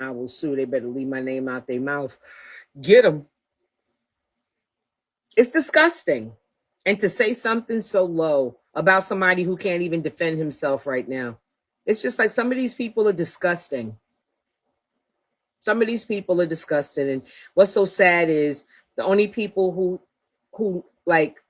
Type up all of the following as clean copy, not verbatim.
I will sue. They better leave my name out their mouth. Get them. It's disgusting. And to say something so low about somebody who can't even defend himself right now. It's just like some of these people are disgusting. Some of these people are disgusting. And what's so sad is the only people who like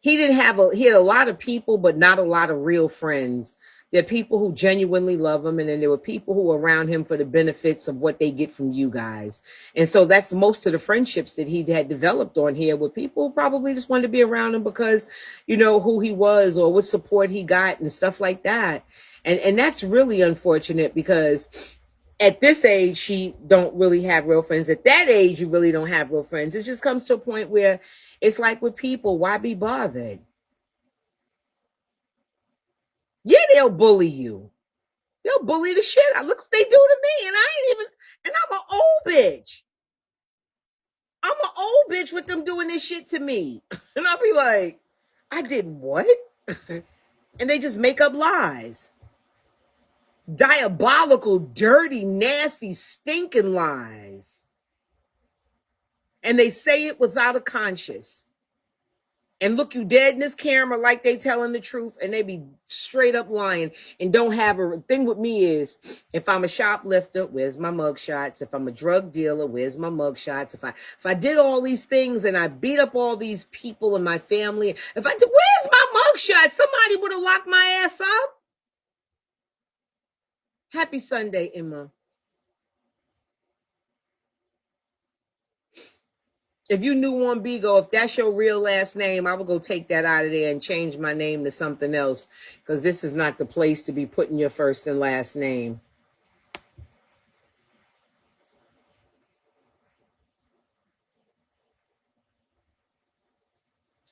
he had a lot of people, but not a lot of real friends. There are people who genuinely love him, and then there were people who were around him for the benefits of what they get from you guys. And so that's most of the friendships that he had developed on here with people who probably just wanted to be around him because, you know, who he was or what support he got and stuff like that. And that's really unfortunate because at this age, you don't really have real friends. At that age, you really don't have real friends. It just comes to a point where it's like with people, why be bothered? Yeah, they'll bully you. They'll bully the shit out. Look what they do to me. And I ain't even, and I'm an old bitch. I'm an old bitch with them doing this shit to me. And I'll be like, I did what? And they just make up lies. Diabolical, dirty, nasty, stinking lies. And they say it without a conscience. And look you dead in this camera like they telling the truth, and they be straight up lying and don't have a thing. With me is, if I'm a shoplifter, where's my mug shots? If I'm a drug dealer, where's my mug shots? If I did all these things and I beat up all these people in my family, if I did, where's my mug shots? Somebody would have locked my ass up. Happy Sunday, Emma. If you knew on Bigo, if that's your real last name, I would go take that out of there and change my name to something else, because this is not the place to be putting your first and last name.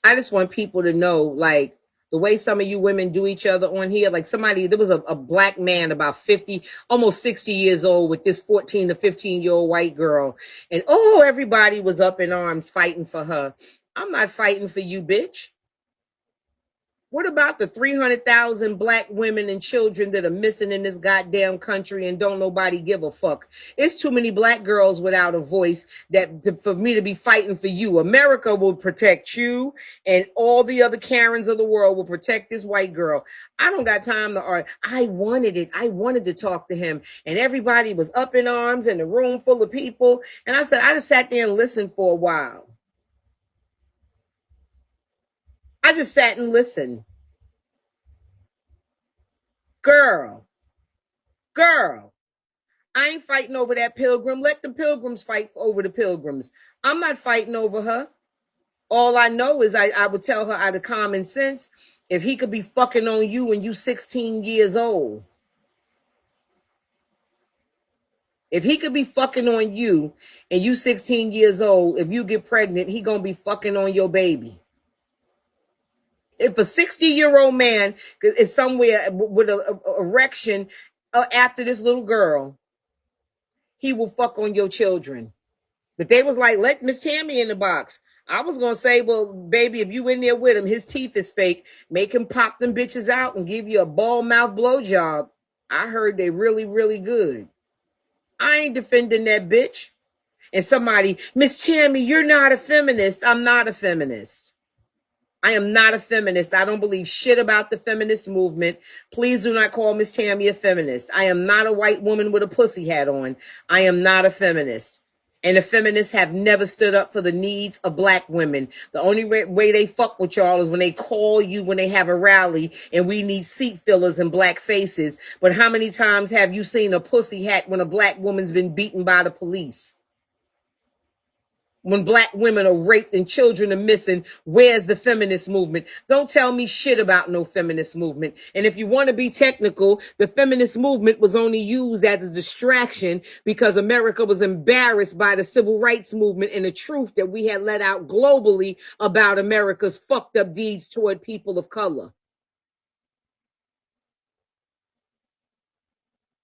I just want people to know, like, the way some of you women do each other on here, like there was a black man about 50, almost 60 years old with this 14 to 15-year-old white girl. And oh, everybody was up in arms fighting for her. I'm not fighting for you, bitch. What about the 300,000 black women and children that are missing in this goddamn country and don't nobody give a fuck? It's too many black girls without a voice for me to be fighting for you. America will protect you, and all the other Karens of the world will protect this white girl. I don't got time to argue. I wanted it. I wanted to talk to him, and everybody was up in arms in a room full of people. And I said, I just sat there and listened for a while. I just sat and listened. Girl, I ain't fighting over that pilgrim. Let the pilgrims fight over the pilgrims. I'm not fighting over her. All I know is I would tell her out of common sense, if he could be fucking on you when you 16 years old. If he could be fucking on you and you 16 years old, if you get pregnant, he gonna be fucking on your baby. If a 60-year-old man is somewhere with an erection after this little girl, he will fuck on your children. But they was like, let Miss Tammy in the box. I was gonna say, well, baby, if you in there with him, his teeth is fake. Make him pop them bitches out and give you a ball mouth blowjob. I heard they really, really good. I ain't defending that bitch. And somebody, Miss Tammy, you're not a feminist. I'm not a feminist. I am not a feminist. I don't believe shit about the feminist movement. Please do not call Miss Tammy a feminist. I am not a white woman with a pussy hat on. I am not a feminist. And the feminists have never stood up for the needs of black women. The only way they fuck with y'all is when they call you when they have a rally and we need seat fillers and black faces. But how many times have you seen a pussy hat when a black woman's been beaten by the police? When black women are raped and children are missing, where's the feminist movement? Don't tell me shit about no feminist movement. And if you want to be technical, the feminist movement was only used as a distraction because America was embarrassed by the civil rights movement and the truth that we had let out globally about America's fucked up deeds toward people of color.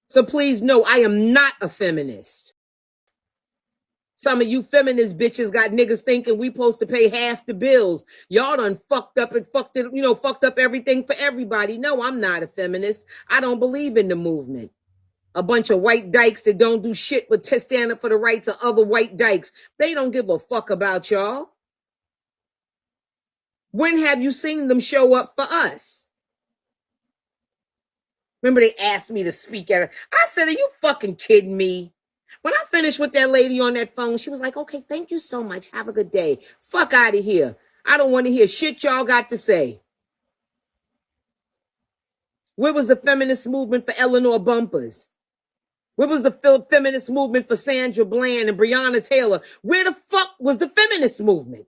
So please know, I am not a feminist. Some of you feminist bitches got niggas thinking we supposed to pay half the bills. Y'all done fucked up and fucked it, fucked up everything for everybody. No, I'm not a feminist. I don't believe in the movement. A bunch of white dykes that don't do shit but stand up for the rights of other white dykes. They don't give a fuck about y'all. When have you seen them show up for us? Remember they asked me to speak at her. I said, are you fucking kidding me? When I finished with that lady on that phone, she was like, okay, thank you so much. Have a good day. Fuck out of here. I don't want to hear shit y'all got to say. Where was the feminist movement for Eleanor Bumpers? Where was the feminist movement for Sandra Bland and Breonna Taylor? Where the fuck was the feminist movement?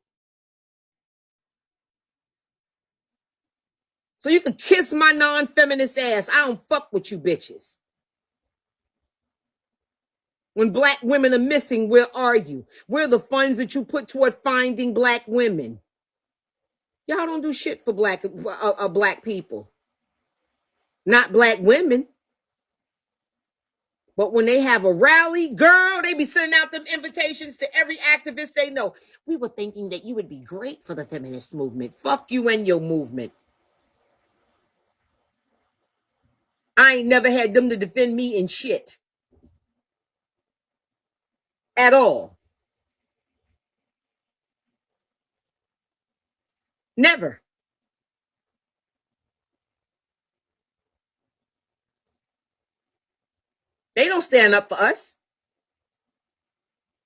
So you can kiss my non-feminist ass. I don't fuck with you bitches. When black women are missing, where are you? Where are the funds that you put toward finding black women? Y'all don't do shit for black people. Not black women. But when they have a rally, girl, they be sending out them invitations to every activist they know. We were thinking that you would be great for the feminist movement. Fuck you and your movement. I ain't never had them to defend me in shit. At all. Never. They don't stand up for us.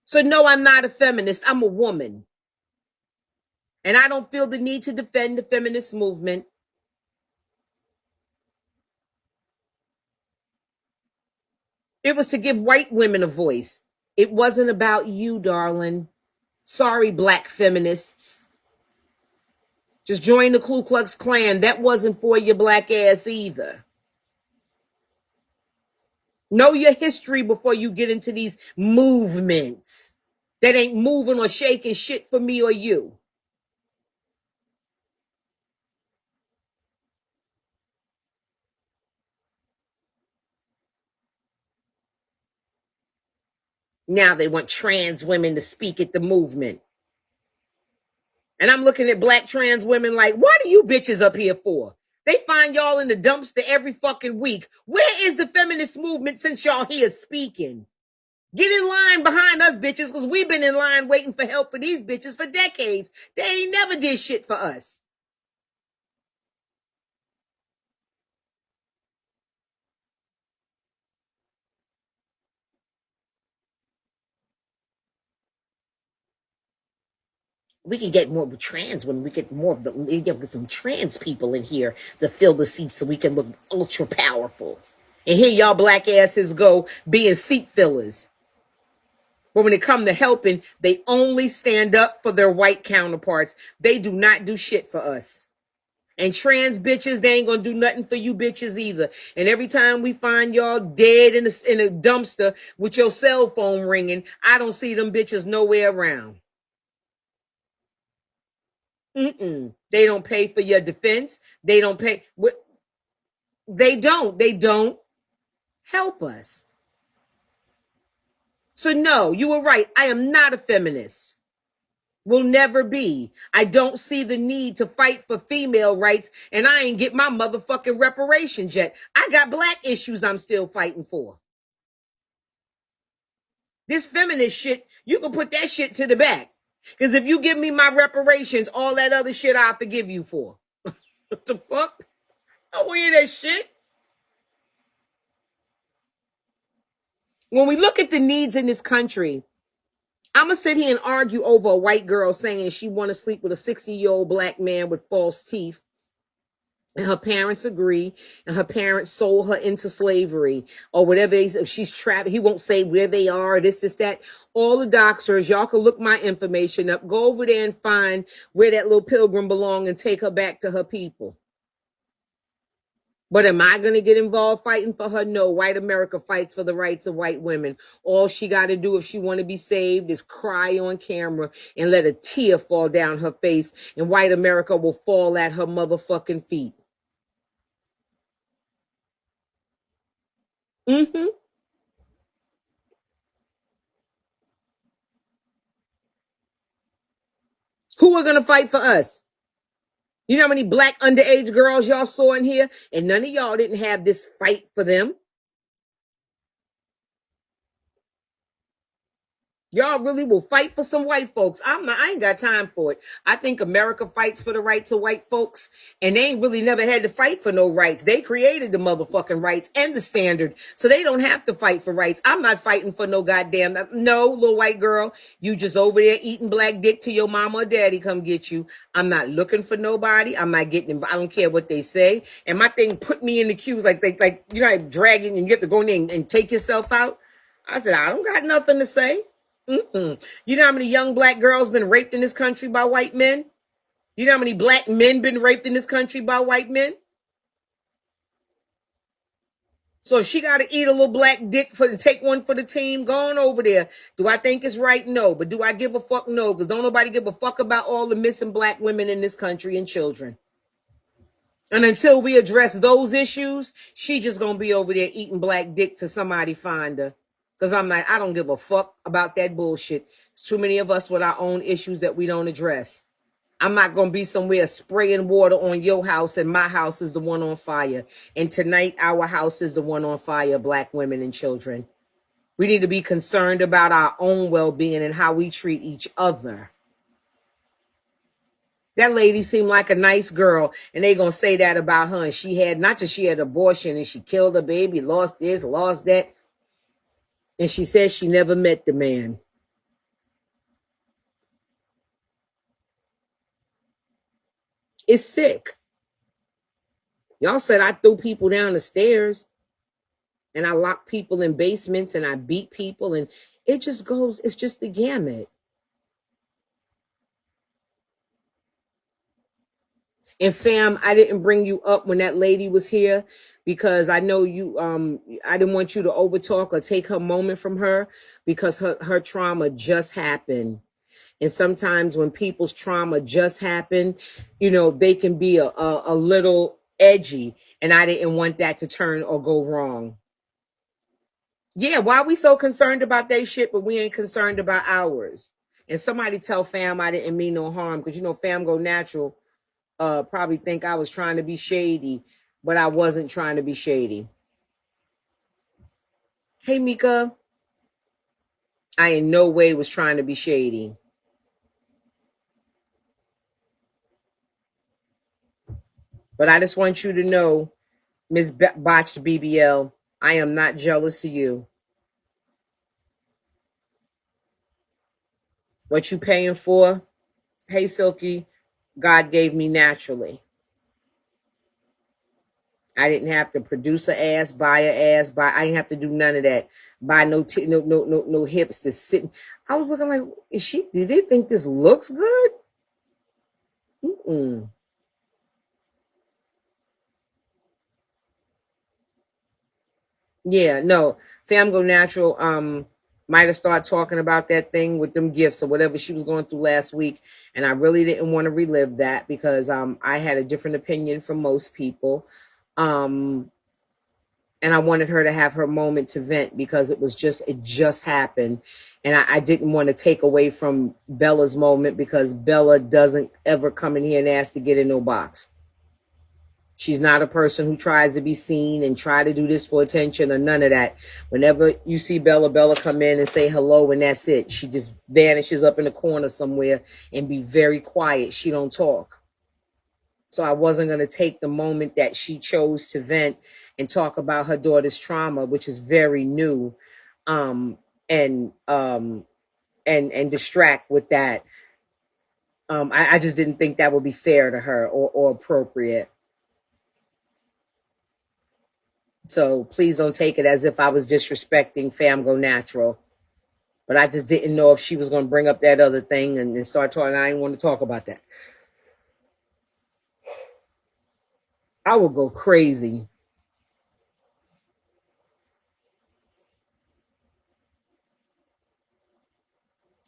So no, I'm not a feminist. I'm a woman. And I don't feel the need to defend the feminist movement. It was to give white women a voice. It wasn't about you, darling. Sorry, black feminists. Just join the Ku Klux Klan. That wasn't for your black ass either. Know your history before you get into these movements that ain't moving or shaking shit for me or you. Now they want trans women to speak at the movement. And I'm looking at black trans women like, what are you bitches up here for? They find y'all in the dumpster every fucking week. Where is the feminist movement since y'all here speaking? Get in line behind us bitches, because we've been in line waiting for help for these bitches for decades. They ain't never did shit for us. We can get more trans when we get more, we get some trans people in here to fill the seats so we can look ultra powerful. And here y'all black asses go being seat fillers. But when it comes to helping, they only stand up for their white counterparts. They do not do shit for us. And trans bitches, they ain't gonna do nothing for you bitches either. And every time we find y'all dead in a dumpster with your cell phone ringing, I don't see them bitches nowhere around. They don't pay for your defense. They don't pay. They don't help us. So no, you were right. I am not a feminist. Will never be. I don't see the need to fight for female rights, and I ain't get my motherfucking reparations yet. I got black issues I'm still fighting for. This feminist shit, you can put that shit to the back. Because if you give me my reparations, all that other shit I'll forgive you for. What the fuck? I don't hear that shit. When we look at the needs in this country, I'm going to sit here and argue over a white girl saying she want to sleep with a 60-year-old black man with false teeth. And her parents agree, and her parents sold her into slavery or whatever. If she's trapped, he won't say where they are, this, that. All the doctors, y'all can look my information up. Go over there and find where that little pilgrim belongs and take her back to her people. But am I going to get involved fighting for her? No. White America fights for the rights of white women. All she got to do if she want to be saved is cry on camera and let a tear fall down her face, and white America will fall at her motherfucking feet. Who are going to fight for us? You know how many black underage girls y'all saw in here? And none of y'all didn't have this fight for them. Y'all really will fight for some white folks. I ain't got time for it. I think America fights for the rights of white folks, and they ain't really never had to fight for no rights. They created the motherfucking rights and the standard, so they don't have to fight for rights. I'm not fighting for no goddamn, no, little white girl. You just over there eating black dick till your mama or daddy come get you. I'm not looking for nobody. I'm not getting, I don't care what they say. And my thing put me in the queue like you know, like dragging, and you have to go in there and take yourself out. I said, I don't got nothing to say. You know how many young black girls been raped in this country by white men? You know how many black men been raped in this country by white men? So if she got to eat a little black dick for to take one for the team, go on over there. Do I think it's right? No. But do I give a fuck? No. Because don't nobody give a fuck about all the missing black women in this country and children. And until we address those issues, she just going to be over there eating black dick till somebody find her. Because I'm like, I don't give a fuck about that bullshit. There's too many of us with our own issues that we don't address. I'm not going to be somewhere spraying water on your house and my house is the one on fire. And tonight, our house is the one on fire, black women and children. We need to be concerned about our own well-being and how we treat each other. That lady seemed like a nice girl, and they going to say that about her. And she had, not just she had abortion and she killed a baby, lost this, lost that. And she said she never met the man. It's sick. Y'all said I threw people down the stairs and I locked people in basements and I beat people, and it just goes, it's just the gamut. And fam, I didn't bring you up when that lady was here because I know you, I didn't want you to overtalk or take her moment from her because her trauma just happened. And sometimes when people's trauma just happened, you know, they can be a little edgy, and I didn't want that to turn or go wrong. Yeah, why are we so concerned about that shit, but we ain't concerned about ours? And somebody tell fam I didn't mean no harm, because you know fam go natural probably think I was trying to be shady, but I wasn't trying to be shady. Hey Mika, I in no way was trying to be shady. But I just want you to know, Miss Botched BBL, I am not jealous of you. What you paying for? Hey Silky, God gave me naturally. I didn't have to produce an ass, buy an ass, I didn't have to do none of that. Buy no hips to sit. I was looking like, did they think this looks good? Mm-mm. Yeah, no. Fam Go Natural might have started talking about that thing with them gifts or whatever she was going through last week. And I really didn't want to relive that because I had a different opinion from most people. And I wanted her to have her moment to vent because it just happened. And I didn't want to take away from Bella's moment because Bella doesn't ever come in here and ask to get in no box. She's not a person who tries to be seen and try to do this for attention or none of that. Whenever you see Bella come in and say hello and that's it. She just vanishes up in the corner somewhere and be very quiet. She don't talk. So I wasn't going to take the moment that she chose to vent and talk about her daughter's trauma, which is very new, and distract with that. I just didn't think that would be fair to her or appropriate. So please don't take it as if I was disrespecting Fam Go Natural. But I just didn't know if she was going to bring up that other thing and start talking. I didn't want to talk about that. I would go crazy.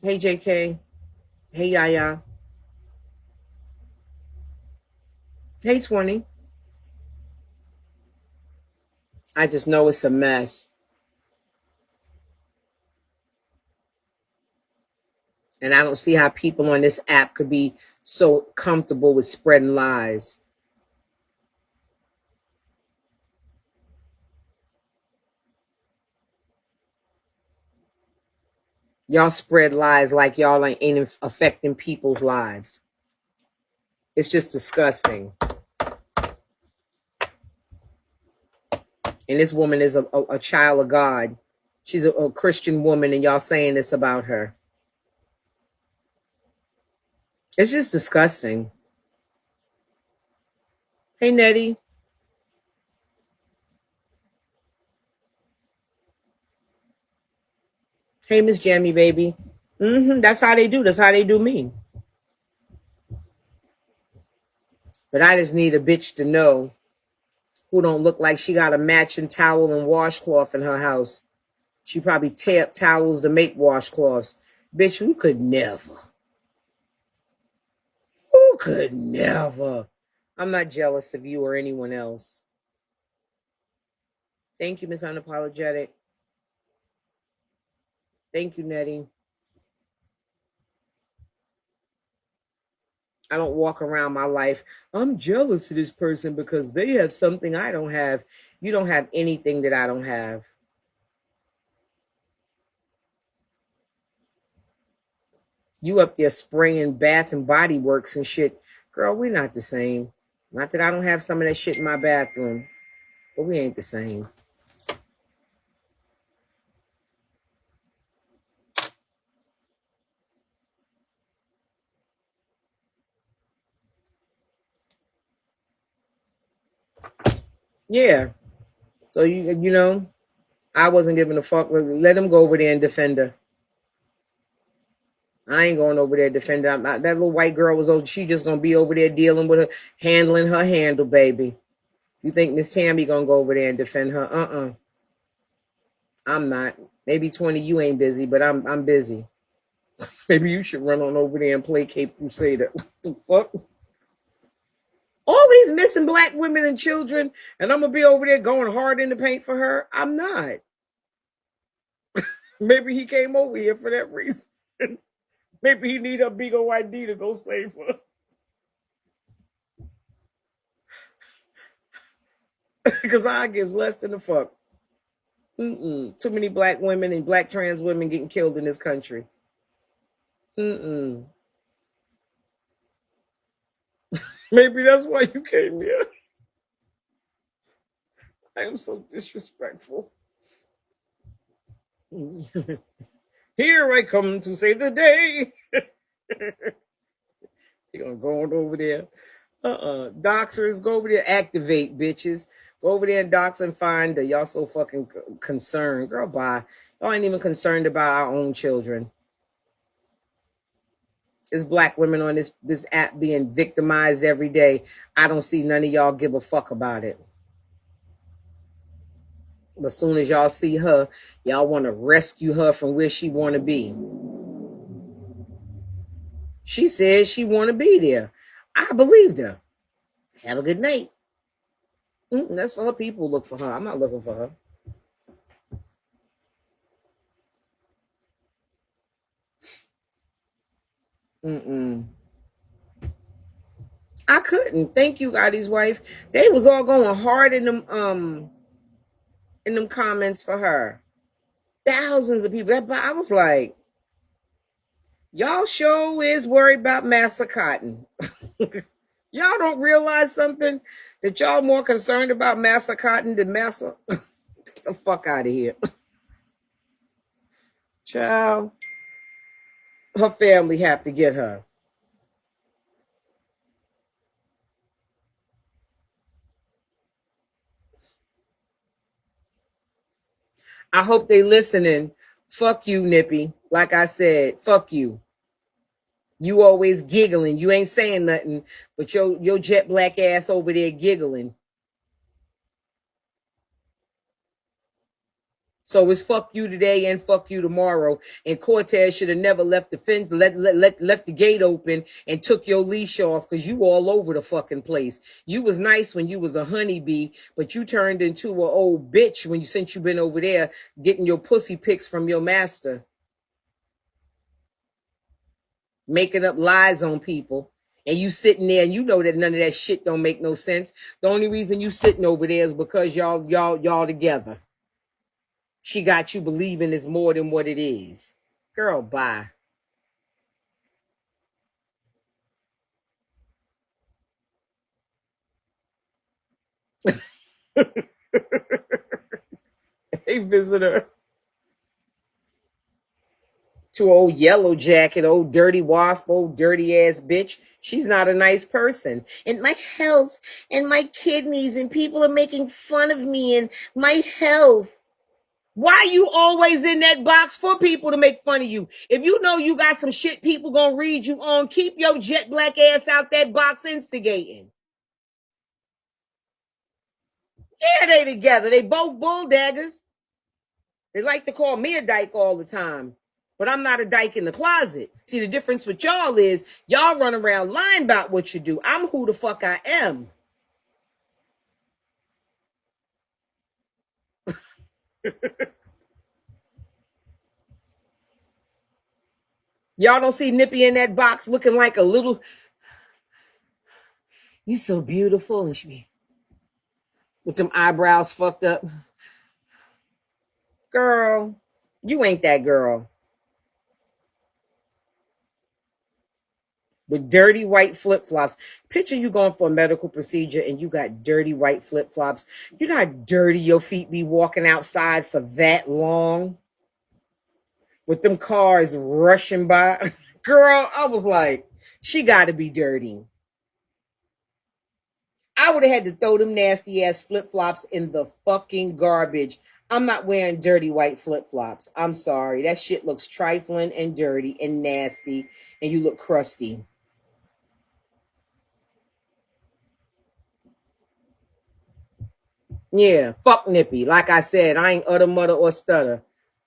Hey, JK. Hey, Yaya. Hey, 20. I just know it's a mess. And I don't see how people on this app could be so comfortable with spreading lies. Y'all spread lies like y'all ain't affecting people's lives. It's just disgusting. And this woman is a child of God. She's a Christian woman, and y'all saying this about her. It's just disgusting. Hey, Nettie. Hey, Miss Jammy, baby. That's how they do. That's how they do me. But I just need a bitch to know who don't look like she got a matching towel and washcloth in her house. She probably tear up towels to make washcloths. Bitch, who could never? Who could never? I'm not jealous of you or anyone else. Thank you, Miss Unapologetic. Thank you, Nettie. I don't walk around my life, I'm jealous of this person because they have something I don't have. You don't have anything that I don't have. You up there spraying Bath and Body Works and shit. Girl, we're not the same. Not that I don't have some of that shit in my bathroom, but we ain't the same. Yeah. So you know, I wasn't giving a fuck. Let him go over there and defend her. I ain't going over there to defend her. That little white girl was over. She just gonna be over there dealing with her, handling her handle, baby. You think Miss Tammy gonna go over there and defend her? I'm not. Maybe 20 you ain't busy, but I'm busy. Maybe you should run on over there and play Cape Crusader. What the fuck? All these missing black women and children, and I'm gonna be over there going hard in the paint for her? I'm not. Maybe he came over here for that reason. Maybe he need a big old ID to go save her. Because I gives less than a fuck. Too many black women and black trans women getting killed in this country. Maybe that's why you came here. I am so disrespectful. Here I come to save the day. You're gonna go on over there. Doxers, go over there, activate, bitches. Go over there and dox and find her. Y'all so fucking concerned. Girl, bye. Y'all ain't even concerned about our own children. There's black women on this app being victimized every day. I don't see none of y'all give a fuck about it. But as soon as y'all see her, y'all want to rescue her from where she want to be. She says she want to be there. I believed her. Have a good night. That's for her people. Look for her. I'm not looking for her. I couldn't. Thank you, Gotti's wife. They was all going hard in them comments for her. Thousands of people. I was like, y'all sure is worried about Massa Cotton. Y'all don't realize something? That y'all more concerned about Massa Cotton than Massa? Get the fuck out of here. Child. Her family have to get her. I hope they listening. Fuck you, Nippy. Like I said, fuck you. You always giggling. You ain't saying nothing, but your jet black ass over there giggling. So it's fuck you today and fuck you tomorrow. And Cortez should have never left the fence, left the gate open and took your leash off because you all over the fucking place. You was nice when you was a honeybee, but you turned into an old bitch since you been over there getting your pussy pics from your master. Making up lies on people. And you sitting there and you know that none of that shit don't make no sense. The only reason you sitting over there is because y'all together. She got you believing it's more than what it is. Girl, bye. Hey, visitor. To old yellow jacket, old dirty wasp, old dirty ass bitch. She's not a nice person. And my health and my kidneys, and people are making fun of me and my health. Why you always in that box for people to make fun of you? If you know you got some shit people gonna read you on, keep your jet black ass out that box instigating. Yeah, they together. They both bull daggers. They like to call me a dyke all the time. But I'm not a dyke in the closet. See, the difference with y'all is y'all run around lying about what you do. I'm who the fuck I am. Y'all don't see Nippy in that box looking like a little, you so beautiful, and she be with them eyebrows fucked up. Girl, you ain't that girl. With dirty white flip-flops. Picture you going for a medical procedure and you got dirty white flip-flops. You know how dirty your feet be walking outside for that long? With them cars rushing by. Girl, I was like, she got to be dirty. I would have had to throw them nasty ass flip-flops in the fucking garbage. I'm not wearing dirty white flip-flops. I'm sorry. That shit looks trifling and dirty and nasty, and you look crusty. Yeah, fuck Nippy. Like I said, I ain't utter, mutter, or stutter.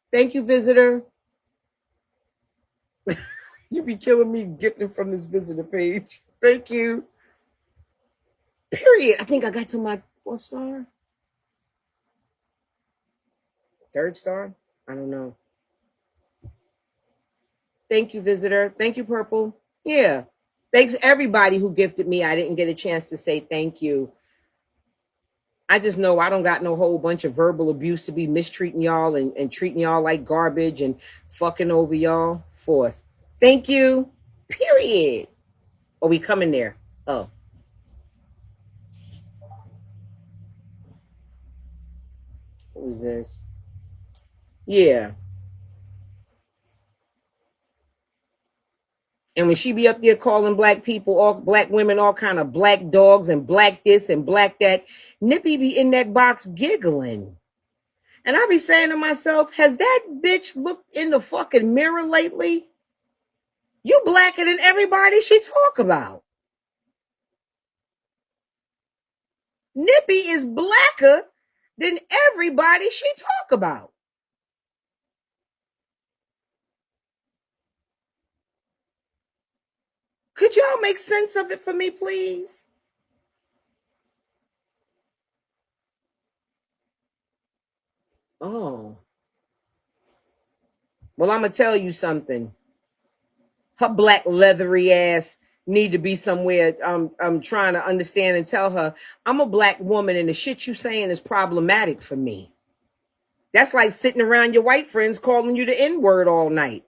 Thank you, visitor. You be killing me gifting from this visitor page. Thank you. Period. I think I got to my 4th star. 3rd star? I don't know. Thank you, visitor. Thank you, Purple. Yeah. Thanks everybody who gifted me. I didn't get a chance to say thank you. I just know I don't got no whole bunch of verbal abuse to be mistreating y'all and treating y'all like garbage and fucking over y'all. 4th. Thank you. Period. Are we coming there? Oh. What was this? Yeah. And when she be up there calling black people, all black women, all kind of black dogs and black this and black that, Nippy be in that box giggling. And I be saying to myself, has that bitch looked in the fucking mirror lately? You blacker than everybody she talk about. Nippy is blacker than everybody she talk about. Could y'all make sense of it for me, please? Oh. Well, I'm going to tell you something. Her black leathery ass need to be somewhere. I'm trying to understand and tell her I'm a black woman and the shit you saying is problematic for me. That's like sitting around your white friends calling you the N-word all night.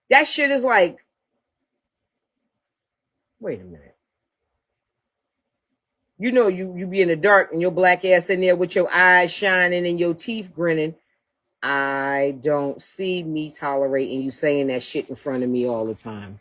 That shit is like, wait a minute. You know you be in the dark and your black ass in there with your eyes shining and your teeth grinning. I don't see me tolerating you saying that shit in front of me all the time.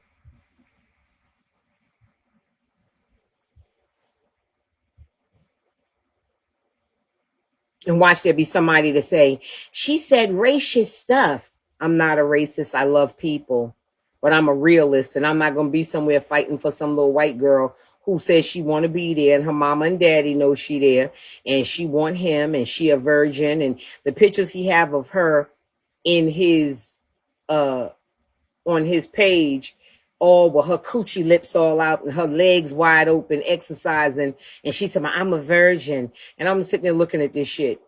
And watch there be somebody to say, she said racist stuff. I'm not a racist. I love people. But I'm a realist, and I'm not going to be somewhere fighting for some little white girl who says she want to be there, and her mama and daddy know she there, and she want him, and she a virgin, and the pictures he have of her in his on his page, all with her coochie lips all out and her legs wide open, exercising, and she said, I'm a virgin. And I'm sitting there looking at this shit.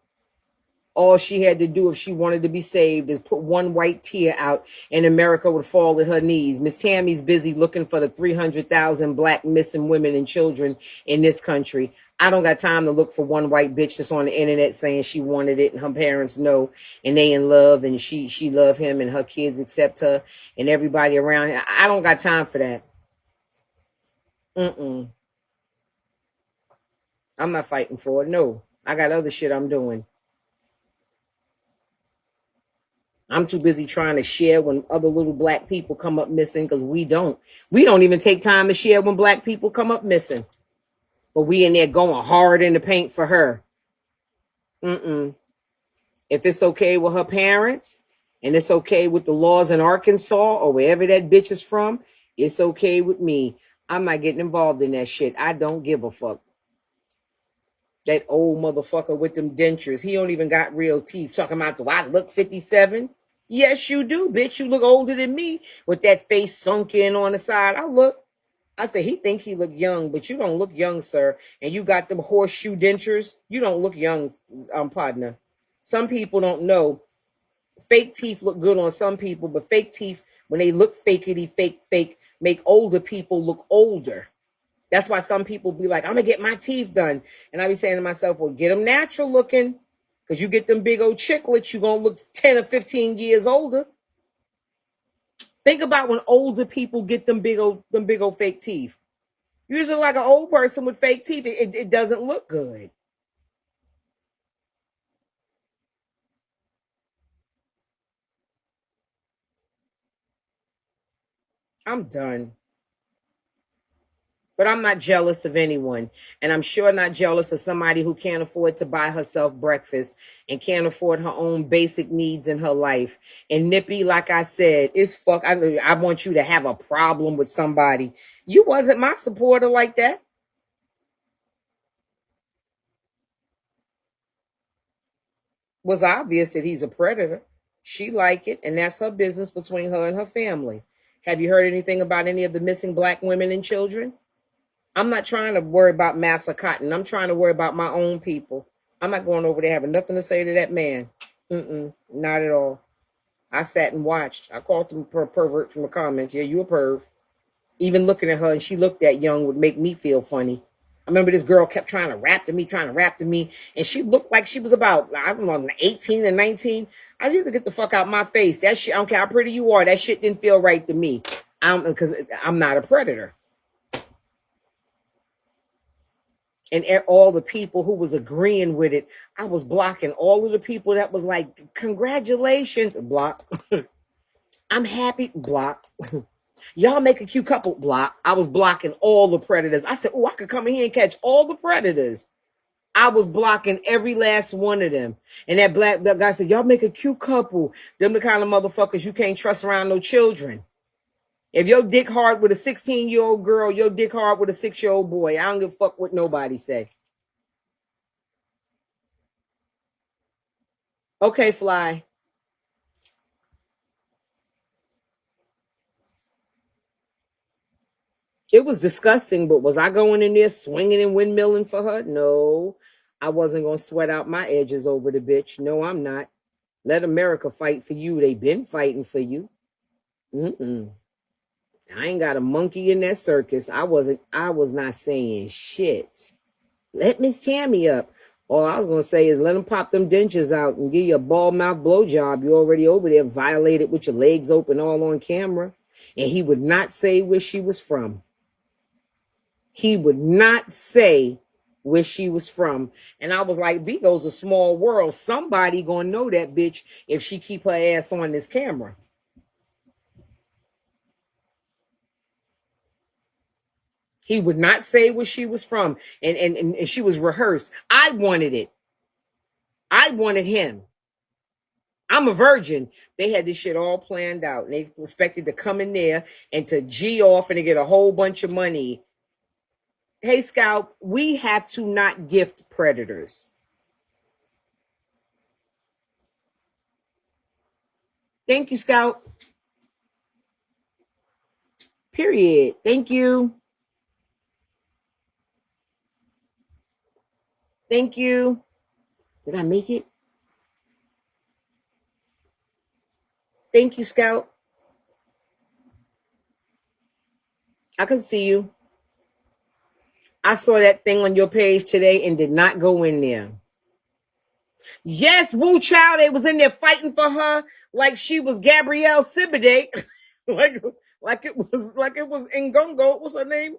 All she had to do if she wanted to be saved is put one white tear out and America would fall at her knees. Miss Tammy's busy looking for the 300,000 black missing women and children in this country. I don't got time to look for one white bitch that's on the internet saying she wanted it and her parents know and they in love and she love him and her kids accept her and everybody around. I don't got time for that. I'm not fighting for it. No, I got other shit I'm doing. I'm too busy trying to share when other little black people come up missing because we don't even take time to share when black people come up missing. But we in there going hard in the paint for her. If it's okay with her parents and it's okay with the laws in Arkansas or wherever that bitch is from, it's okay with me. I'm not getting involved in that shit. I don't give a fuck. That old motherfucker with them dentures, he don't even got real teeth. Talking about, do I look 57? Yes, you do, bitch. You look older than me with that face sunk in on the side. I said, he think he look young, but you don't look young, sir. And you got them horseshoe dentures. You don't look young, partner. Some people don't know. Fake teeth look good on some people, but fake teeth, when they look fakety, fake, make older people look older. That's why some people be like, I'm going to get my teeth done. And I be saying to myself, well, get them natural looking. Because you get them big old chiclets, you're going to look 10 or 15 years older. Think about when older people get them big old fake teeth. You just look like an old person with fake teeth. It doesn't look good. I'm done. But I'm not jealous of anyone. And I'm sure not jealous of somebody who can't afford to buy herself breakfast and can't afford her own basic needs in her life. And Nippy, like I said, it's fuck. I want you to have a problem with somebody. You wasn't my supporter like that. Was obvious that he's a predator. She like it, and that's her business between her and her family. Have you heard anything about any of the missing black women and children? I'm not trying to worry about Massa Cotton. I'm trying to worry about my own people. I'm not going over there having nothing to say to that man. Not at all. I sat and watched. I called him pervert from the comments. Yeah, you a perv. Even looking at her and she looked that young would make me feel funny. I remember this girl kept trying to rap to me, and she looked like she was about, I don't know, 18 and 19. I just to get the fuck out my face. That shit, I don't care how pretty you are, that shit didn't feel right to me. Because I'm not a predator. And all the people who was agreeing with it, I was blocking all of the people that was like, congratulations, block. I'm happy, block. Y'all make a cute couple, block. I was blocking all the predators. I said, oh, I could come in here and catch all the predators. I was blocking every last one of them. And that guy said, y'all make a cute couple. Them the kind of motherfuckers you can't trust around no children. If your dick hard with a 16-year-old girl, your dick hard with a 6-year-old boy. I don't give a fuck what nobody say. Okay, Fly. It was disgusting, but was I going in there swinging and windmilling for her? No, I wasn't going to sweat out my edges over the bitch. No, I'm not. Let America fight for you. They been fighting for you. I ain't got a monkey in that circus. I was not saying shit. Let Miss Tammy up. All I was going to say is let him pop them dentures out and give you a ball mouth blowjob. You already over there violated with your legs open all on camera. And he would not say where she was from. He would not say where she was from. And I was like, Vigo's a small world. Somebody gonna know that bitch if she keep her ass on this camera. He would not say where she was from. And she was rehearsed. I wanted it. I wanted him. I'm a virgin. They had this shit all planned out. And they expected to come in there and to G off and to get a whole bunch of money. Hey, Scout, we have to not gift predators. Thank you, Scout. Period. Thank you. Thank you. Did I make it? Thank you, Scout. I can see you. I saw that thing on your page today and did not go in there. Yes, Woo Child, they was in there fighting for her like she was Gabrielle Sibide. like like it was Ngongo. What's her name?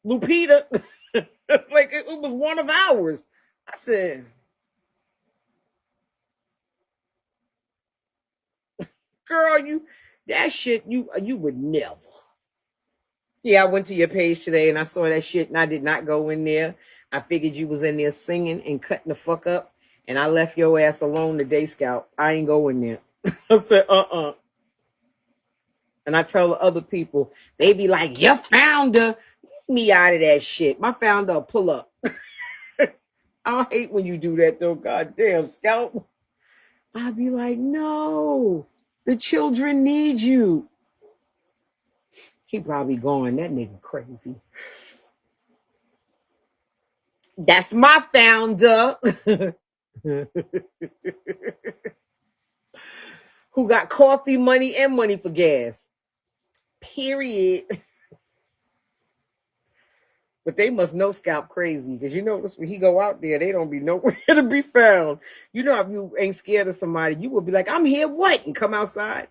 Lupita. Like it was one of ours. I said, girl, you that shit you would never. Yeah, I went to your page today and I saw that shit and I did not go in there. I figured you was in there singing and cutting the fuck up. And I left your ass alone today, Scout. I ain't going there. I said, And I tell other people, they be like, your founder, leave me out of that shit. My founder will pull up. I hate when you do that though. God damn, Scout. I'd be like, no, the children need you. He probably going, that nigga crazy. That's my founder. Who got coffee money and money for gas. Period. But they must know Scalp crazy because you notice when he go out there, they don't be nowhere to be found. You know, if you ain't scared of somebody, you will be like, I'm here, what? And come outside.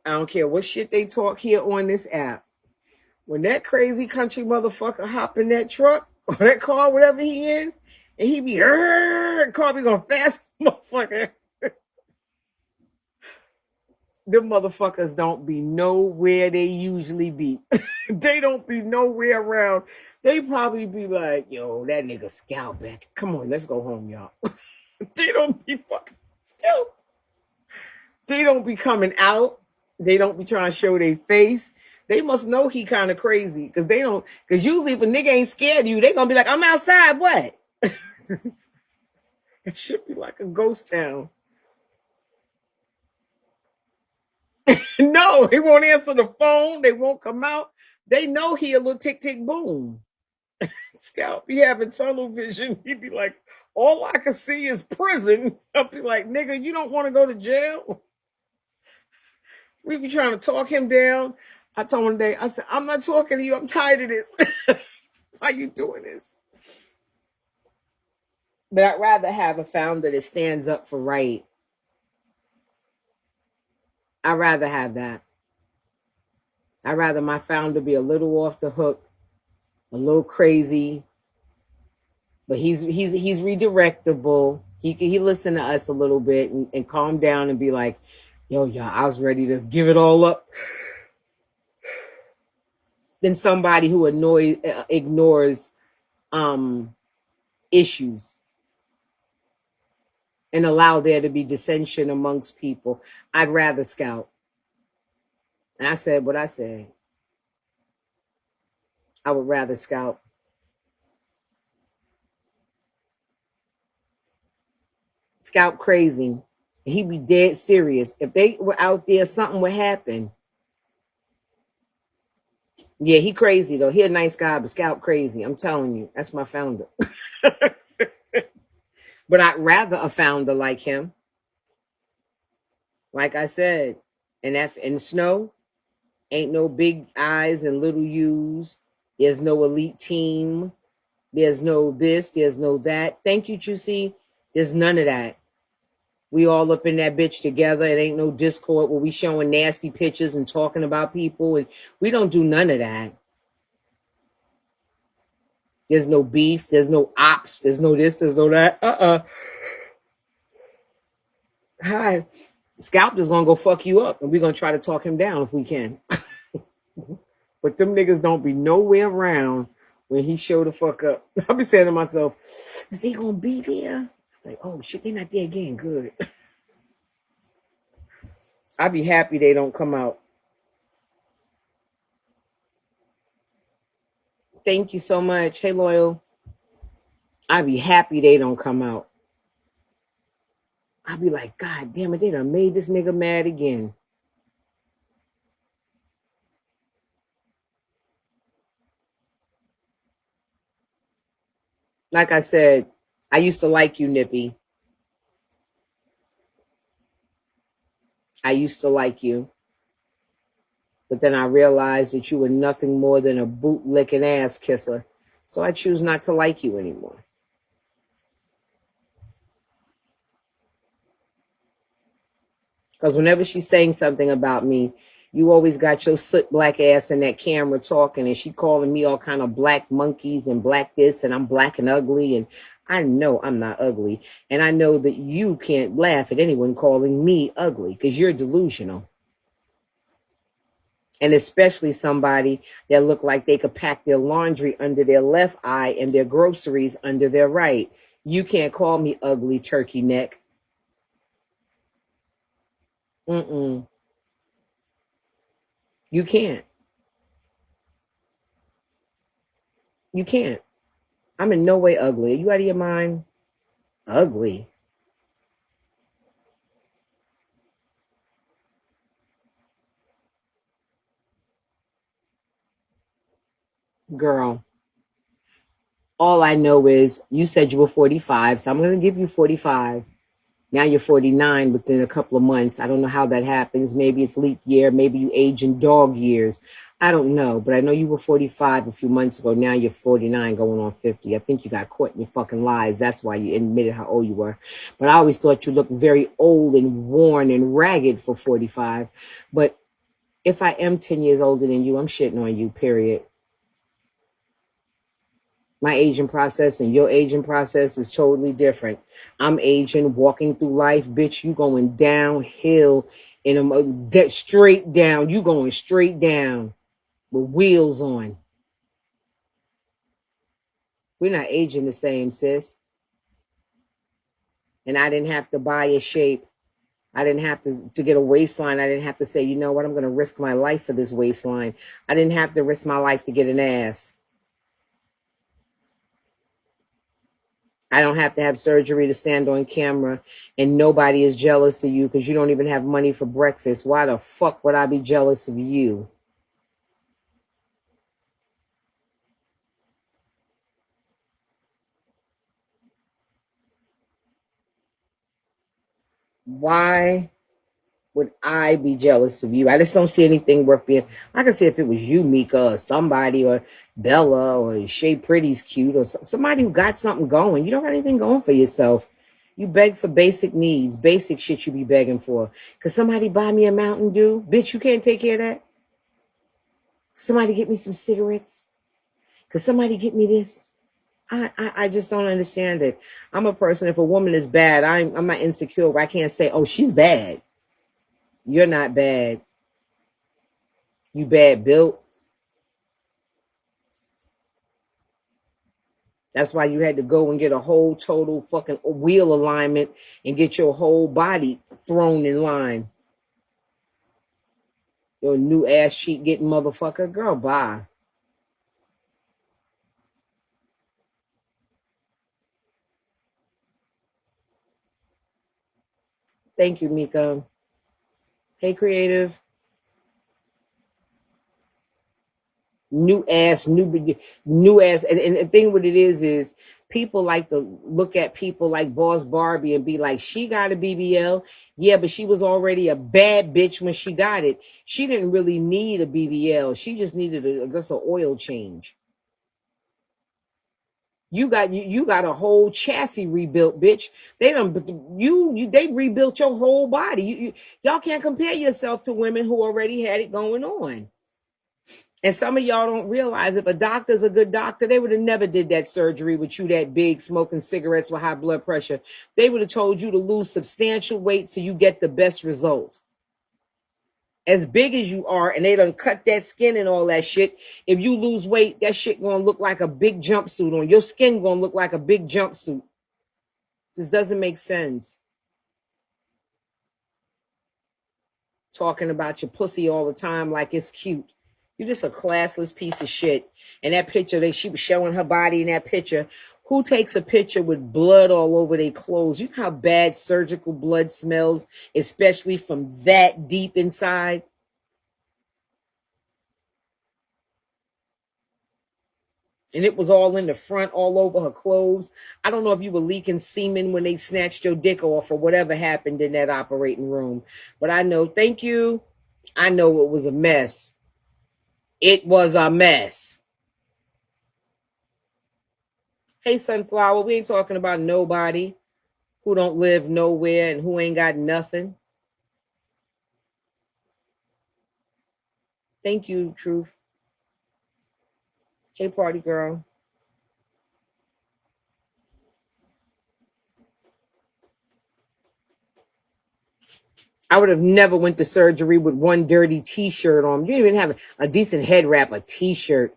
I don't care what shit they talk here on this app. When that crazy country motherfucker hop in that truck or that car, whatever he in, and he be, car be going fast, motherfucker. Them motherfuckers don't be nowhere they usually be. They don't be nowhere around. They probably be like, yo, that nigga Scout back. Come on, let's go home, y'all. They don't be fucking Scout. They don't be coming out. They don't be trying to show their face. They must know he kind of crazy because they don't. Because usually if a nigga ain't scared of you, they gonna be like, I'm outside. What? It should be like a ghost town. No, he won't answer the phone. They won't come out. They know he a little tick tick boom. Scout be having tunnel vision. He'd be like, all I can see is prison. I'll be like, nigga, you don't want to go to jail? We be trying to talk him down. I told him today, I said, I'm not talking to you. I'm tired of this. Why you doing this? But I'd rather have a founder that stands up for right. I'd rather have that. I'd rather my founder be a little off the hook, a little crazy, but he's redirectable. He listen to us a little bit and calm down and be like, yo, y'all, I was ready to give it all up. Than somebody who ignores issues and allow there to be dissension amongst people. I'd rather Scout. And I said what I said. I would rather Scout. Scout crazy. He'd be dead serious. If they were out there, something would happen. Yeah, he crazy though. He a nice guy, but Scout crazy. I'm telling you, that's my founder. But I'd rather a founder like him. Like I said, in Snow, ain't no big I's and little U's. There's no elite team. There's no this. There's no that. Thank you, Juicy. There's none of that. We all up in that bitch together. It ain't no Discord where we showing nasty pictures and talking about people. And we don't do none of that. There's no beef. There's no ops. There's no this. There's no that. Hi. Scalp is going to go fuck you up. And we're going to try to talk him down if we can. But them niggas don't be nowhere around when he show the fuck up. I be saying to myself, is he going to be there? Like, oh shit, they not there again. Good. I'd be happy they don't come out. Thank you so much. Hey, Loyal. I'd be happy they don't come out. I'd be like, God damn it, they done made this nigga mad again. Like I said, I used to like you, Nippy. I used to like you, but then I realized that you were nothing more than a boot-licking ass kisser. So I choose not to like you anymore. Because whenever she's saying something about me, you always got your soot black ass in that camera talking, and she calling me all kind of black monkeys and black this, and I'm black and ugly, and I know I'm not ugly. And I know that you can't laugh at anyone calling me ugly because you're delusional. And especially somebody that look like they could pack their laundry under their left eye and their groceries under their right. You can't call me ugly, turkey neck. Mm-mm. You can't. You can't. I'm in no way ugly. Are you out of your mind? Ugly. Girl, all I know is you said you were 45, so I'm going to give you 45. Now you're 49 within a couple of months. I don't know how that happens. Maybe it's leap year. Maybe you age in dog years. I don't know. But I know you were 45 a few months ago. Now you're 49 going on 50. I think you got caught in your fucking lies. That's why you admitted how old you were. But I always thought you looked very old and worn and ragged for 45. But if I am 10 years older than you, I'm shitting on you, period. My aging process and your aging process is totally different. I'm aging, walking through life, bitch. You going downhill in a straight down. You going straight down with wheels on. We're not aging the same, sis. And I didn't have to buy a shape. I didn't have to get a waistline. I didn't have to say, you know what, I'm going to risk my life for this waistline. I didn't have to risk my life to get an ass. I don't have to have surgery to stand on camera, and nobody is jealous of you because you don't even have money for breakfast. Why the fuck would I be jealous of you? Why would I be jealous of you? I just don't see anything worth being. I can see if it was you, Mika, or somebody, or Bella, or Shay Pretty's cute, or somebody who got something going. You don't got anything going for yourself. You beg for basic needs, basic shit you be begging for. Could somebody buy me a Mountain Dew? Bitch, you can't take care of that? Somebody get me some cigarettes? Could somebody get me this? I just don't understand it. I'm a person, if a woman is bad, I'm not insecure. I can't say, oh, she's bad. You're not bad. You bad built. That's why you had to go and get a whole total fucking wheel alignment and get your whole body thrown in line. Your new ass cheek getting motherfucker. Girl, bye. Thank you, Mika. Hey, creative. New ass. And the thing what it is people like to look at people like Boss Barbie and be like, she got a BBL. Yeah, but she was already a bad bitch when she got it. She didn't really need a BBL. She just needed just an oil change. You got a whole chassis rebuilt, bitch. They rebuilt your whole body. Y'all can't compare yourself to women who already had it going on. And some of y'all don't realize if a doctor's a good doctor, they would have never did that surgery with you that big, smoking cigarettes with high blood pressure. They would have told you to lose substantial weight so you get the best result. As big as you are, and they done cut that skin and all that shit. If you lose weight, that shit gonna look like a big jumpsuit on your skin. Gonna look like a big jumpsuit. This doesn't make sense. Talking about your pussy all the time like it's cute. You're just a classless piece of shit. And that picture that she was showing her body in that picture. Who takes a picture with blood all over their clothes? You know how bad surgical blood smells, especially from that deep inside? And it was all in the front, all over her clothes. I don't know if you were leaking semen when they snatched your dick off or whatever happened in that operating room. But I know, thank you. I know it was a mess. It was a mess. Hey, Sunflower, we ain't talking about nobody who don't live nowhere and who ain't got nothing. Thank you, Truth. Hey, party girl. I would have never went to surgery with one dirty t-shirt on. You didn't even have a decent head wrap, a t-shirt.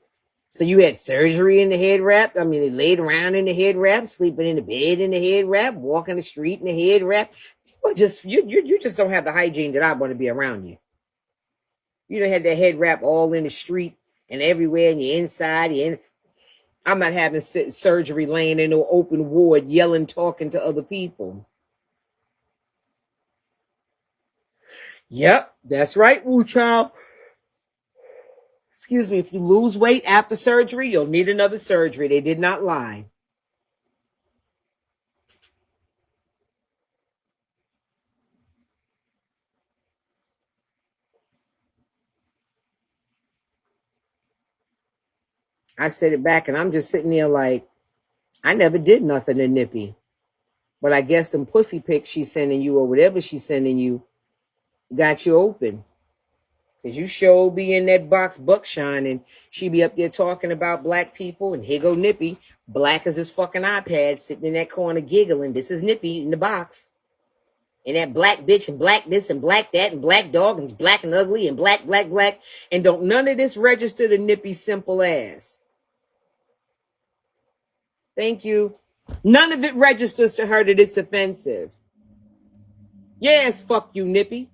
So you had surgery in the head wrap? I mean, they laid around in the head wrap, sleeping in the bed in the head wrap, walking the street in the head wrap. You just don't have the hygiene that I want to be around you. You don't have that head wrap all in the street and everywhere, and you're inside. I'm not having surgery laying in no open ward, yelling, talking to other people. Yep, that's right, woo child. Excuse me, if you lose weight after surgery, you'll need another surgery. They did not lie. I said it back, and I'm just sitting there like, I never did nothing to Nippy. But I guess them pussy pics she's sending you or whatever she's sending you got you open. Because you sure be in that box buckshine, and she be up there talking about black people, and here go Nippy, black as his fucking iPad, sitting in that corner giggling. This is Nippy in the box. And that black bitch and black this and black that and black dog and black and ugly and black. And don't none of this register to Nippy's simple ass. Thank you. None of it registers to her that it's offensive. Yes, fuck you, Nippy.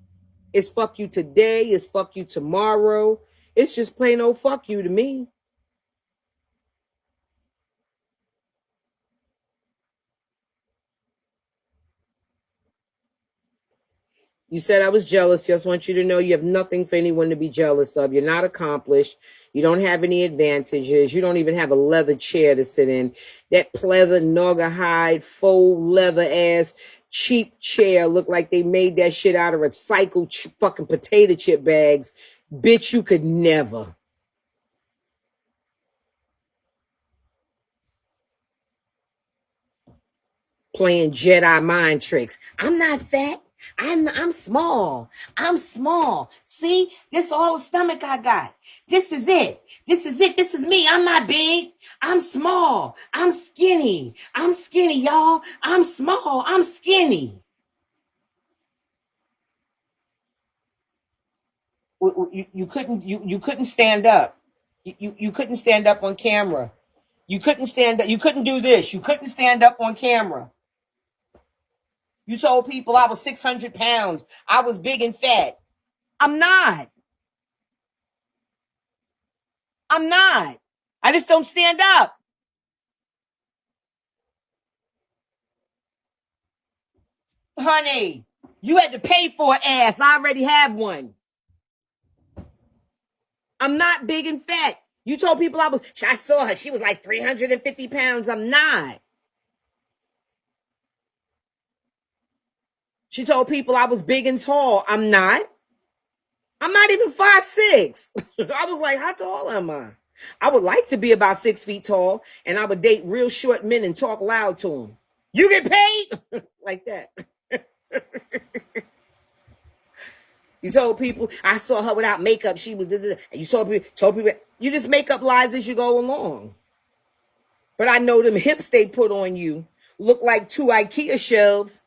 It's fuck you today. It's fuck you tomorrow. It's just plain old fuck you to me. You said I was jealous. Just want you to know you have nothing for anyone to be jealous of. You're not accomplished. You don't have any advantages. You don't even have a leather chair to sit in. That pleather, naugahyde, faux leather ass, cheap chair look like they made that shit out of recycled fucking potato chip bags. Bitch, you could never. Playing Jedi mind tricks. I'm not fat. I'm small. I'm small. See, this all the stomach I got. This is it. This is it. This is me. I'm not big. I'm small. I'm skinny. I'm skinny, y'all. I'm small. I'm skinny. You couldn't stand up. You couldn't stand up on camera. You couldn't stand up. You couldn't do this. You couldn't stand up on camera. You told people I was 600 pounds. I was big and fat. I'm not. I'm not. I just don't stand up. Honey, you had to pay for an ass. I already have one. I'm not big and fat. You told people I saw her. She was like 350 pounds. I'm not. She told people I was big and tall. I'm not. I'm not even 5'6". I was like, how tall am I? I would like to be about 6 feet tall, and I would date real short men and talk loud to them. You get paid? Like that. You told people I saw her without makeup. She was. You told people. You just make up lies as you go along. But I know them hips they put on you look like 2 IKEA shelves.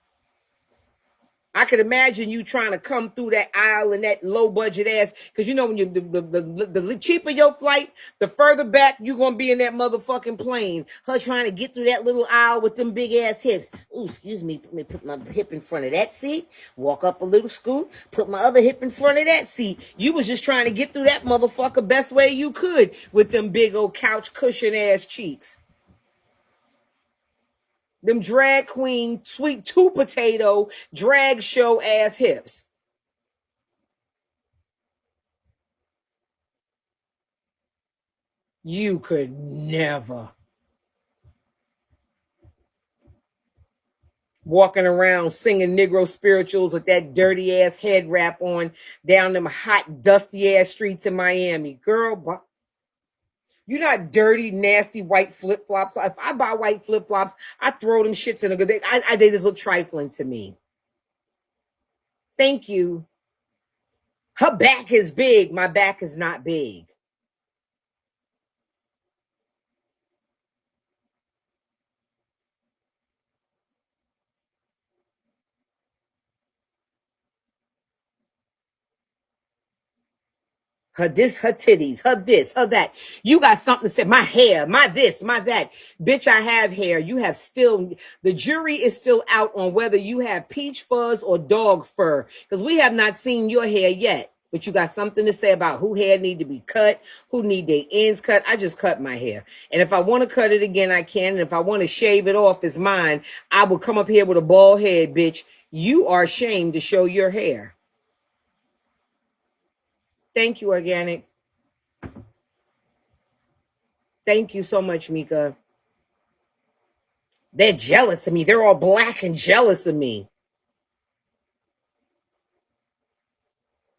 I could imagine you trying to come through that aisle in that low budget ass, because you know when you the cheaper your flight, the further back you gonna be in that motherfucking plane. Her trying to get through that little aisle with them big ass hips. Ooh, excuse me, let me put my hip in front of that seat. Walk up a little scoot, put my other hip in front of that seat. You was just trying to get through that motherfucker best way you could with them big old couch cushion ass cheeks. Them drag queen, sweet two potato, drag show ass hips. You could never. Walking around singing Negro spirituals with that dirty ass head wrap on down them hot, dusty ass streets in Miami. Girl, you're not dirty, nasty white flip flops. If I buy white flip flops, I throw them shits in a good. They just look trifling to me. Thank you. Her back is big. My back is not big. Her this, her titties, her this, her that. You got something to say. My hair, my this, my that. Bitch, I have hair. You have still, the jury is still out on whether you have peach fuzz or dog fur. Because we have not seen your hair yet. But you got something to say about who hair need to be cut, who need their ends cut. I just cut my hair. And if I want to cut it again, I can. And if I want to shave it off, it's mine. I will come up here with a bald head, bitch. You are ashamed to show your hair. Thank you, Organic. Thank you so much, Mika. They're jealous of me. They're all black and jealous of me.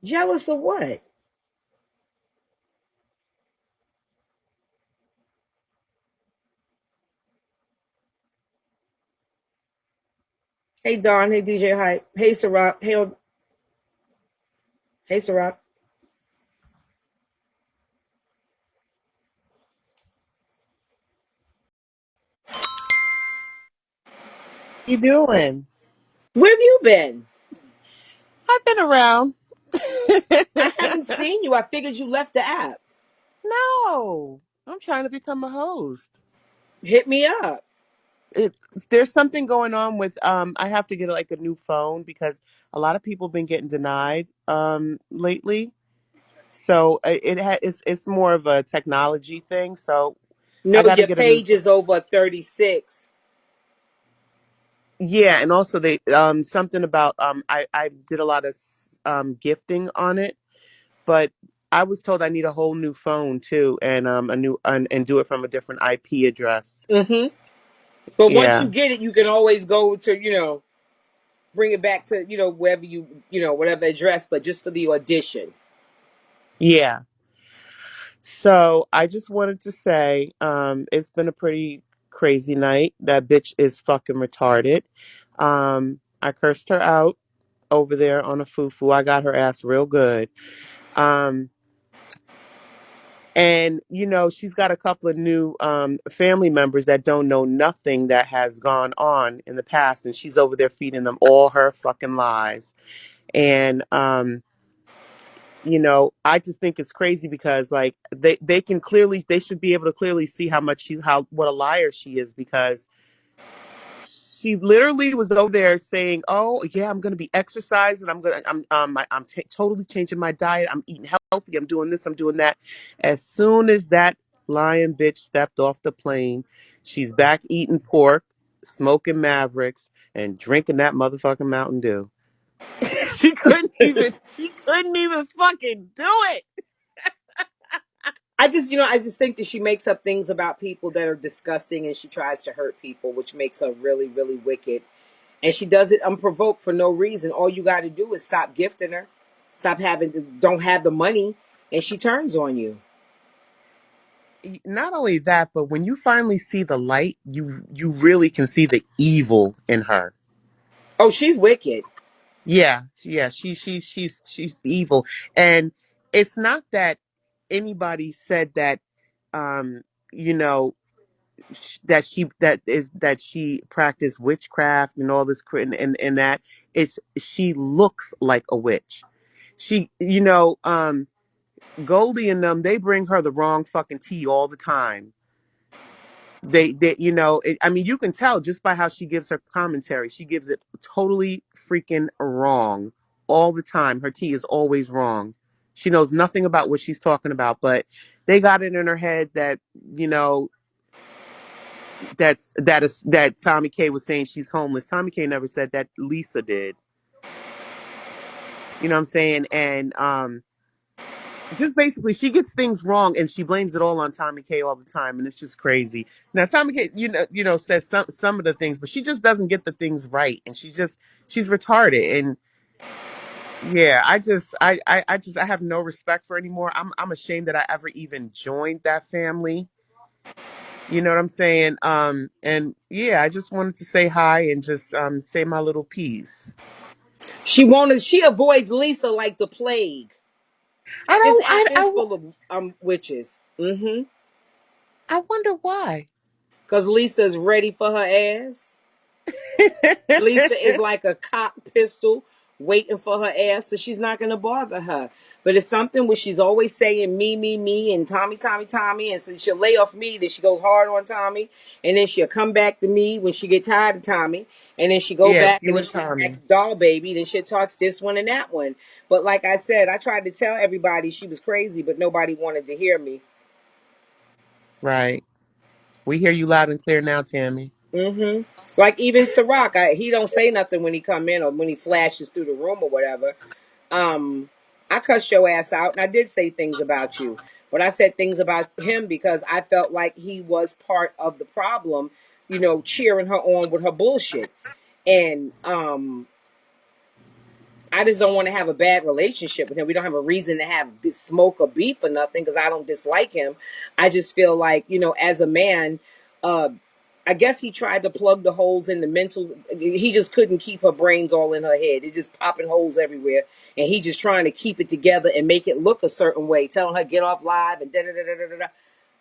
Jealous of what? Hey, Don. Hey, DJ Hype. Hey, Ciroc. Hey, Ciroc. You doing? Where have you been? I've been around. I haven't seen you. I figured you left the app. No, I'm trying to become a host. Hit me up. It, there's something going on with I have to get like a new phone because a lot of people been getting denied lately. So it's more of a technology thing. So No, I got to your get a new page is over 36. yeah, and also they something about I did a lot of gifting on it, but I was told I need a whole new phone too, and a new and do it from a different IP address. Mm-hmm. But once you Yeah, get it, you can always go to, bring it back to, wherever whatever address, but just for the audition. yeah. So I just wanted to say, it's been a pretty crazy night. That bitch is fucking retarded. I cursed her out over there on a fufu. I got her ass real good. Um, and she's got a couple of new family members that don't know nothing that has gone on in the past, and she's over there feeding them all her fucking lies. And I just think it's crazy because like they should be able to clearly see what a liar she is, because she literally was over there saying, "Oh yeah, I'm going to be exercising. I'm totally changing my diet. I'm eating healthy. I'm doing this. I'm doing that." As soon as that lying bitch stepped off the plane, she's back eating pork, smoking Mavericks, and drinking that motherfucking Mountain Dew. She couldn't even fucking do it. I just think that she makes up things about people that are disgusting, and she tries to hurt people, which makes her really, really wicked. And she does it unprovoked for no reason. All you got to do is stop gifting her, don't have the money, and she turns on you. Not only that, but when you finally see the light, you really can see the evil in her. Oh, she's wicked. Yeah, yeah, she's evil, and it's not that anybody said that, um, you know, that she practiced witchcraft and all this and that it's she looks like a witch. She, Goldie and them, they bring her the wrong fucking tea all the time. I mean, you can tell just by how she gives her commentary. She gives it totally freaking wrong all the time. Her tea is always wrong. She knows nothing about what she's talking about, but they got it in her head that, you know, that Tommy K was saying she's homeless. Tommy K never said that. Lisa did. You know what I'm saying? And just basically she gets things wrong and she blames it all on Tommy K all the time, and it's just crazy. Now Tommy K, says some of the things, but she just doesn't get the things right, and she's retarded. And yeah, I have no respect for her anymore. I'm ashamed that I ever even joined that family. You know what I'm saying? And yeah, I just wanted to say hi and just say my little piece. She avoids Lisa like the plague. I This don't app is full of witches. I wonder why. Because Lisa's ready for her ass. Lisa is like a cock pistol waiting for her ass, so she's not gonna bother her. But it's something where she's always saying me, and Tommy, Tommy, Tommy, and so she'll lay off me, then she goes hard on Tommy, and then she'll come back to me when she get tired of Tommy, and then she go Yeah, it's back and you then and she Tommy. acts doll baby, then she talks this one and that one. But like I said, I tried to tell everybody she was crazy, but nobody wanted to hear me. Right. We hear you loud and clear now, Tammy. Like even Ciroc, he don't say nothing when he come in or when he flashes through the room or whatever. um I cussed your ass out and I did say things about you. But I said things about him because I felt like he was part of the problem, cheering her on with her bullshit. And I just don't want to have a bad relationship with him. We don't have a reason to have smoke or beef or nothing because I don't dislike him. I just feel like, as a man, uh, I guess he tried to plug the holes in the mental. He just couldn't keep her brains all in her head. It just popping holes everywhere. And he just trying to keep it together and make it look a certain way, telling her get off live and da da da da da da.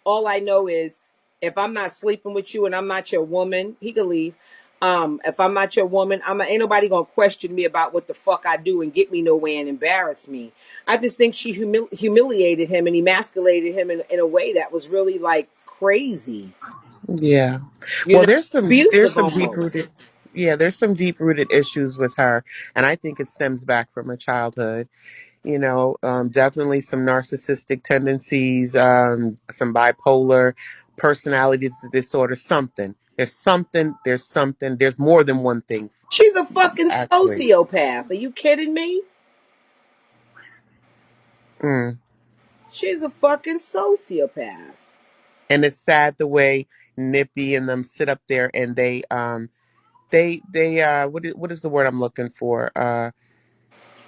All I know is if I'm not sleeping with you and I'm not your woman, he could leave. If I'm not your woman, ain't nobody gonna question me about what the fuck I do and get me nowhere and embarrass me. I just think she humiliated him and emasculated him in a way that was really like crazy, Yeah. Well, there's abusive some deep almost. rooted there's some deep rooted issues with her, and I think it stems back from her childhood. Definitely some narcissistic tendencies, some bipolar personality disorder, something. There's more than one thing, She's a fucking actually. sociopath. Are you kidding me? Mm. She's a fucking sociopath. And it's sad the way Nippy and them sit up there and what is the word I'm looking for?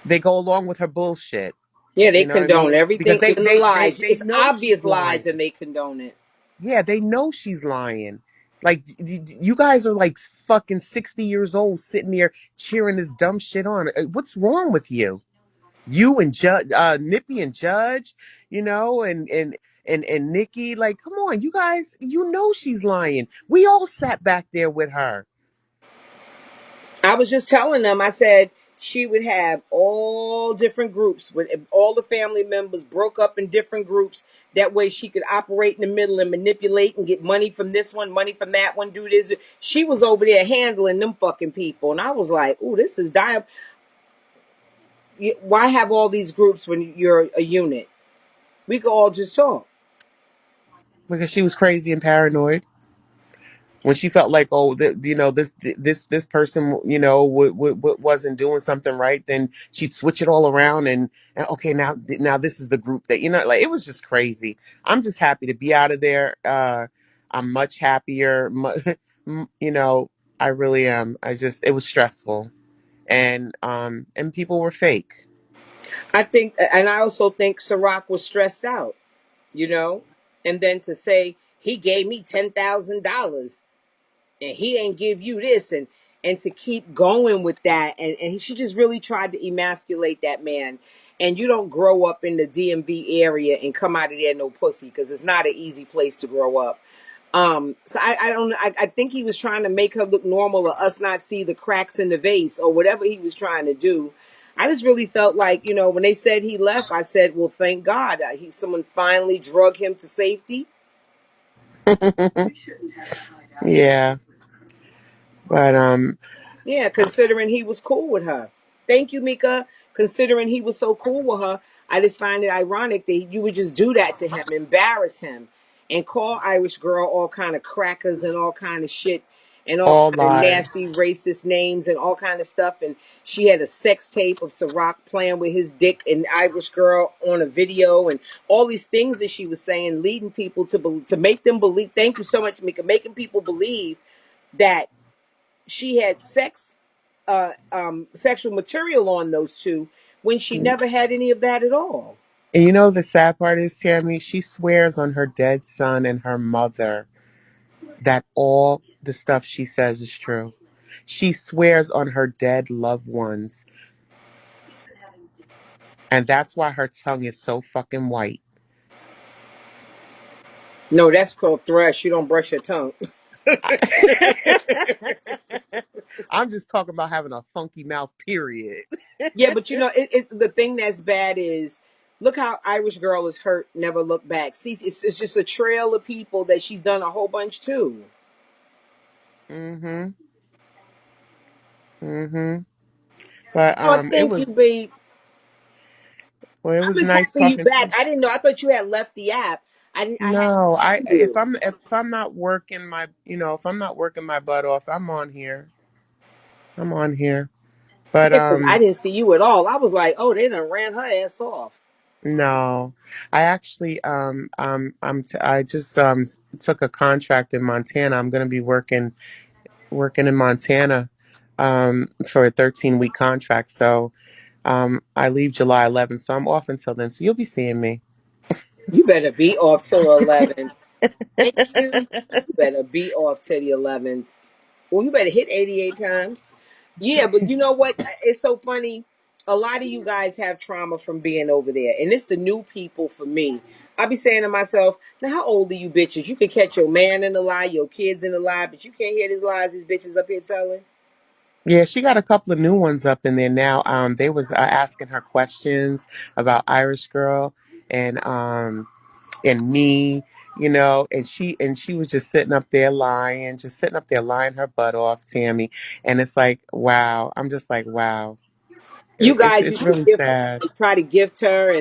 They go along with her bullshit. Yeah, they You know what I mean? condone Because everything, they even the they they lies. they It's know obvious she's lies and lying. they condone it. Yeah, they know she's lying. Like you guys are like fucking 60 years old sitting there cheering this dumb shit on. What's wrong with you? You and Judge, Nippy and Judge, and Nikki, like, come on, you guys, you know she's lying. We all sat back there with her. I was just telling them, I said she would have all different groups with all the family members broke up in different groups. That way she could operate in the middle and manipulate and get money from this one, money from that one, do this. She was over there handling them fucking people. And I was like, ooh, this is why have all these groups when you're a unit? We could all just talk. Because she was crazy and paranoid. When she felt like, oh, this person, wasn't doing something right, then she'd switch it all around and okay, now this is the group that like it was just crazy. I'm just happy to be out of there. I'm much happier. You know, I really am. It was stressful, and people were fake. I think, and I also think Ciroc was stressed out, you know? And then to say, he gave me $10,000 and he ain't give you this and to keep going with that and she just really tried to emasculate that man. And you don't grow up in the DMV area and come out of there no pussy because it's not an easy place to grow up. So I don't I think he was trying to make her look normal or us not see the cracks in the vase or whatever he was trying to do. I just really felt like, when they said he left, I said, well, thank God. Someone finally drug him to safety. Yeah, but Yeah, considering he was cool with her. Thank you, Mika. Considering he was so cool with her, I just find it ironic that you would just do that to him, embarrass him, and call Irish girl all kind of crackers and all kind of shit. and all All kind of nasty lies. racist names and all kind of stuff. And she had a sex tape of Ciroc playing with his dick and Irish girl on a video, and all these things that she was saying, leading people to make them believe. Thank you so much, Mika, making people believe that she had sexual material on those two when she And never had any of that at all. you know the sad part is, Tammy, she swears on her dead son and her mother that all the stuff she says is true. She swears on her dead loved ones. And that's why her tongue is so fucking white. No, that's called thrush. You don't brush your tongue. I'm just talking about having a funky mouth, period. Yeah, but the thing that's bad is look how Irish Girl is hurt, never look back. See, it's just a trail of people that she's done a whole bunch too. Mm-hmm. Mm-hmm. But Oh, it thank you, was babe. it I've was been nice having you talking to back. you. I didn't know. I thought you had left the app. I hadn't No, I seen you. if I'm not working my if I'm not working my butt off, I'm on here. I'm on here. But Yeah, because I didn't see you at all. I was like, oh, they done ran her ass off. no. I actually I just took a contract in Montana. I'm going to be working in Montana for a 13-week contract. So I leave July 11th, so I'm off until then. So you'll be seeing me. You better be off till 11. Thank you. You better be off till the 11th. Well, you better hit 88 times. Yeah, but you know what? It's so funny. A lot of you guys have trauma from being over there, and it's the new people for me. I be saying to myself, now how old are you bitches? You can catch your man in the lie, your kids in the lie, but you can't hear these lies these bitches up here telling. Yeah, she got a couple of new ones up in there now. They was asking her questions about Irish Girl and me, and she was just sitting up there lying her butt off, Tammy. And it's like, wow. I'm just like, wow. You guys, you It's should really gift her, sad. and try to gift her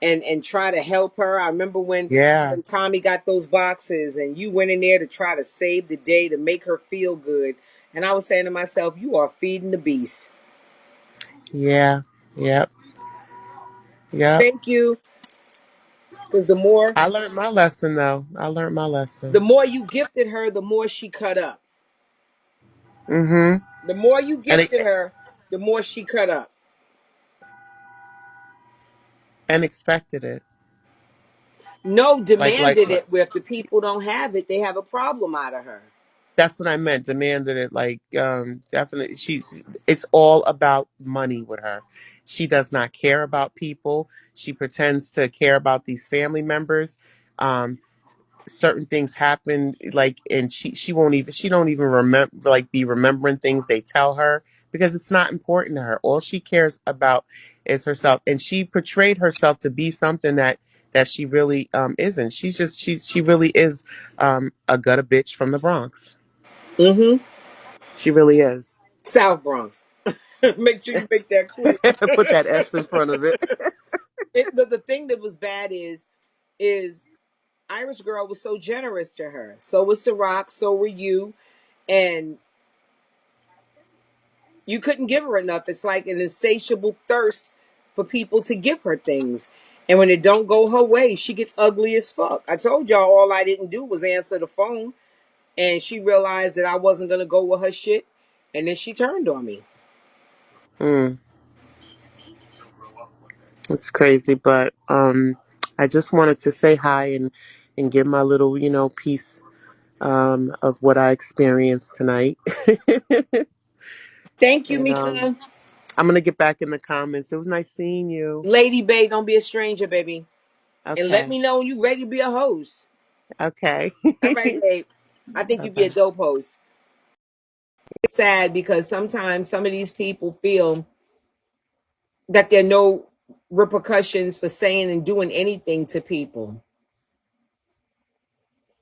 and try to help her. I remember Yeah, when Tommy got those boxes and you went in there to try to save the day to make her feel good. And I was saying to myself, you are feeding the beast. yeah, yep, yep. Thank you. Because I learned my lesson though. I learned my lesson. the more you gifted her, the more she cut up. Mm-hmm. The more you And gifted her, the more she cut up. and expected it. No, Like demanded it with the people don't have it, they have a problem out of her. that's what I meant. Demanded it. Like, definitely, it's all about money with her. She does not care about people. She pretends to care about these family members. Um, Certain things happen, like, and she don't even remember, like, be remembering things they tell her because it's not important to her. All she cares about is herself, and she portrayed herself to be something that she really isn't. She really is a gutter bitch from the Bronx. Mm-hmm. She really is. South Bronx. Make sure you make that clear. Put that S in front of it. The thing that was bad is Irish Girl was so generous to her. So was Ciroc, so were you. And you couldn't give her enough. It's like an insatiable thirst for people to give her things. And when it don't go her way, she gets ugly as fuck. I told y'all all I didn't do was answer the phone. And she realized that I wasn't going to go with her shit. And then she turned on me. Mm, it's crazy, but I just wanted to say hi and give my little piece of what I experienced tonight. Thank you, And Mika. I'm gonna get back in the comments. It was nice seeing you. Lady Bay, don't be a stranger, baby. And let Okay. me know when you ready to be a host. Okay. All right, babe. I think Bye you'd be a bye. dope host. It's sad because sometimes some of these people feel that there are no repercussions for saying and doing anything to people.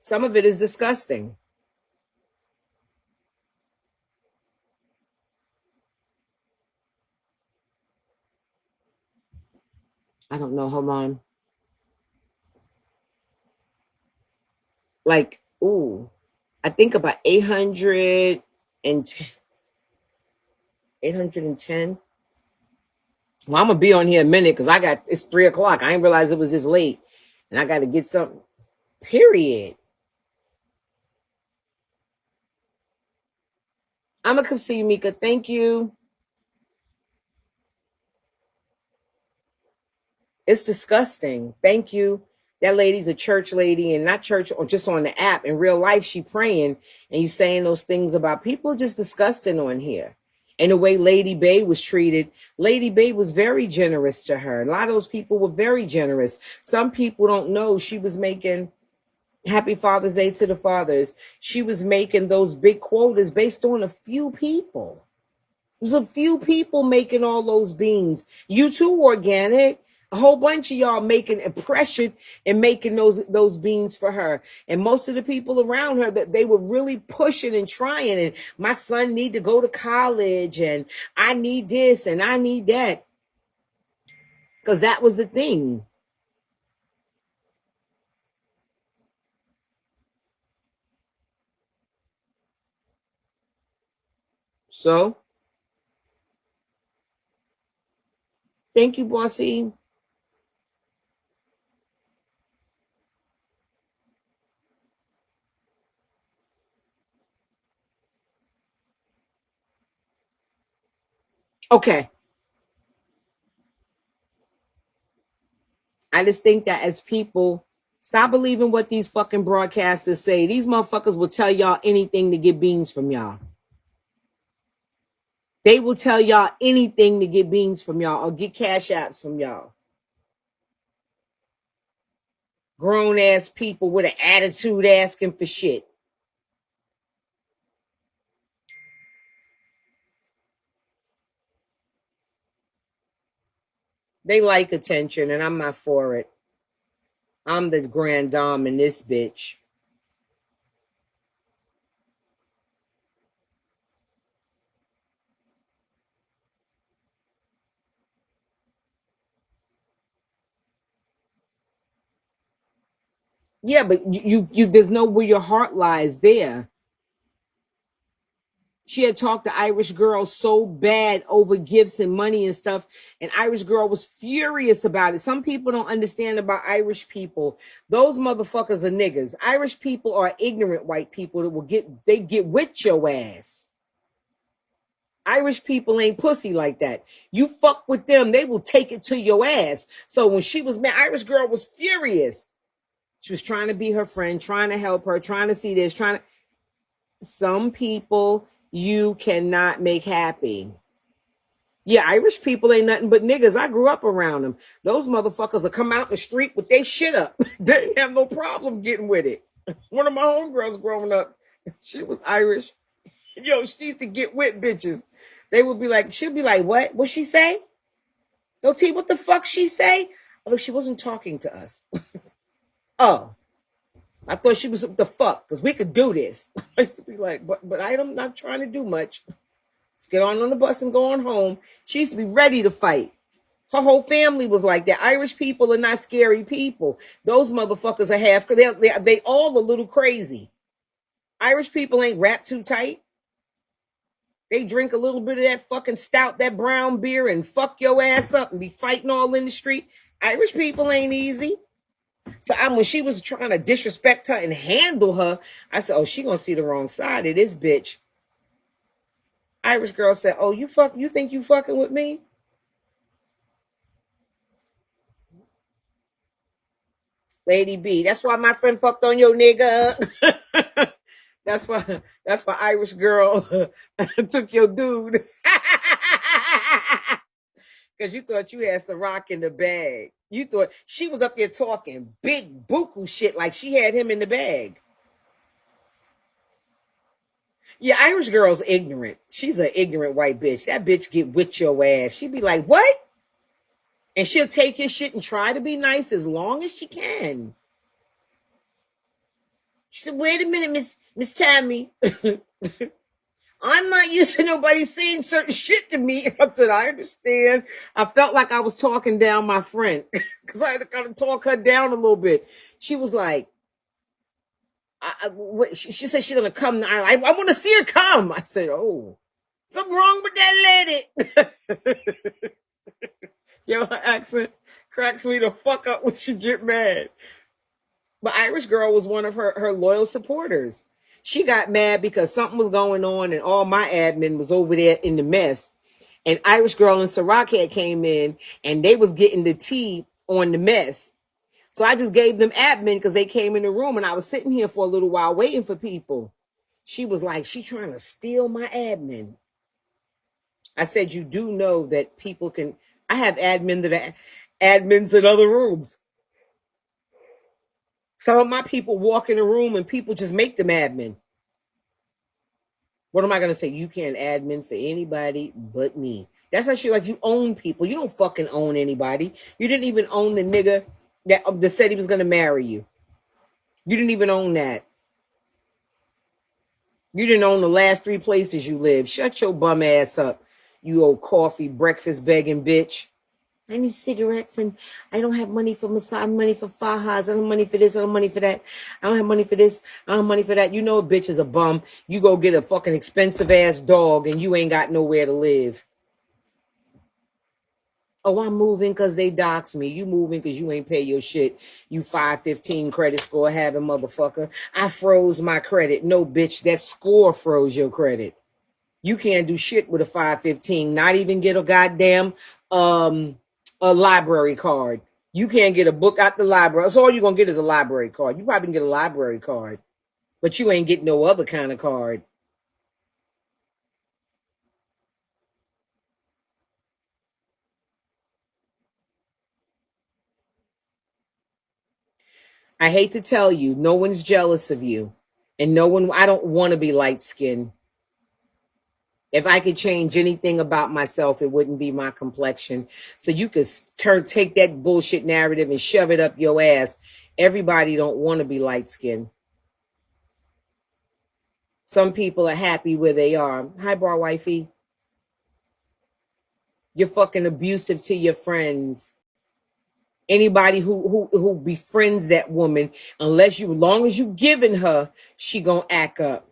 Some of it is disgusting. I don't know. Hold on. Like, ooh, I think about 800. and 810. Well, I'm gonna be on here a minute because it's 3 o'clock. I didn't realize it was this late, and I got to get something. Period. I'm gonna come see you, Mika. Thank you. It's disgusting. Thank you. That lady's a church lady, and not church or just on the app. In real life, she praying and you saying those things about people. Just disgusting on here. And the way Lady Bay was treated, Lady Bay was very generous to her. A lot of those people were very generous. Some people don't know she was making Happy Father's Day to the fathers. She was making those big quotas based on a few people. There's a few people making all those beans. You too, Organic. A whole bunch of y'all making impression and making those beans for her. And most of the people around her that they were really pushing and trying. And my son need to go to college, and I need this and I need that. Because that was the thing. So, thank you, Bossy. Okay. I just think that as people, stop believing what these fucking broadcasters say. These motherfuckers will tell y'all anything to get beans from y'all. They will tell y'all anything to get beans from y'all or get cash apps from y'all. Grown ass people with an attitude asking for shit. They like attention, and I'm not for it. I'm the grand dame in this bitch. Yeah, but you there's no where your heart lies there. She had talked to Irish Girl so bad over gifts and money and stuff, and Irish Girl was furious about it. Some people don't understand about Irish people. Those motherfuckers are niggas. Irish people are ignorant white people that get with your ass. Irish people ain't pussy like that. You fuck with them, they will take it to your ass. So when she was mad, Irish Girl was furious. She was trying to be her friend, trying to help her, trying to see this, trying to. Some people you cannot make happy. Yeah, Irish people ain't nothing but niggas. I grew up around them. Those motherfuckers will come out the street with their shit up. They didn't have no problem getting with it. One of my homegirls growing up, she was Irish. Yo, she used to get with bitches. They would be like, she'll be like, what? What she say? Yo, T, what the fuck she say? Oh, look, she wasn't talking to us. Oh, I thought she was the fuck, because we could do this. I used to be like, but I'm not trying to do much. Let's get on the bus and go on home. She used to be ready to fight. Her whole family was like that. Irish people are not scary people. Those motherfuckers are half, they all a little crazy. Irish people ain't wrapped too tight. They drink a little bit of that fucking stout, that brown beer, and fuck your ass up and be fighting all in the street. Irish people ain't easy. So when she was trying to disrespect her and handle her, I said, oh, she gonna see the wrong side of this bitch. Irish Girl said, oh, you think you fucking with me? Lady B. That's why my friend fucked on your nigga. that's why Irish Girl took your dude. Because you thought you had some rock in the bag. You thought she was up there talking big buku shit like she had him in the bag. Yeah, Irish Girl's ignorant. She's an ignorant white bitch. That bitch get with your ass. She be like, what? And she'll take his shit and try to be nice as long as she can. She said, wait a minute, Miss Tammy. I'm not used to nobody saying certain shit to me. I said, I understand. I felt like I was talking down my friend because I had to kind of talk her down a little bit. She was like, She said she's gonna come. I want to see her come. I said, oh, something wrong with that lady. Yo, her accent cracks me the fuck up when she get mad. But Irish Girl was one of her loyal supporters. She got mad because something was going on and all my admin was over there in the mess. And Irish Girl and Ciroc had came in and they was getting the tea on the mess. So I just gave them admin because they came in the room and I was sitting here for a little while waiting for people. She was like, she trying to steal my admin. I said, you do know that people can, I have admins in other rooms. Some of my people walk in the room and people just make them admin. What am I going to say? You can't admin for anybody but me. That's actually like you own people. You don't fucking own anybody. You didn't even own the nigga that said he was going to marry you. You didn't even own that. You didn't own the last 3 places you lived. Shut your bum ass up, you old coffee breakfast begging bitch. I need cigarettes and I don't have money for massage, money for fajas. I don't have money for this. I don't have money for that. I don't have money for this. I don't have money for that. You know a bitch is a bum. You go get a fucking expensive ass dog and you ain't got nowhere to live. Oh, I'm moving because they doxed me. You moving because you ain't pay your shit. You 515 credit score having motherfucker. I froze my credit. No, bitch, that score froze your credit. You can't do shit with a 515. Not even get a goddamn a library card. You can't get a book out the library. That's all you're gonna get is a library card. You probably can get a library card, but you ain't getting no other kind of card. I hate to tell you, no one's jealous of you. And no one, I don't want to be light skinned. If I could change anything about myself, it wouldn't be my complexion. So you could take that bullshit narrative and shove it up your ass. Everybody don't want to be light skinned. Some people are happy where they are. Hi, bar wifey. You're fucking abusive to your friends. Anybody who befriends that woman, unless you, as long as you giving her, she gonna act up.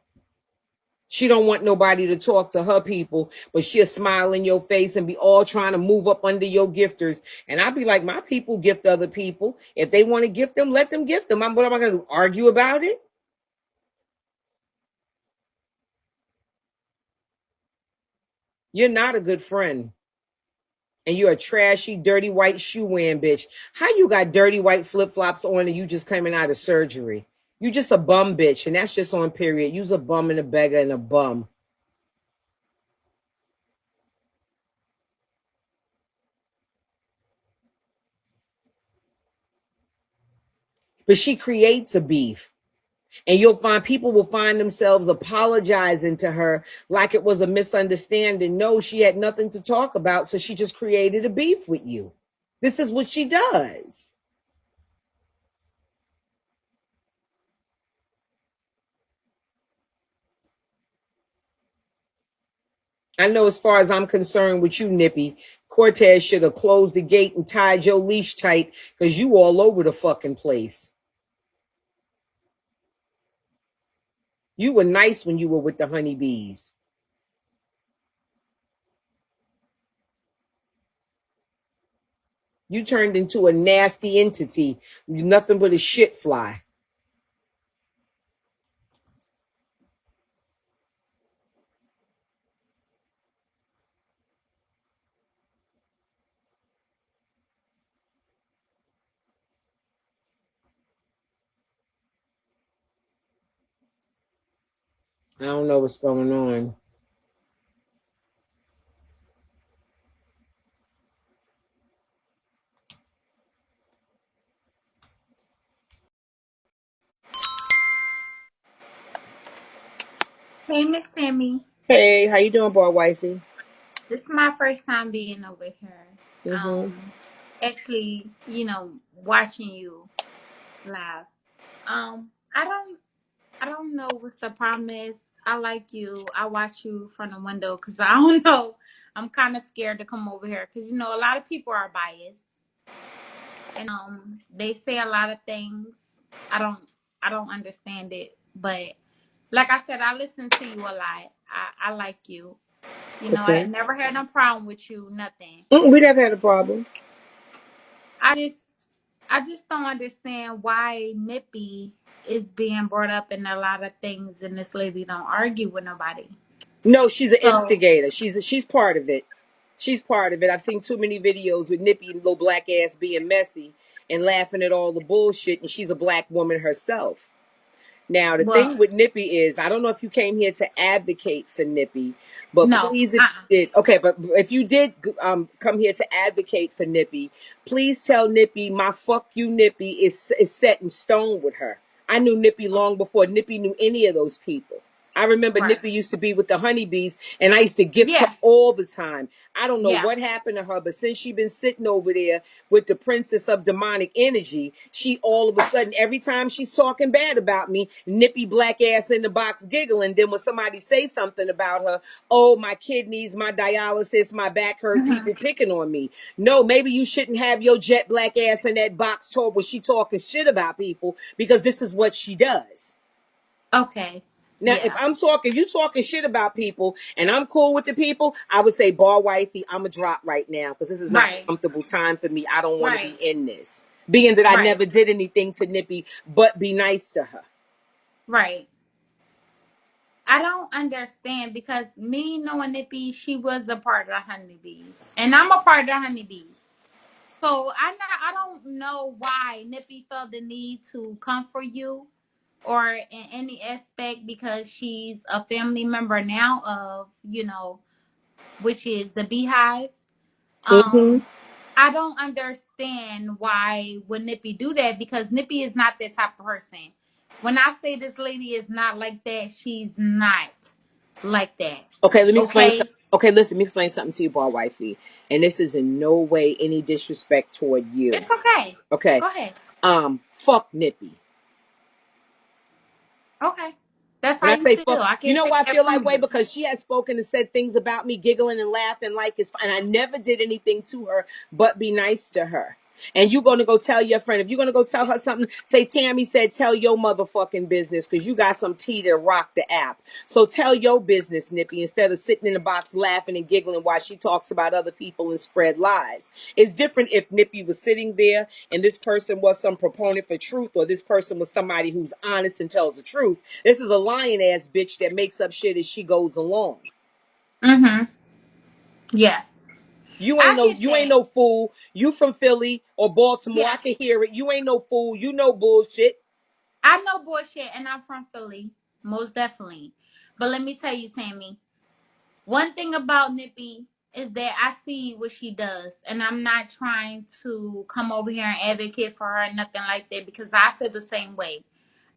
She don't want nobody to talk to her people, but she'll smile in your face and be all trying to move up under your gifters. And I'll be like, my people gift other people. If they want to gift them, let them gift them. What am I going to argue about it? You're not a good friend. And you're a trashy, dirty white shoe wearing bitch. How you got dirty white flip flops on and you just coming out of surgery? You just a bum bitch, and that's just on period. You's a bum and a beggar and a bum. But she creates a beef. And you'll find people will find themselves apologizing to her like it was a misunderstanding. No, she had nothing to talk about, so she just created a beef with you. This is what she does. I know as far as I'm concerned with you, Nippy, Cortez should have closed the gate and tied your leash tight because you all over the fucking place. You were nice when you were with the honeybees. You turned into a nasty entity. Nothing but a shit fly. I don't know what's going on. Hey, Miss Tammy. Hey, how you doing, boy wifey? This is my first time being over here. Mm-hmm. Actually, watching you live. I don't know what's the problem is. I like you. I watch you from the window because I don't know. I'm kind of scared to come over here because a lot of people are biased and they say a lot of things. I don't I don't understand it. But like I said, I listen to you a lot. I like you. You know, I Okay. never had no problem with you, nothing. We never had a problem. I just I just don't understand why Nippy is being brought up in a lot of things and this lady don't argue with nobody. No, she's an So instigator. She's part of it. She's part of it. I've seen too many videos with Nippy and little black ass being messy and laughing at all the bullshit, and she's a black woman herself. Now, the well, thing with Nippy is, I don't know if you came here to advocate for Nippy, but no. please, if you did, okay, but if you did come here to advocate for Nippy, please tell Nippy my fuck you, Nippy, is set in stone with her. I knew Nippy long before Nippy knew any of those people. I remember Right. Nippy used to be with the honeybees, and I used to gift her Yeah. all the time. I don't know Yeah. what happened to her, but since she been sitting over there with the princess of demonic energy, she all of a sudden, every time she's talking bad about me, Nippy black ass in the box giggling. Then when somebody say something about her, oh, my kidneys, my dialysis, my back hurt, Hmm. people picking on me. No, maybe you shouldn't have your jet black ass in that box talk when she talking shit about people, because this is what she does. Okay. Now, if Yeah. I'm talking, you talking shit about people, and I'm cool with the people, I would say, bar wifey, I'm a drop right now because this is not a Right. comfortable time for me. I don't want to be Right. in this. Being that I Right. never did anything to Nippy but be nice to her. Right. I don't understand because me knowing Nippy, she was a part of the honeybees. And I'm a part of the honeybees. So I don't know why Nippy felt the need to come for you or in any aspect because she's a family member now of, which is the beehive. Mm-hmm. Um I don't understand why would Nippy do that because Nippy is not that type of person. When I say this lady is not like that, she's not like that. Okay, let me explain. Okay? Okay, listen, let me explain something to you, bar wifey. And this is in no way any disrespect toward you. It's okay. Okay. Go ahead. Fuck Nippy. Okay. That's When how I you say feel. fuck, I you can't know take why I that feel that from way? you. Because she has spoken and said things about me, giggling and laughing like it's fine. And I never did anything to her but be nice to her. And you're gonna go tell your friend, if you're gonna go tell her something, say Tammy said tell your motherfucking business because you got some tea to rock the app. So tell your business, Nippy, instead of sitting in the box laughing and giggling while she talks about other people and spread lies. It's different if Nippy was sitting there and this person was some proponent for truth, or this person was somebody who's honest and tells the truth. This is a lying ass bitch that makes up shit as she goes along. Mm-hmm. Yeah. I get You ain't that. no fool. You from Philly or Baltimore. Yeah. I can hear it. You ain't no fool. You know bullshit. I know bullshit and I'm from Philly. Most definitely. But let me tell you, Tammy, one thing about Nippy is that I see what she does, and I'm not trying to come over here and advocate for her or nothing like that because I feel the same way.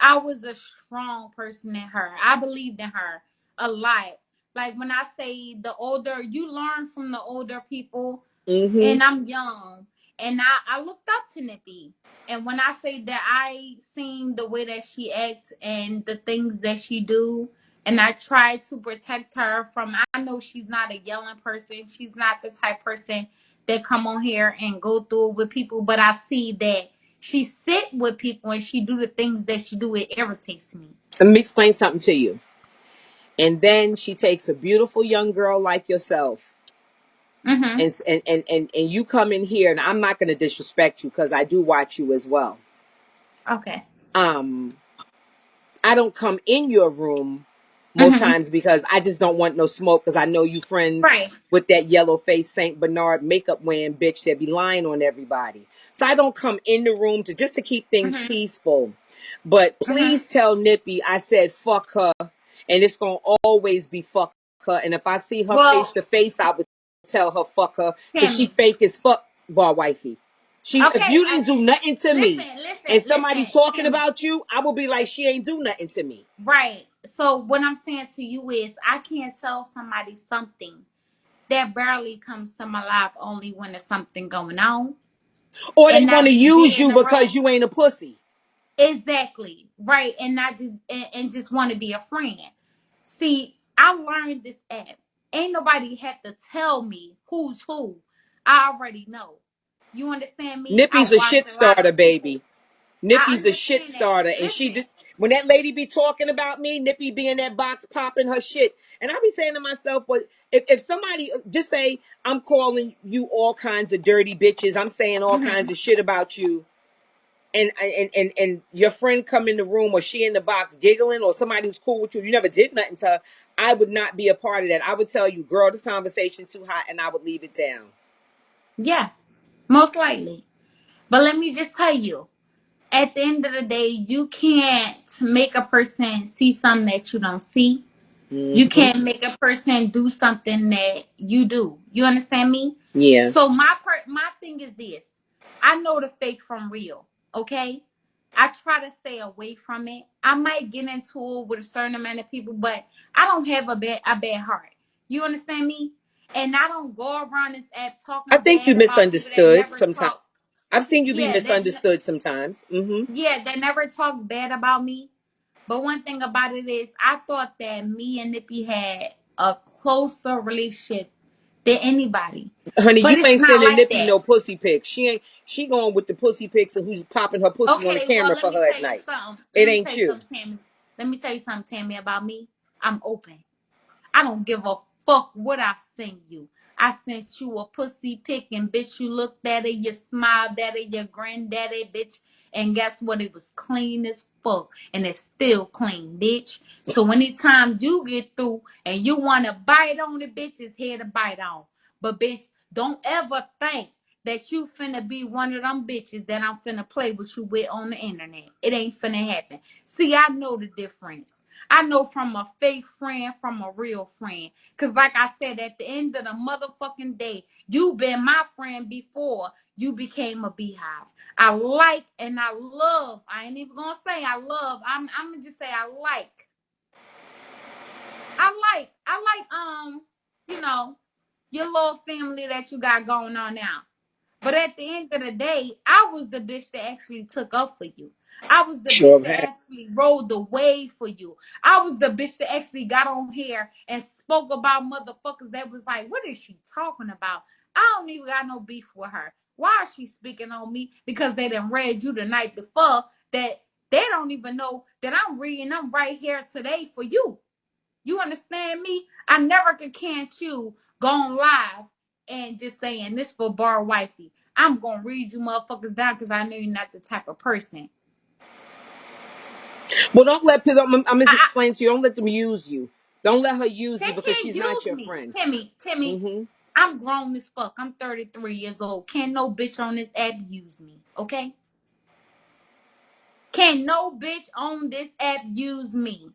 I was a strong person in her. I believed in her a lot. Like when I say the older you learn from the older people, Mm-hmm. and I'm young, and I looked up to Nippy. And when I say that I seen the way that she acts and the things that she do, and I try to protect her from, I know she's not a yelling person. She's not the type person that come on here and go through it with people. But I see that she sit with people and she do the things that she do. It irritates me. Let me explain something to you. And then she takes a beautiful young girl like yourself, Mm-hmm. and you come in here, and I'm not going to disrespect you because I do watch you as well. Okay. Um, I don't come in your room most Mm-hmm. times because I just don't want no smoke because I know you friends Right. with that yellow face Saint Bernard makeup wearing bitch that be lying on everybody. So I don't come in the room to just to keep things Mm-hmm. peaceful. But Mm-hmm. please tell Nippy I said fuck her, and it's gonna always be fuck her. And if I see her face Well, to face, I would tell her fuck her because she Tammy. fake as fuck, bar wifey. She, if Okay. you didn't do nothing to me Listen, listen, and somebody listen, talking Tammy. about you, I will be like, she ain't do nothing to me. Right. So what I'm saying to you is I can't tell somebody something that barely comes to my life only when there's something going on Or they and want not to just use be in you the because room. you ain't a pussy. Exactly. Right. And not just and just want to be a friend. See, I learned this app. Ain't nobody had to tell me who's who. I already know. You understand me? I Nippy's a watch shit a lot starter, of people. baby. I Nippy's a shit understand that. starter, and she Listen, did. When that lady be talking about me, Nippy be in that box popping her shit. And I be saying to myself, but if somebody just say, I'm calling you all kinds of dirty bitches, I'm saying all kinds of shit about you, and your friend come in the room or she in the box giggling, or somebody who's cool with you, you never did nothing to her, I would not be a part of that. I would tell you, girl, this conversation too hot, and I would leave it down. Yeah, most likely. But let me just tell you, at the end of the day, you can't make a person see something that you don't see. You Mm-hmm. can't make a person do something that you do. You understand me? Yeah. So my thing is this. I know the fake from real, okay? I try to stay away from it. I might get into it with a certain amount of people, but I don't have a bad heart. You understand me? And I don't go around this app I talking think you bad about people that misunderstood never sometimes. talk. I've seen you be Yeah, misunderstood sometimes. Mm-hmm. yeah, they never talk bad about me. But one thing about it is, I thought that me and Nippy had a closer relationship than anybody. Honey, But you it's ain't not sending like Nippy that. no pussy pics. She going with the pussy pics and who's popping her pussy on the Okay, well, camera let for me her tell at you night. something. It Let me tell ain't you you. something, Tammy. Let me tell you something, Tammy, about me. I'm open. I don't give a fuck what I send you. I sent you a pussy pic and bitch, you looked at it, you smiled at it, you grinned at it, bitch. And guess what? It was clean as fuck. And it's still clean, bitch. So anytime you get through and you want to bite on it, bitch, it's here to bite on. But bitch, don't ever think that you finna be one of them bitches that I'm finna play with you with on the internet. It ain't finna happen. See, I know the difference. I know from a fake friend from a real friend. Because, like I said, at the end of the motherfucking day, you been my friend before you became a beehive. I like and I love. I ain't even going to say I love. I'm going to just say I like. You know, your little family that you got going on now. But at the end of the day, I was the bitch that actually took up for you. I was the bitch Sure that have. actually rode the wave for you. I was the bitch that actually got on here and spoke about motherfuckers that was like, what is she talking about? I don't even got no beef with her. Why is she speaking on me? Because they done read you the night before that they don't even know that I'm reading them right here today for you. You understand me? I never could catch you going live and just saying this for bar wifey. I'm gonna read you motherfuckers down because I know you're not the type of person. Well, don't let people. I'm I, I explaining to you. Don't let them use you. Don't let her use they you because can't she's not use your me. friend. Timmy, Mm-hmm. I'm grown as fuck. I'm 33 years old. Can't no bitch on this app use me, okay? Can't no bitch on this app use me.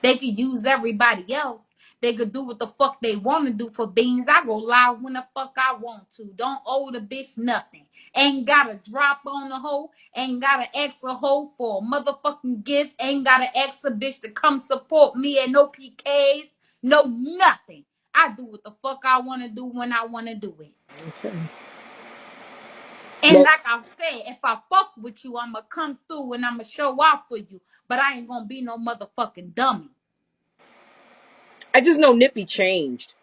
They could use everybody else. They could do what the fuck they want to do for beans. I go live when the fuck I want to. Don't owe the bitch nothing. Ain't gotta drop on the hoe. Ain't gotta ask a hoe for a motherfucking gift. Ain't gotta ask a bitch to come support me at no PKs. No nothing. I do what the fuck I want to do when I want to do it. Okay. And Well, like I said, if I fuck with you, I'ma come through and I'ma show off for you. But I ain't gonna be no motherfucking dummy. I just know Nippy changed.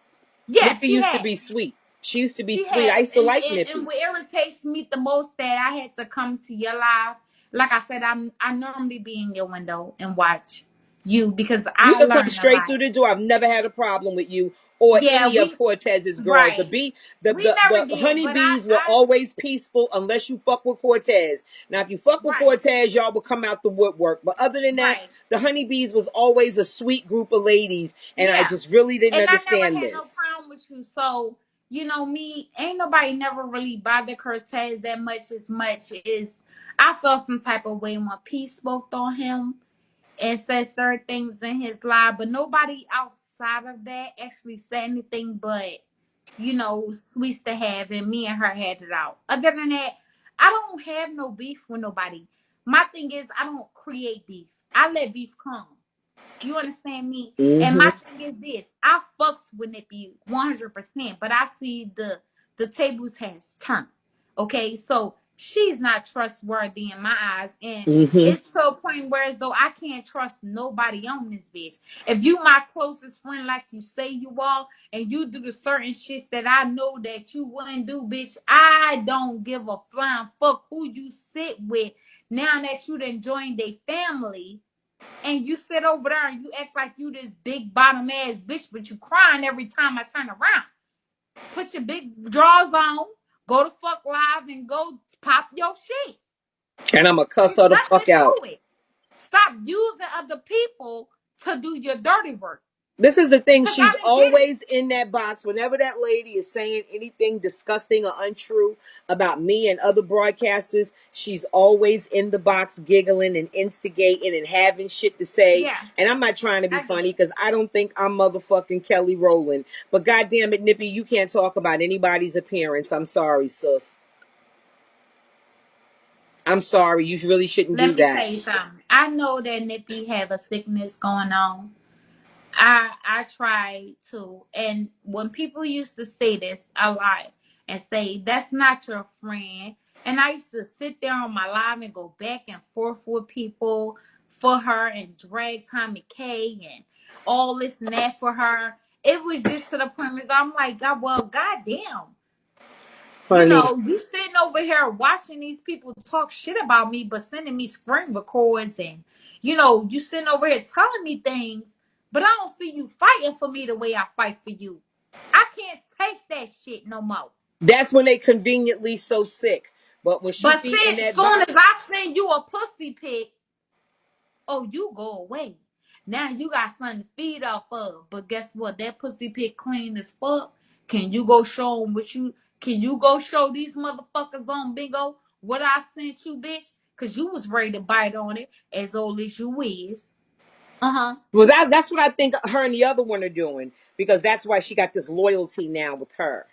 Yeah, Nippy she used to has. be sweet. She used to be She sweet. I has, used to like and Nippy. what irritates me the most that I had to come to your live. Like I said, I normally be in your window and watch you because You I could come learn a straight lot. through the door. I've never had a problem with you or Yeah, any of we Cortez's girls. The right. bee, We never the did, but honeybees were I always peaceful unless you fuck with Cortez. Now, if you fuck with right, Cortez, y'all will come out the woodwork. But other than that, right. the honeybees was always a sweet group of ladies, and I Yeah, just really didn't and I never understand had no this. problem with you. So me, ain't nobody never really bothered Cortez that much as I felt some type of way when Peace spoke on him and said certain things in his life, but nobody outside of that actually said anything but, sweets to have, and me and her had it out. Other than that, I don't have no beef with nobody. My thing is, I don't create beef. I let beef come. You understand me? And Hmm. my thing is this: I fucks with Nippy 100%, but I see the tables has turned. Okay, so she's not trustworthy in my eyes, and Hmm. it's to a point where as though I can't trust nobody on this bitch. If you my closest friend, like you say you are, and you do the certain shits that I know that you wouldn't do, bitch, I don't give a flying fuck who you sit with. Now that you done joined a family, And you sit over there and you act like you this big bottom ass bitch, but you crying every time I turn around. Put your big drawers on, go to fuck live and go pop your shit. And I'm gonna cuss There's her the nothing fuck out. to it. Stop using other people to do your dirty work. This is the thing. Cause I She's didn't get it. always in that box. Whenever that lady is saying anything disgusting or untrue about me and other broadcasters, she's always in the box giggling and instigating and having shit to say. Yeah, And I'm not trying to be I get funny it. because I don't think I'm motherfucking Kelly Rowland. But goddamn it, Nippy, you can't talk about anybody's appearance. I'm sorry, sis. I'm sorry. You really shouldn't do Let me that. tell you something. I know that Nippy have a sickness going on. I try to, and when people used to say this a lot and say that's not your friend, and I used to sit there on my live and go back and forth with people for her and drag Tommy K and all this and that for her. It was just to the point where I'm like, God, well, goddamn. Honey, You sitting over here watching these people talk shit about me, but sending me screen records and, you sitting over here telling me things, but I don't see you fighting for me the way I fight for you. I can't take that shit no more. that's when they conveniently so sick. But when she But be in as that soon box, as I send you a pussy pic, oh, you go away. Now you got something to feed off of. But guess what? That pussy pit clean as fuck. Can you go show them what you? Can you go show these motherfuckers on bingo what I sent you, bitch? Cause you was ready to bite on it as old as you is. Uh-huh. well, that's what I think her and the other one are doing because that's why she got this loyalty now with her.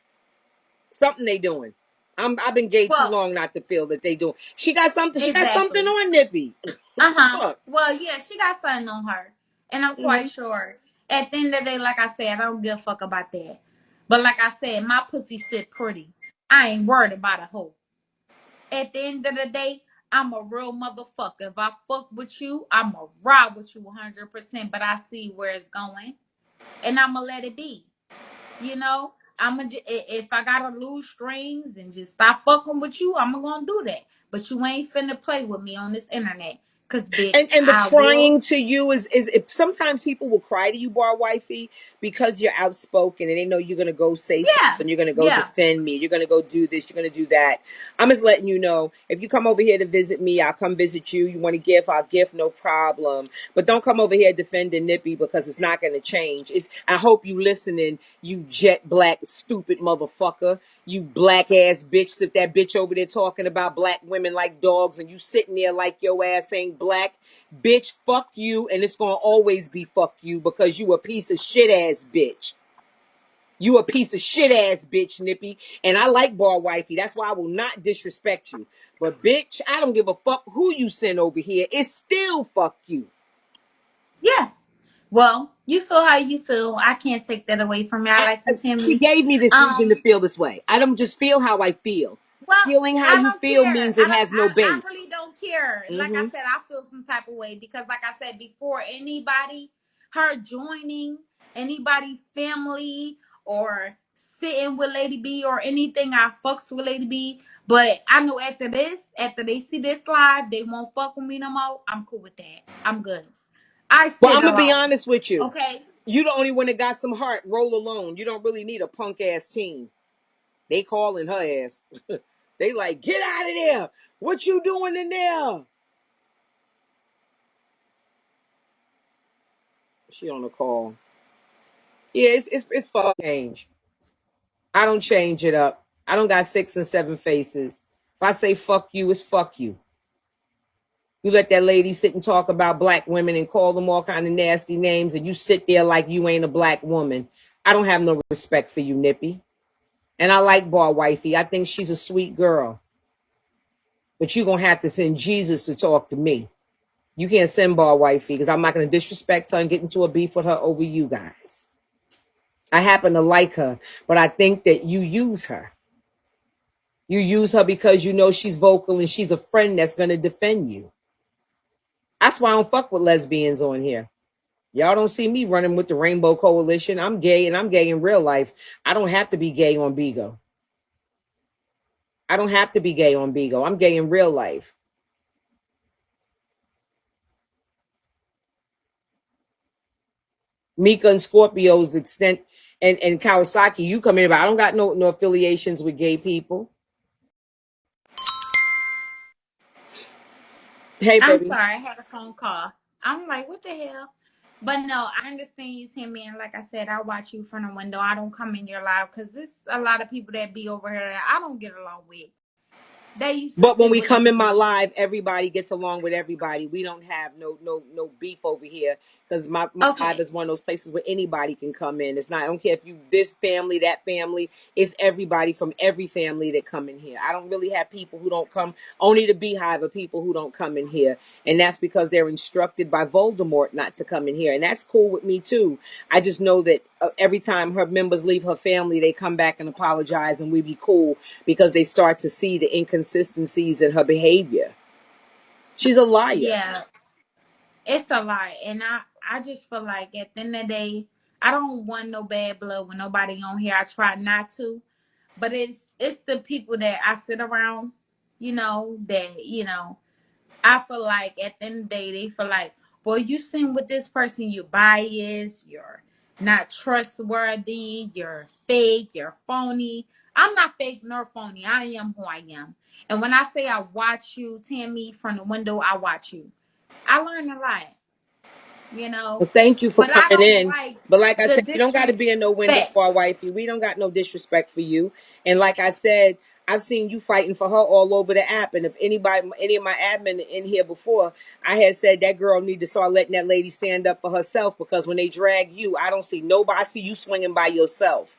Something they doing. I've been gay too Well, long not to feel that they do. She got something. She got something exactly. on Nippy. What the Uh-huh. fuck? Well, yeah, she got something on her. And I'm Hmm. quite sure. At the end of the day, like I said, I don't give a fuck about that. But like I said, my pussy sit pretty. I ain't worried about a hoe. At the end of the day, I'm a real motherfucker. If I fuck with you, I'm a ride with you 100%. But I see where it's going, and I'ma let it be. If I gotta lose strings and just stop fucking with you, I'm gonna do that. But you ain't finna play with me on this internet, cause bitch, And the I will. crying to you is if sometimes people will cry to you, bar wifey, because you're outspoken and they know you're gonna go say Yeah, something, you're gonna go yeah, defend me, you're gonna go do this, you're gonna do that. I'm just letting you know if you come over here to visit me, I'll come visit you. You want to gift, I'll gift, no problem. But don't come over here defending Nippy because it's not gonna change. It's I hope you listening, you jet black stupid motherfucker. You black ass bitch, if that bitch over there talking about black women like dogs and you sitting there like your ass ain't black. Bitch, fuck you, and it's gonna always be fuck you because you a piece of shit ass bitch. You a piece of shit ass bitch, Nippy. And I like bar wifey. That's why I will not disrespect you. But bitch, I don't give a fuck who you send over here. It's still fuck you. yeah. Well, you feel how you feel. I can't take that away from you. I like you, She Tammy. gave me this reason to Um, feel this way. I don't just feel how I feel. Well, Feeling how I you don't feel care. means it has no I base. really don't care. Like I Mm-hmm. said, I feel some type of way because, like I said before, her joining anybody family or sitting with Lady B or anything, I fucks with Lady B. But I know after they see this live, they won't fuck with me no more. I'm cool with that. I'm good. I Well, sit I'm gonna be alone. honest with you. Okay. You the only one that got some heart. Roll alone. You don't really need a punk ass team. They calling her ass. They like, get out of there. What you doing in there? She on the call. Yeah, it's fucking change. I don't change it up. I don't got 6 and 7 faces. If I say fuck you, it's fuck you. You let that lady sit and talk about black women and call them all kind of nasty names, and you sit there like you ain't a black woman. I don't have no respect for you, Nippy. And I like Bar Wifey. I think she's a sweet girl. But you're gonna have to send Jesus to talk to me. You can't send Bar Wifey because I'm not gonna disrespect her and get into a beef with her over you guys. I happen to like her, but I think that you use her. You use her because you know she's vocal and she's a friend that's gonna defend you. That's why I don't fuck with lesbians on here. Y'all don't see me running with the Rainbow Coalition. I'm gay and I'm gay in real life. I don't have to be gay on Bigo. I don't have to be gay on Bigo. I'm gay in real life. Mika and Scorpio's extent, and Kawasaki, you come in, but I don't got no affiliations with gay people. Hey, I'm baby. sorry, I had a phone call. I'm like, what the hell? But no, I understand you, Timmy. And like I said, I watch you from the window. I don't come in your live because there's a lot of people that be over here that I don't get along with. They used to But when say we what come in my Nikki. live, everybody gets along with everybody. We don't have no beef over here because my live Okay. is one of those places where anybody can come in. It's not, I don't care if you this family, that family. It's everybody from every family that come in here. I don't really have people who don't come, only the Beehive of people who don't come in here. And that's because they're instructed by Voldemort not to come in here. And that's cool with me too. I just know that every time her members leave her family, they come back and apologize and we be cool because they start to see the inconsistencies in her behavior. She's a liar. Yeah, it's a lot. And I just feel like at the end of the day, I don't want no bad blood with nobody on here. I try not to. But it's the people that I sit around, that, I feel like at the end of the day, they feel like, boy, you sing with this person, you're biased, you're not trustworthy, you're fake, you're phony. I'm not fake nor phony. I am who I am. And when I say I watch you, Tammy, from the window, I watch you. I learned a lot, Well, thank you for but I coming don't in. like But like I the said, you don't got to be in no window disrespect. for our wifey. We don't got no disrespect for you. And like I said, I've seen you fighting for her all over the app. And if anybody, any of my admin in here before, I had said that girl need to start letting that lady stand up for herself because when they drag you, I don't see nobody. I see you swinging by yourself.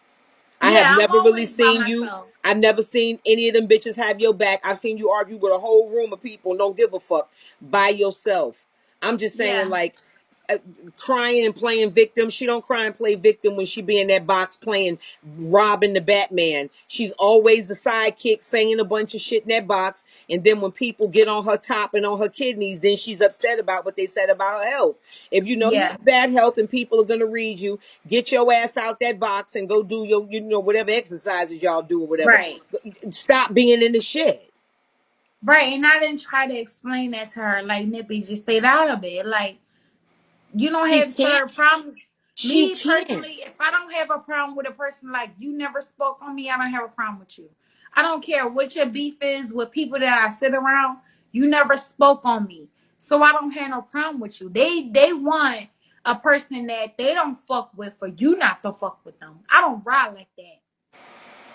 I have Yeah, I'm never really always by seen you. myself. I've never seen any of them bitches have your back. I've seen you argue with a whole room of people. Don't give a fuck by yourself. I'm just saying, Yeah, like, crying and playing victim. She don't cry and play victim when she be in that box playing Robin the Batman. She's always the sidekick saying a bunch of shit in that box. And then when people get on her top and on her kidneys, then she's upset about what they said about her health. If you know you yeah, have bad health and people are gonna read you, get your ass out that box and go do your, whatever exercises y'all do or whatever. right. Stop being in the shit. Right, and I didn't try to explain that to her. Like, Nippy, just stayed out of it. Like, you don't She have can't. certain problems. She Me can't. personally, if I don't have a problem with a person like you never spoke on me, I don't have a problem with you. I don't care what your beef is with people that I sit around. You never spoke on me, so I don't have no problem with you. They want a person that they don't fuck with for you not to fuck with them. I don't ride like that.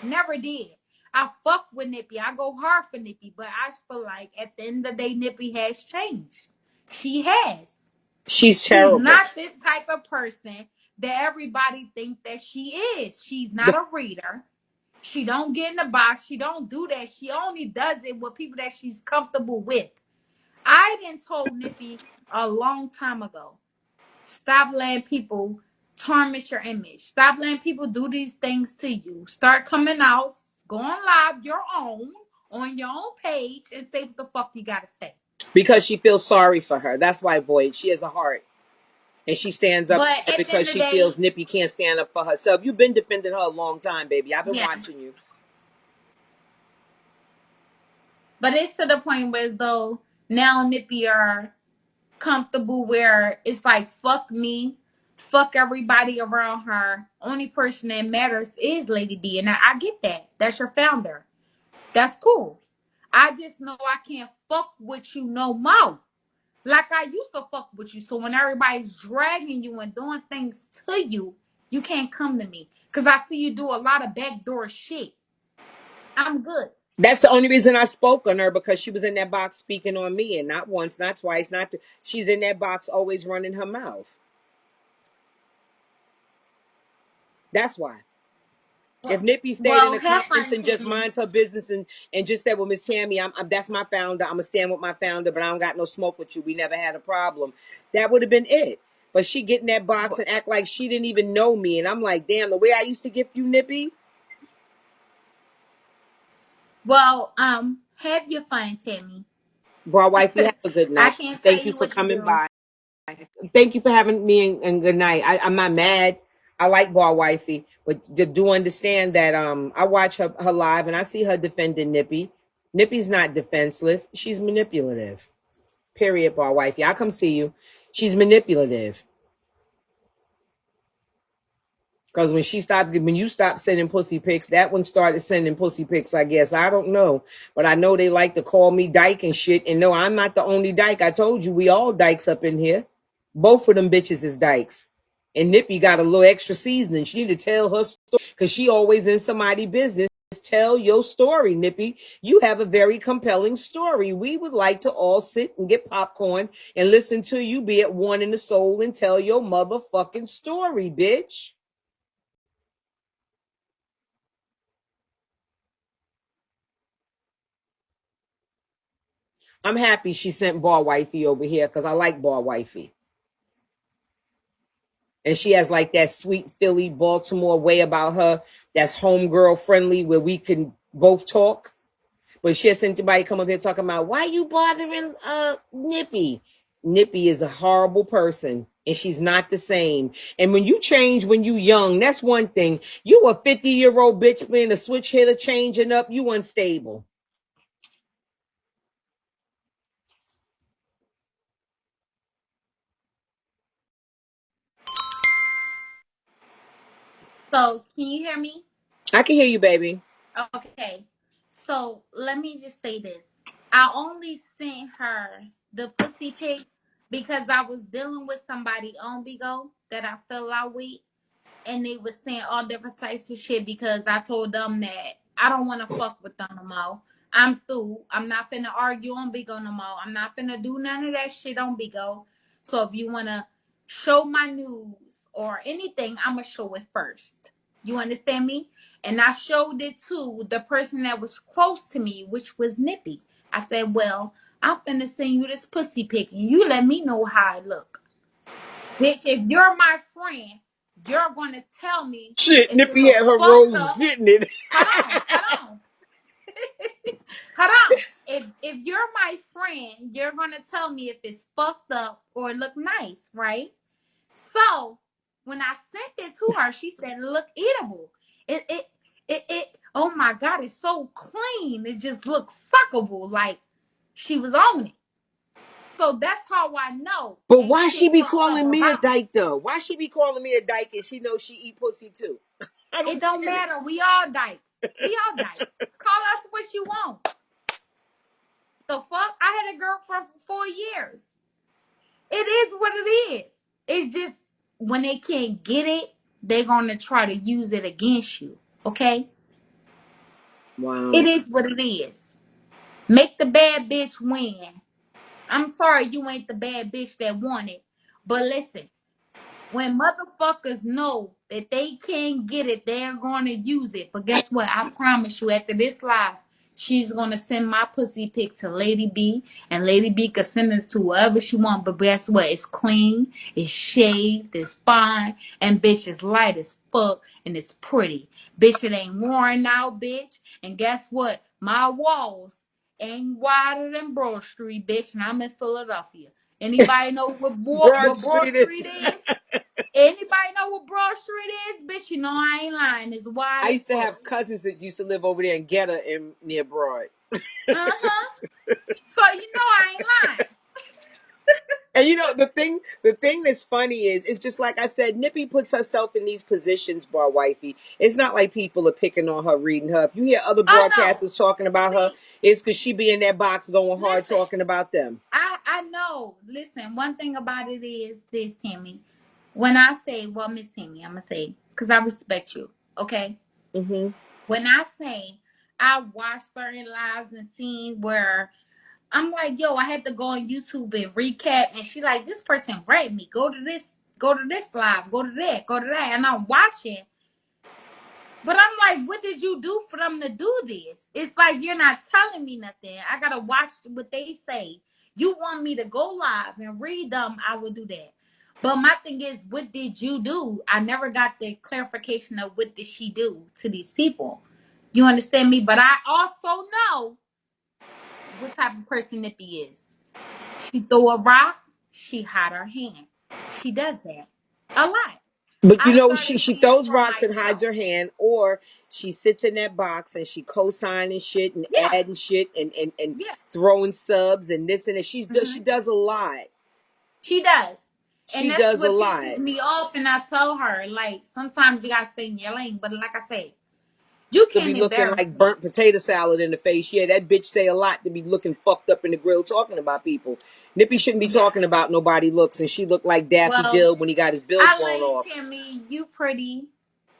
Never did. I fuck with Nippy. I go hard for Nippy, but I feel like at the end of the day, Nippy has changed. She has. She's She's terrible. not this type of person that everybody think that she is. She's not The a reader. She don't get in the box. She don't do that. She only does it with people that she's comfortable with. I didn't told Nippy a long time ago. Stop letting people tarnish your image. Stop letting people do these things to you. Start coming out, going live your own on your own page and say what the fuck you gotta say. because she feels sorry for her. That's why Void. She has a heart. And she stands up But at the because end of the she day, feels Nippy can't stand up for herself. You've been defending her a long time, baby. I've been yeah. watching you. But it's to the point where as though now Nippy are comfortable where it's like fuck me, fuck everybody around her. Only person that matters is Lady B. And I get that. That's your founder. That's cool. I just know I can't fuck with you no more. Like I used to fuck with you. So when everybody's dragging you and doing things to you, you can't come to me. Because I see you do a lot of backdoor shit. I'm good. That's the only reason I spoke on her because she was in that box speaking on me, and not once, not twice, not she's in that box always running her mouth. That's why. If Well, Nippy stayed in well, the have comments fun, and just Timmy. minds her business and just said, "Well, Miss Tammy, that's my founder. I'm gonna stand with my founder, but I don't got no smoke with you. We never had a problem." That would have been it. But she get in that box and act like she didn't even know me, and I'm like, "Damn, the way I used to gift you, Nippy." Well, have your fun, Timmy. Bro, wifey, have a good I night. can't tell Thank you you for what to coming do. by. Thank you for having me and good night. I'm not mad. I like Bar Wifey, but do understand that I watch her live and I see her defending Nippy. Nippy's not defenseless. She's manipulative. Period, Bar Wifey. I'll come see you. She's manipulative. Because when you stopped sending pussy pics, that one started sending pussy pics, I guess. I don't know. But I know they like to call me dyke and shit. And no, I'm not the only dyke. I told you we all dykes up in here. Both of them bitches is dykes. And Nippy got a little extra seasoning. She need to tell her story because she always in somebody's business. Tell your story, Nippy. You have a very compelling story. We would like to all sit and get popcorn and listen to you be at one in the soul and tell your motherfucking story, bitch. I'm happy she sent Bar Wifey over here because I like Bar Wifey. And she has like that sweet Philly, Baltimore way about her that's homegirl friendly where we can both talk. But she has sent somebody come up here talking about why you bothering Nippy. Nippy is a horrible person and she's not the same. And when you change when you young, that's one thing. You a 50-year-old bitch being a switch hitter changing up, you unstable. So, can you hear me? I can hear you, baby. Okay. So, let me just say this. I only sent her the pussy pic because I was dealing with somebody on Bigo that I fell out with, and they was saying all different types of shit because I told them that I don't want to fuck with them no more. I'm through. I'm not finna argue on Bigo no more. I'm not finna do none of that shit on Bigo. So if you wanna show my news or anything, I'ma show it first. You understand me? And I showed it to the person that was close to me, which was Nippy. I said, well, I'm finna send you this pussy pic and you let me know how it look. Bitch, if you're my friend, you're gonna tell me Shit, if it Nippy look had her fucked rose up. getting it. Hold on. Hold on. If you're my friend, you're gonna tell me if it's fucked up or look nice, right? So when I sent it to her, she said, "Look eatable." It. Oh my god, it's so clean. It just looks suckable. Like she was on it. So that's how I know But ain't why she shit be fucked up calling me a about it. dyke though? Why she be calling me a dyke and she knows she eat pussy too? I It don't don't get it. matter. We all dykes. We all dykes. Call us what you want. The fuck? I had a girlfriend for 4 years. It is what it is. It's just when they can't get it, they're gonna try to use it against you. Okay? It Wow. is what it is. Make the bad bitch win. I'm sorry you ain't the bad bitch that won it. But listen, when motherfuckers know that they can't get it, they're going to use it. But guess what? I promise you, after this live, she's going to send my pussy pic to Ladybee, and Ladybee can send it to whoever she want. But guess what? It's clean, it's shaved, it's fine, and bitch, it's light as fuck, and it's pretty. Bitch, it ain't worn out, bitch. And guess what? My walls ain't wider than Broad Street, bitch, and I'm in Philadelphia. Anybody know Broad what Broad Street is. Street is? Anybody know what Broad Street is? Bitch, you know I ain't lying. It's wide I as used to fuck. have cousins that used to live over there in Getter in near Broad. Uh-huh. So you know I ain't lying. And you know the thing that's funny is it's just like I said, Nippy puts herself in these positions, bar wifey. It's not like people are picking on her, reading her. If you hear other Oh no. broadcasters talking about her, See, it's because she be in that box going hard listen. talking about them. I know. Listen, one thing about it is this, Tammy. When I say, well, Miss Tammy, I'm gonna say, because I respect you, okay? Mm-hmm. When I say I watch certain lives and seen where I'm like, yo, I had to go on YouTube and recap, and she like, this person raped me. Go to this live, go to that, and I'm watching. But I'm like, what did you do for them to do this? It's like you're not telling me nothing. I gotta watch what they say. You want me to go live and read them, I will do that. But my thing is, what did you do? I never got the clarification of what did she do to these people. You understand me? But I also know what type of person Nippy is. She throw a rock, she hide her hand. She does that a lot. But you I know, started she seeing it throws for rocks and hides myself. her hand, or she sits in that box and she co-signing shit and Yeah, adding shit and yeah. throwing subs and this and that. She Hmm. does a lot. She does. And She that's does a what lot. pisses me off. And I tell her, like, sometimes you gotta stay in your lane. But like I say, you To be can't looking embarrass like me. burnt potato salad in the face. Yeah, that bitch say a lot to be looking fucked up in the grill talking about people. Nippy shouldn't be Yeah. talking about nobody looks, and she looked like Daffy Well, Duck when he got his build I blown love off. Tammy. You pretty.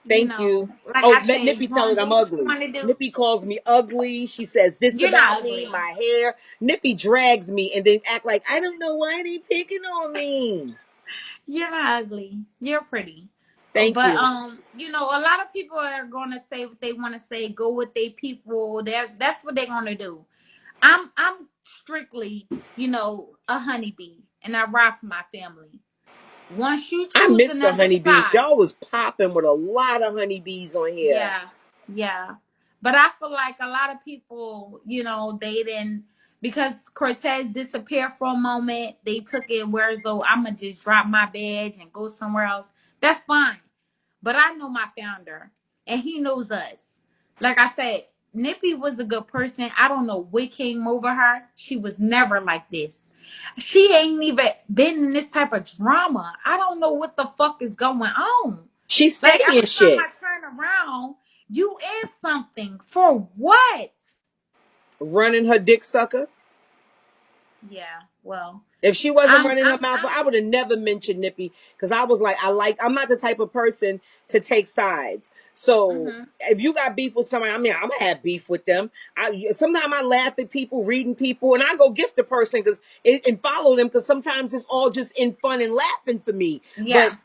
You Thank know, you. like Oh, I let said, Nippy you tell it gonna do I'm what you ugly. wanna do. Nippy calls me ugly. She says this You're not about me, ugly. my hair. Nippy drags me and then act like I don't know why they picking on me. You're not ugly. You're pretty. Thank But you. a lot of people are gonna say what they want to say. Go with their people. That's what they're gonna do. I'm strictly, a honeybee, and I ride for my family. Once you I choose miss the another honeybees. side, Y'all was popping with a lot of honeybees on here. yeah, yeah. But I feel like a lot of people, they didn't, because Cortez disappeared for a moment. They took it whereas though I'ma just drop my badge and go somewhere else. That's fine. But I know my founder, and he knows us. Like I said, Nippy was a good person. I don't know what came over her. She was never like this. She ain't even been in this type of drama. I don't know what the fuck is going on. She Like steady every and time shit. I turn around, you in something. For what? Running her dick sucker. Yeah, well, If she wasn't I'm running her I'm mouth, I'm I would have never mentioned Nippy because I was like, I'm not the type of person to take sides. So mhm. if you got beef with somebody, I mean, I'm gonna have beef with them. Sometimes I laugh at people, reading people, and I go gift the person and follow them because sometimes it's all just in fun and laughing for me. But Yeah,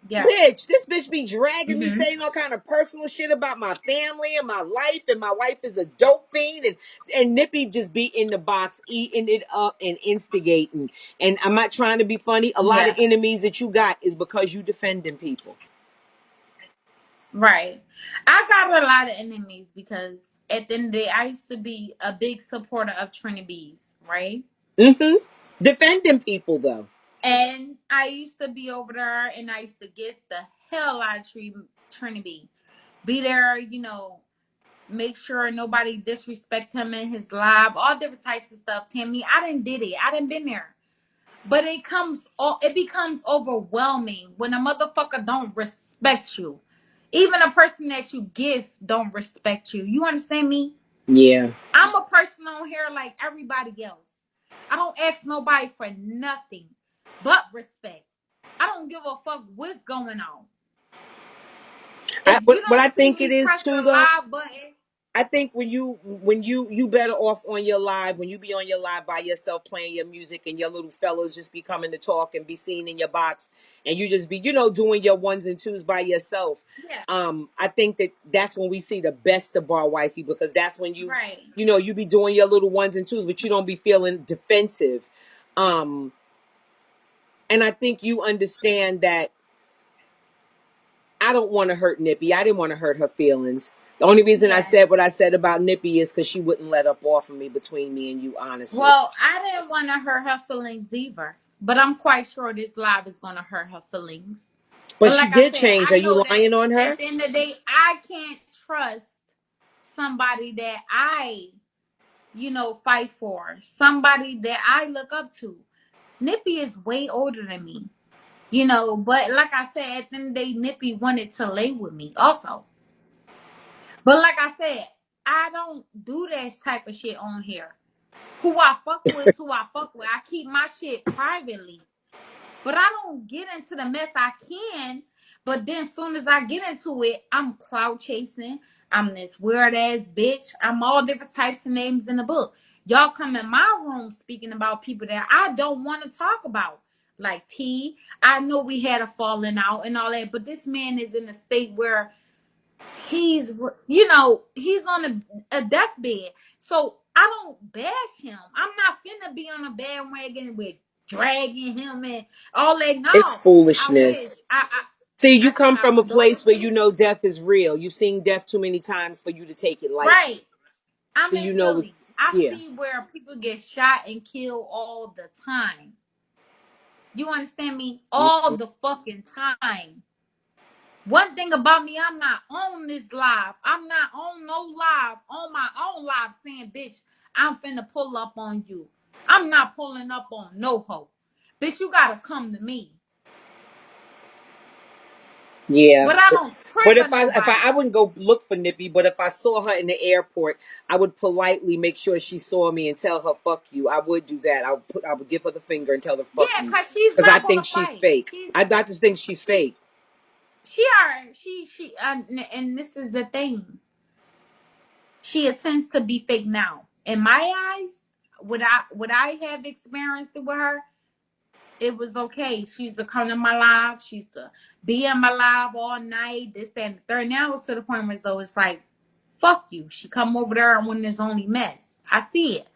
yeah. this bitch be dragging me, Mhm. saying all kind of personal shit about my family and my life, and my wife is a dope fiend, and Nippy just be in the box, eating it up and instigating. And I'm not trying to be funny. A lot of Yeah. enemies that you got is because you defending people. Right. I got a lot of enemies because at the end of the day, I used to be a big supporter of Trinity's, right? Mm-hmm. Defending people though. And I used to be over there and I used to get the hell out of Trinity. Be there, make sure nobody disrespect him in his live, all different types of stuff. Tammy, I didn't did it. I didn't been there. But it becomes overwhelming when a motherfucker don't respect you. Even a person that you give don't respect you. You understand me? Yeah. I'm a person on here like everybody else. I don't ask nobody for nothing but respect. I don't give a fuck what's going on. I, If you what don't I see think me it is press the too though. live button, I think when you better off on your live when you be on your live by yourself playing your music and your little fellas just be coming to talk and be seen in your box and you just be doing your ones and twos by yourself. yeah, I think that's when we see the best of bar wifey because that's when right, you be doing your little ones and twos but you don't be feeling defensive. Um, and I think you understand that I don't want to hurt Nippy. I didn't want to hurt her feelings. The only reason I yeah. said what I said about Nippy is because she wouldn't let up off of me between me and you, honestly. Well, I didn't want to hurt her feelings either, but I'm quite sure this live is going to hurt her feelings. But But she like I did said, change. Are I you know that lying on her? at the end of the day, I can't trust somebody that I, fight for, somebody that I look up to. Nippy is way older than me, but like I said, at the end of the day, Nippy wanted to lay with me also. But like I said, I don't do that type of shit on here. Who I fuck with is who I fuck with. I keep my shit privately. But I don't get into the mess. I can, but then soon as I get into it, I'm clout chasing. I'm this weird ass bitch. I'm all different types of names in the book. Y'all come in my room speaking about people that I don't want to talk about. Like Peay. I know we had a falling out and all that, but this man is in a state where he's on a deathbed. So I don't bash him. I'm not finna be on a bandwagon with dragging him and all that. It's No, I wish. foolishness. See, I you come I from a don't go to place where you sleep. know death is real. You've seen death too many times for you to take it lightly. Right. I'm So in you know what, Philly. I yeah. see where people get shot and killed all the time. You understand me? All the fucking time. One thing about me, I'm not on this live. I'm not on no live, on my own live saying, bitch, I'm finna pull up on you. I'm not pulling up on no hoe. Bitch, you gotta come to me. Yeah. But I don't But trigger if I nobody. wouldn't go look for Nippy, but if I saw her in the airport, I would politely make sure she saw me and tell her "fuck you." I would do that. I would give her the finger and tell her "fuck Yeah, you," cause she's because I not gonna think she's fight. fake. I just think she's She fake. and this is the thing. She attempts to be fake now. In my eyes, what I have experienced with her, it was okay. She used to come to my live. She used to be in my live all night. This, that, and the third. Now it's to the point where though it's like, fuck you. She come over there when there's only mess. I see it.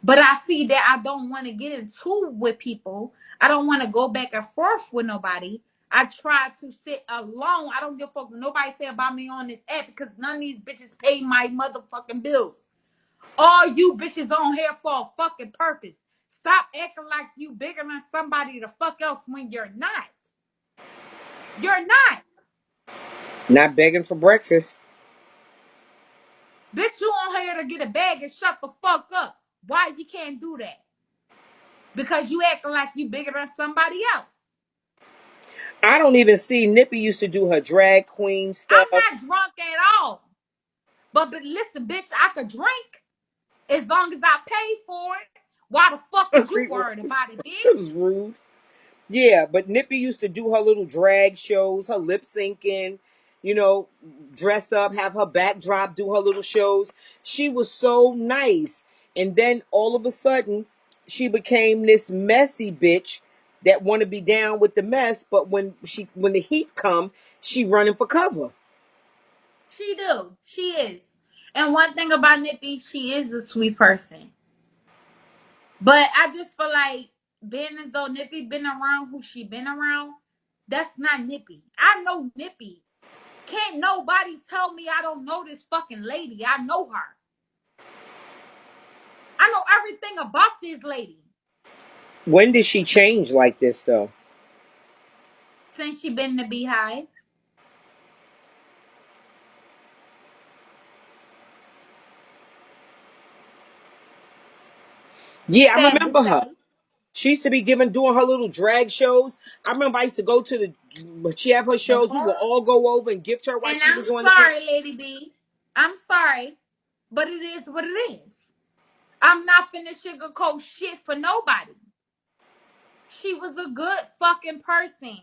But I see that I don't want to get into with people. I don't want to go back and forth with nobody. I try to sit alone. I don't give a fuck what nobody say about me on this app because none of these bitches pay my motherfucking bills. All you bitches on here for a fucking purpose. Stop acting like you bigger than somebody the fuck else when you're not. You're not. Not begging for breakfast. Bitch, you on here to get a bag and shut the fuck up. Why you can't do that? Because you acting like you bigger than somebody else. I don't even see Nippy used to do her drag queen I'm stuff. not drunk at all. But listen, bitch, I could drink as long as I pay for it. Why the fuck is you worried about it, It was bitch? rude. Yeah, but Nippy used to do her little drag shows, her lip syncing, you know, dress up, have her backdrop, do her little shows. She was so nice. And then all of a sudden, she became this messy bitch that want to be down with the mess, but when the heat come, she running for cover. She do. She is. And one thing about Nippy, she is a sweet person. But I just feel like being as though Nippy been around who she been around, that's not Nippy. I know Nippy. Can't nobody tell me I don't know this fucking lady. I know her. I know everything about this lady When did she change like this though? since she been in the Beehive. Yeah, I Sad to remember her. say. She used to be doing her little drag shows. I remember I used to go to she have her The shows. We would fuck? all go over and gift her while And she I'm was on the panel. sorry, Lady B. I'm sorry, but it is what it is. I'm not finna sugarcoat shit for nobody. She was a good fucking person.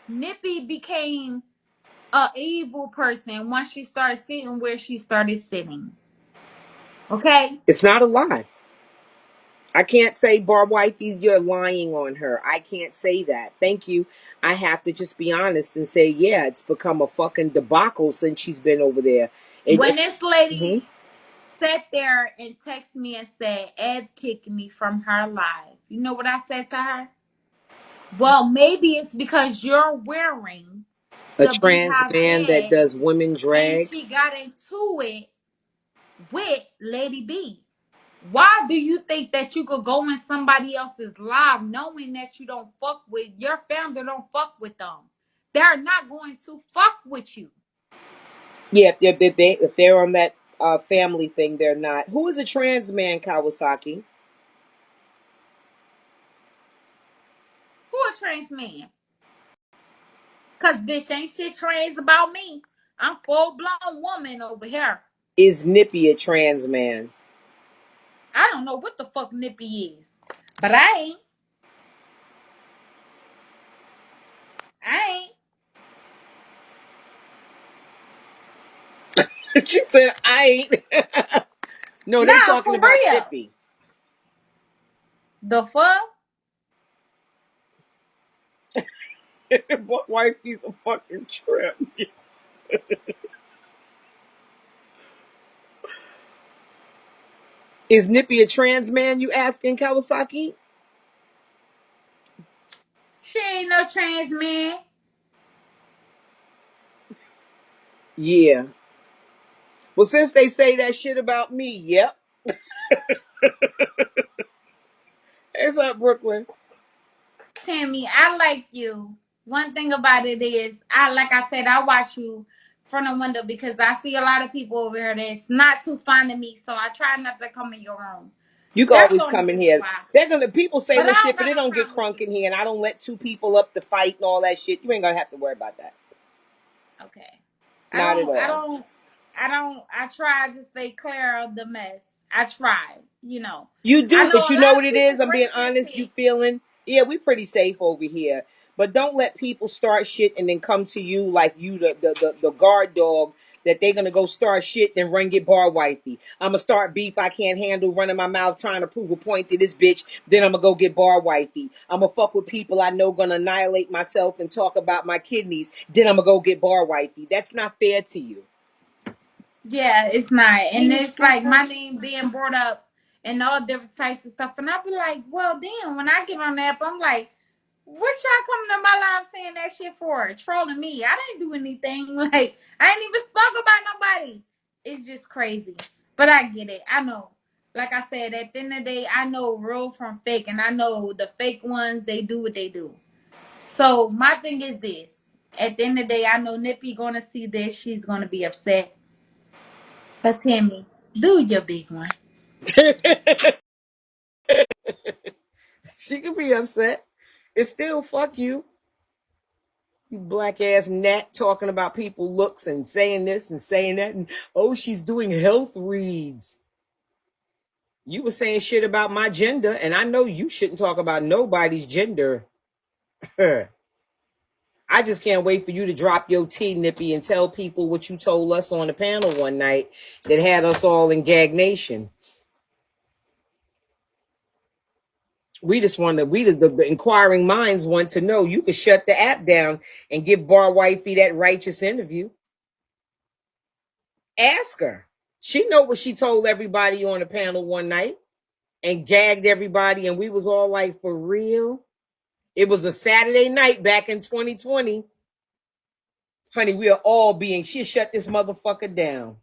Nippy became a evil person once she started sitting where she started sitting. Okay? It's not a lie. I can't say Bar Wifey, you're lying on her. I can't say that. Thank you. I have to just be honest and say, yeah, it's become a fucking debacle since she's been over there. When this Mhm. lady sat there and texted me and said, Ed kicked me from her live. You know what I said to her? Well, maybe it's because you're wearing A the trans Beehive man that badge does women and drag. she got into it with Lady B. Why do you think that you could go in somebody else's live knowing that you don't fuck with your family, don't fuck with them? They're not going to fuck with you. Yeah, if they're on that family thing, they're not. Who is a trans man, Kawasaki? Who a trans man? Cause bitch ain't shit trans about me. I'm full blown woman over here. Is Nippy a trans man? I don't know what the fuck Nippy is, but I ain't. I She said, I ain't. No, ain't. they Nah, talking for about real. Nippy. The fuck? What wifey's a fucking trip? Is Nippy a trans man, you asking, Kawasaki? She ain't no trans man. Yeah. Well, since they say that shit about me, yep. It's up, Brooklyn. Tammy, I like you. One thing about it is, like I said, I watch you from the window because I see a lot of people over here that's not too fond of me, so I try not to come in your room. You can That's the always only come in reason here. why. People say But I this don't shit, but got it no don't get problem with crunk you. in here, and I don't let two people up to fight and all that shit. You ain't gonna have to worry about that. Okay. I Not at don't. I all. don't. I don't. I try to stay clear of the mess. I try. You know. You I do, know but a you know lot what of it people is? I'm being break this honest. You shit. feeling, yeah, we pretty safe over here. But don't let people start shit and then come to you like you the guard dog that they're gonna go start shit, then run get bar wifey. I'ma start beef I can't handle, running my mouth trying to prove a point to this bitch, then I'ma go get bar wifey. I'ma fuck with people I know gonna annihilate myself and talk about my kidneys, then I'ma go get bar wifey. That's not fair to you. Yeah, it's not. And These it's like people. my name being brought up and all different types of stuff. And I'll be like, well, damn, when I get on the app, I'm like, what y'all coming to my live saying that shit for? Trolling me. I didn't do anything. Like, I ain't even spoke about nobody. It's just crazy. But I get it. I know. Like I said, at the end of the day, I know real from fake. And I know the fake ones, they do what they do. So my thing is this. At the end of the day, I know Nippy gonna see this. She's gonna be upset. But Tammy, do your big one. She could be upset. It's still fuck you. You black ass gnat talking about people looks and saying this and saying that, and oh, she's doing health reads. You were saying shit about my gender, and I know you shouldn't talk about nobody's gender. I just can't wait for you to drop your tea, Nippy, and tell people what you told us on the panel one night that had us all in gag nation. We just want to, the inquiring minds want to know. You could shut the app down and give Bar Wifey that righteous interview. Ask her. She know what she told everybody on the panel one night and gagged everybody, and we was all like, for real? It was a Saturday night back in 2020. Honey, we are all being, she shut this motherfucker down.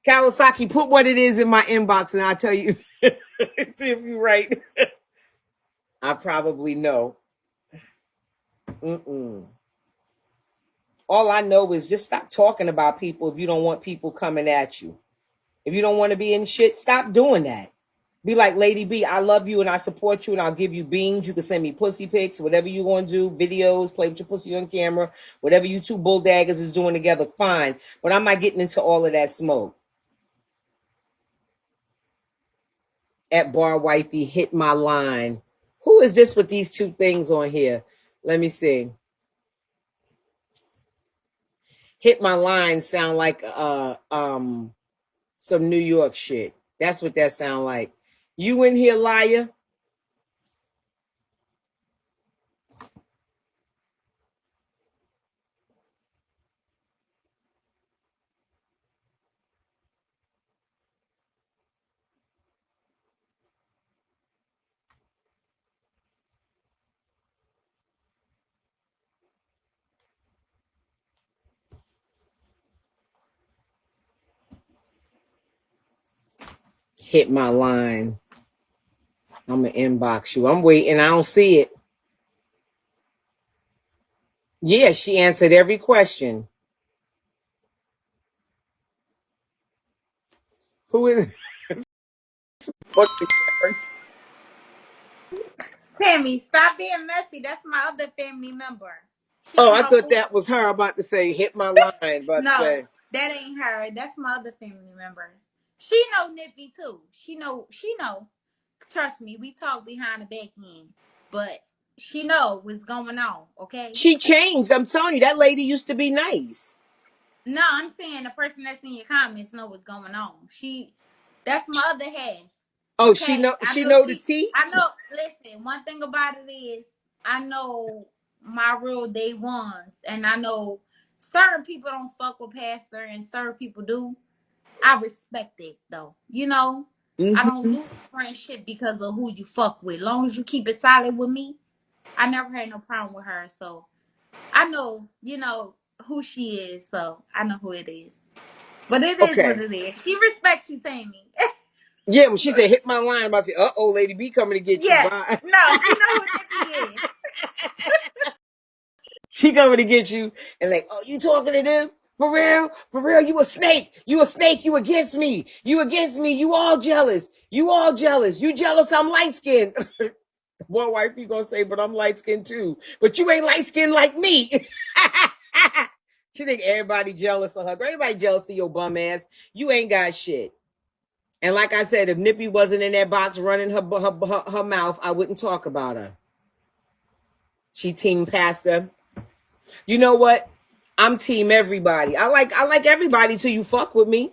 Kawasaki, put what it is in my inbox and I'll tell you. See if you're right. I probably know. Mm-mm. All I know is just stop talking about people if you don't want people coming at you. If you don't want to be in shit, stop doing that. Be like Ladybee, I love you and I support you and I'll give you beans. You can send me pussy pics, whatever you want to do, videos, play with your pussy on camera, whatever you two bulldaggers is doing together, fine. But I'm not getting into all of that smoke. At Bar Wifey, hit my line. Who is this with these two things on here? Let me see. Hit my line sound like some New York shit. That's what that sound like. You in here, liar? Hit my line. I'm gonna inbox you. I'm waiting. I don't see it. Yeah, she answered every question. Who is fuck the character? Tammy, stop being messy. That's my other family member. She Oh, on I her thought food. that was her about to say hit my line, about to No, say. that ain't her. That's my other family member. She know Nippy too. She know. She know. Trust me, we talk behind the back end, but she know what's going on. Okay. She changed. I'm telling you, that lady used to be nice. No, I'm saying the person that's in your comments know what's going on. That's my other half. Oh, Okay, I she know know the she. tea? I know. Listen, one thing about it is, I know my real day ones, and I know certain people don't fuck with Pastor, and certain people do. I respect it though. You know, I don't Mm-hmm. lose friendship because of who you fuck with. Long as you keep it solid with me, I never had no problem with her. So I know, who she is. So I know who it is. But it is what Okay. it is. She respects you, Tammy. Yeah, when she said hit my line, I'm about to say, uh-oh, Lady B coming to get you. Yeah. Bye. No, she know who Nippy is. She coming to get you and like, oh, you talking to them? For real, you a snake. You a snake, you against me. You against me, you all jealous. You all jealous. You jealous, I'm light-skinned. One wife you gonna say, but I'm light-skinned too. But you ain't light-skinned like me. She think everybody jealous of her. Everybody jealous of your bum ass. You ain't got shit. And like I said, if Nippy wasn't in that box running her mouth, I wouldn't talk about her. She team pastor. You know what? I'm team everybody. I like everybody till you fuck with me.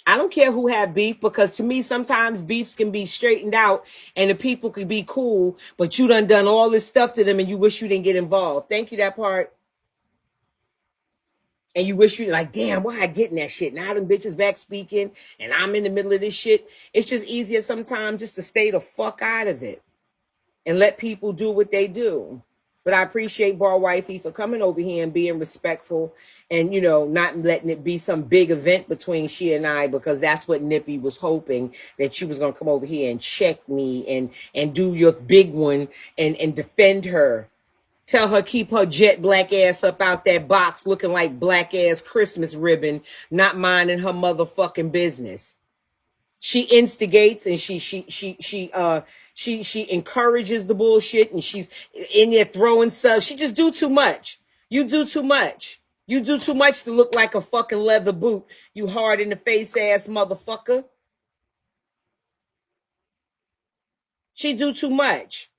I don't care who had beef, because to me, sometimes beefs can be straightened out and the people could be cool, but you done all this stuff to them and you wish you didn't get involved. Thank you, that part. And you wish you like, damn, why I getting that shit? Now them bitches back speaking and I'm in the middle of this shit. It's just easier sometimes just to stay the fuck out of it and let people do what they do. But I appreciate Bar Wifey for coming over here and being respectful and, not letting it be some big event between she and I, because that's what Nippy was hoping, that she was going to come over here and check me and do your big one and defend her. Tell her keep her jet black ass up out that box looking like black ass Christmas ribbon, not minding her motherfucking business. She instigates and she encourages the bullshit, and she's in there throwing stuff. She just do too much. You do too much. You do too much to look like a fucking leather boot, you hard in the face ass motherfucker. She do too much.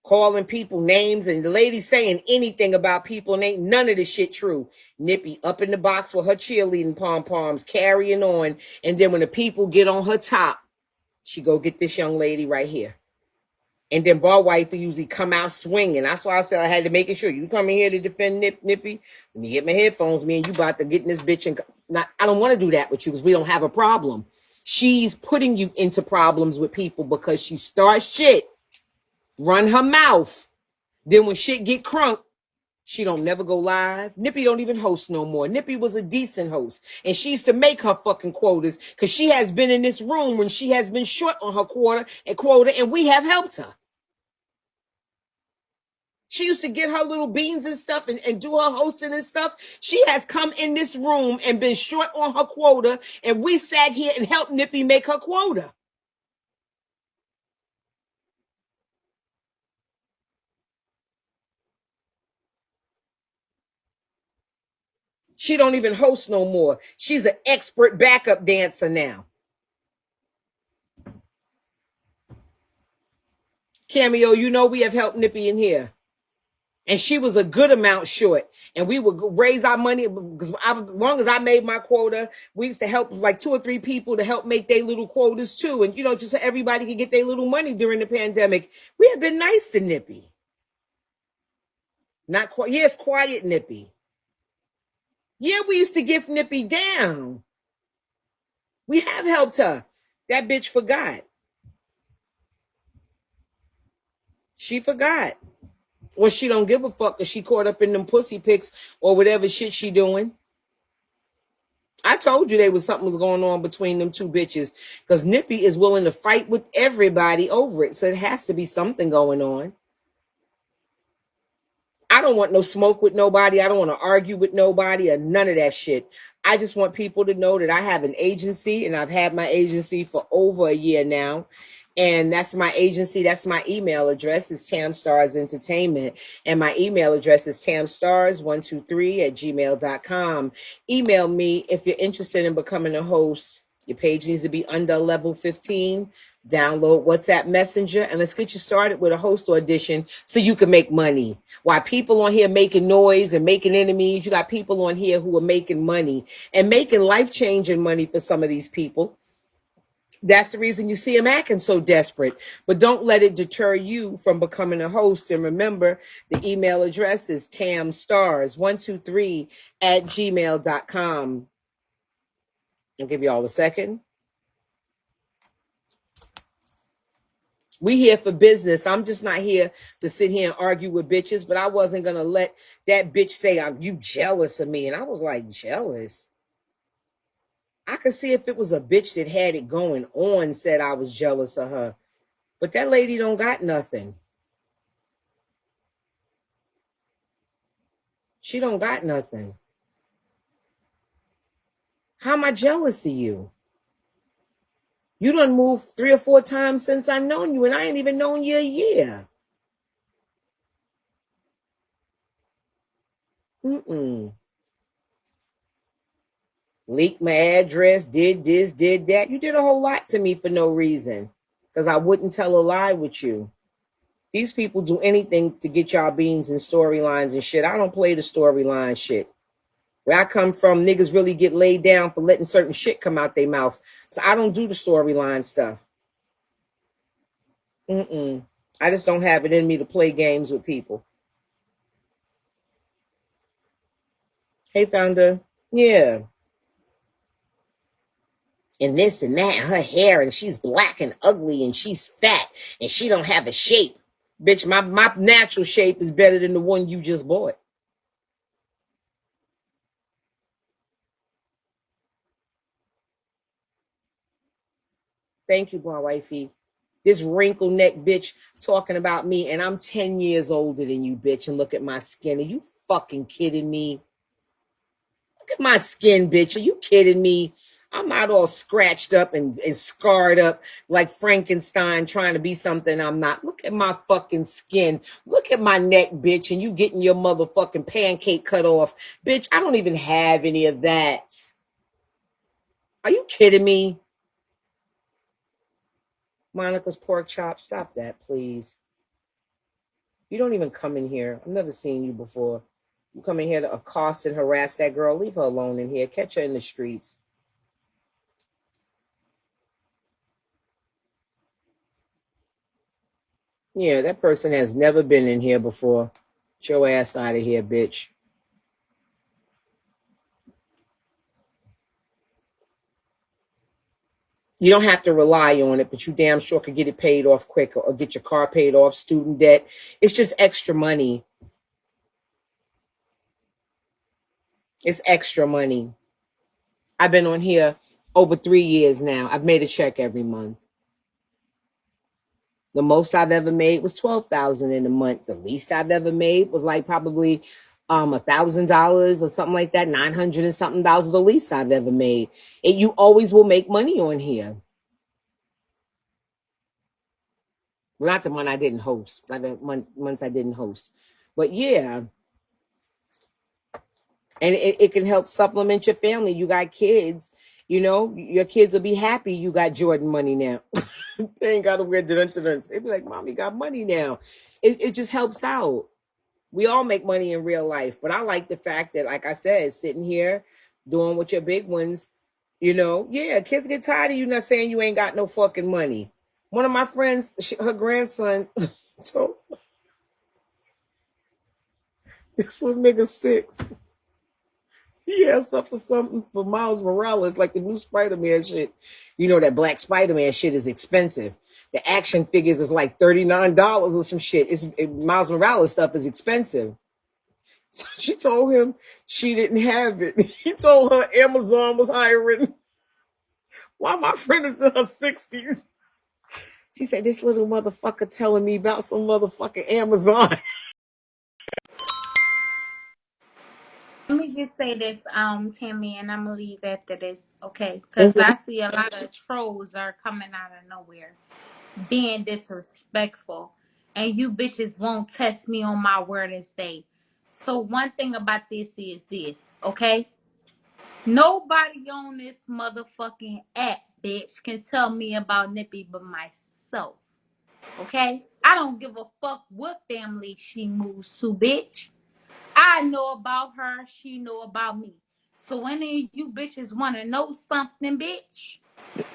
Calling people names, and the lady saying anything about people, and ain't none of this shit true. Nippy up in the box with her cheerleading pom-poms, carrying on, and then when the people get on her top, she go get this young lady right here. And then Bar Wife usually come out swinging. That's why I said I had to make sure you come in here to defend Nippy. Let me get my headphones, me and you about to get in this bitch. And I don't want to do that with you because we don't have a problem. She's putting you into problems with people because she starts shit, run her mouth. Then when shit get crunk, she don't never go live. Nippy don't even host no more. Nippy was a decent host. And she used to make her fucking quotas because she has been in this room when she has been short on her quota, and we have helped her. She used to get her little beans and stuff and do her hosting and stuff. She has come in this room and been short on her quota, and we sat here and helped Nippy make her quota. She don't even host no more. She's an expert backup dancer now. Cameo, we have helped Nippy in here. And she was a good amount short. And we would raise our money because as long as I made my quota, we used to help like 2 or 3 people to help make their little quotas too. And, just so everybody could get their little money during the pandemic. We have been nice to Nippy. Not quite. Yes, quiet Nippy. Yeah, we used to give Nippy down. We have helped her. That bitch forgot. She forgot. Or she don't give a fuck because she caught up in them pussy pics or whatever shit she doing. I told you something was going on between them 2 bitches because Nippy is willing to fight with everybody over it. So it has to be something going on. I don't want no smoke with nobody. I don't want to argue with nobody or none of that shit. I just want people to know that I have an agency, and I've had my agency for over a year now. And that's my agency. That's my email address is Tam Stars Entertainment. And my email address is tamstars123@gmail.com. Email me if you're interested in becoming a host. Your page needs to be under level 15. Download WhatsApp Messenger, and let's get you started with a host audition so you can make money. While people on here making noise and making enemies, you got people on here who are making money and making life-changing money for some of these people. That's the reason you see them acting so desperate. But don't let it deter you from becoming a host. And remember, the email address is tamstars123@gmail.com. I'll give you all a second. We here for business. I'm just not here to sit here and argue with bitches, but I wasn't going to let that bitch say, you jealous of me. And I was like, jealous? I could see if it was a bitch that had it going on, said I was jealous of her. But that lady don't got nothing. She don't got nothing. How am I jealous of you? You done moved 3 or 4 times since I known you, and I ain't even known you a year. Mm-mm. Leaked my address, did this, did that. You did a whole lot to me for no reason. Because I wouldn't tell a lie with you. These people do anything to get y'all beans and storylines and shit. I don't play the storyline shit. Where I come from, niggas really get laid down for letting certain shit come out their mouth. So I don't do the storyline stuff. Mm-mm. I just don't have it in me to play games with people. Hey, founder. Yeah. And this and that, and her hair, and she's black and ugly, and she's fat, and she don't have a shape. Bitch, my natural shape is better than the one you just bought. Thank you, my wifey. This wrinkle neck bitch talking about me, and I'm 10 years older than you, bitch, and look at my skin. Are you fucking kidding me? Look at my skin, bitch. Are you kidding me? I'm not all scratched up and scarred up like Frankenstein trying to be something I'm not. Look at my fucking skin. Look at my neck, bitch, and you getting your motherfucking pancake cut off. Bitch, I don't even have any of that. Are you kidding me? Monica's pork chop, stop that, please. You don't even come in here. I've never seen you before. You come in here to accost and harass that girl. Leave her alone in here. Catch her in the streets. Yeah, that person has never been in here before. Get your ass out of here, bitch. You don't have to rely on it, but you damn sure could get it paid off quicker or get your car paid off, student debt. It's just extra money. It's extra money. I've been on here over 3 years now. I've made a check every month. The most I've ever made was 12,000 in a month. The least I've ever made was like probably $1,000 or something like that. 900 and something dollars is the least I've ever made. And you always will make money on here. Well, not the one I didn't host. I've had months I didn't host. But yeah. And it can help supplement your family. You got kids, you know, your kids will be happy you got Jordan money now. They ain't got to wear dun-dun-duns. They be like, Mommy got money now. It just helps out. We all make money in real life, but I like the fact that, like I said, sitting here doing with your big ones, you know, yeah, kids get tired of you not saying you ain't got no fucking money. One of my friends, her grandson, told this little nigga 6. He asked up for something for Miles Morales, like the new Spider-Man shit. You know that black Spider-Man shit is expensive. The action figures is like $39 or some shit. Miles Morales stuff is expensive. So she told him she didn't have it. He told her Amazon was hiring. Why my friend is in her 60s? She said, this little motherfucker telling me about some motherfucking Amazon. Let me just say this, Tammy, and I'm gonna leave after this, okay? Because Mhm. I see a lot of trolls are coming out of nowhere, being disrespectful, and you bitches won't test me on my word and stay. So one thing about this is this, okay? Nobody on this motherfucking app, bitch, can tell me about Nippy but myself. Okay? I don't give a fuck what family she moves to, bitch. I know about her, she know about me. So any of you bitches wanna know something, bitch,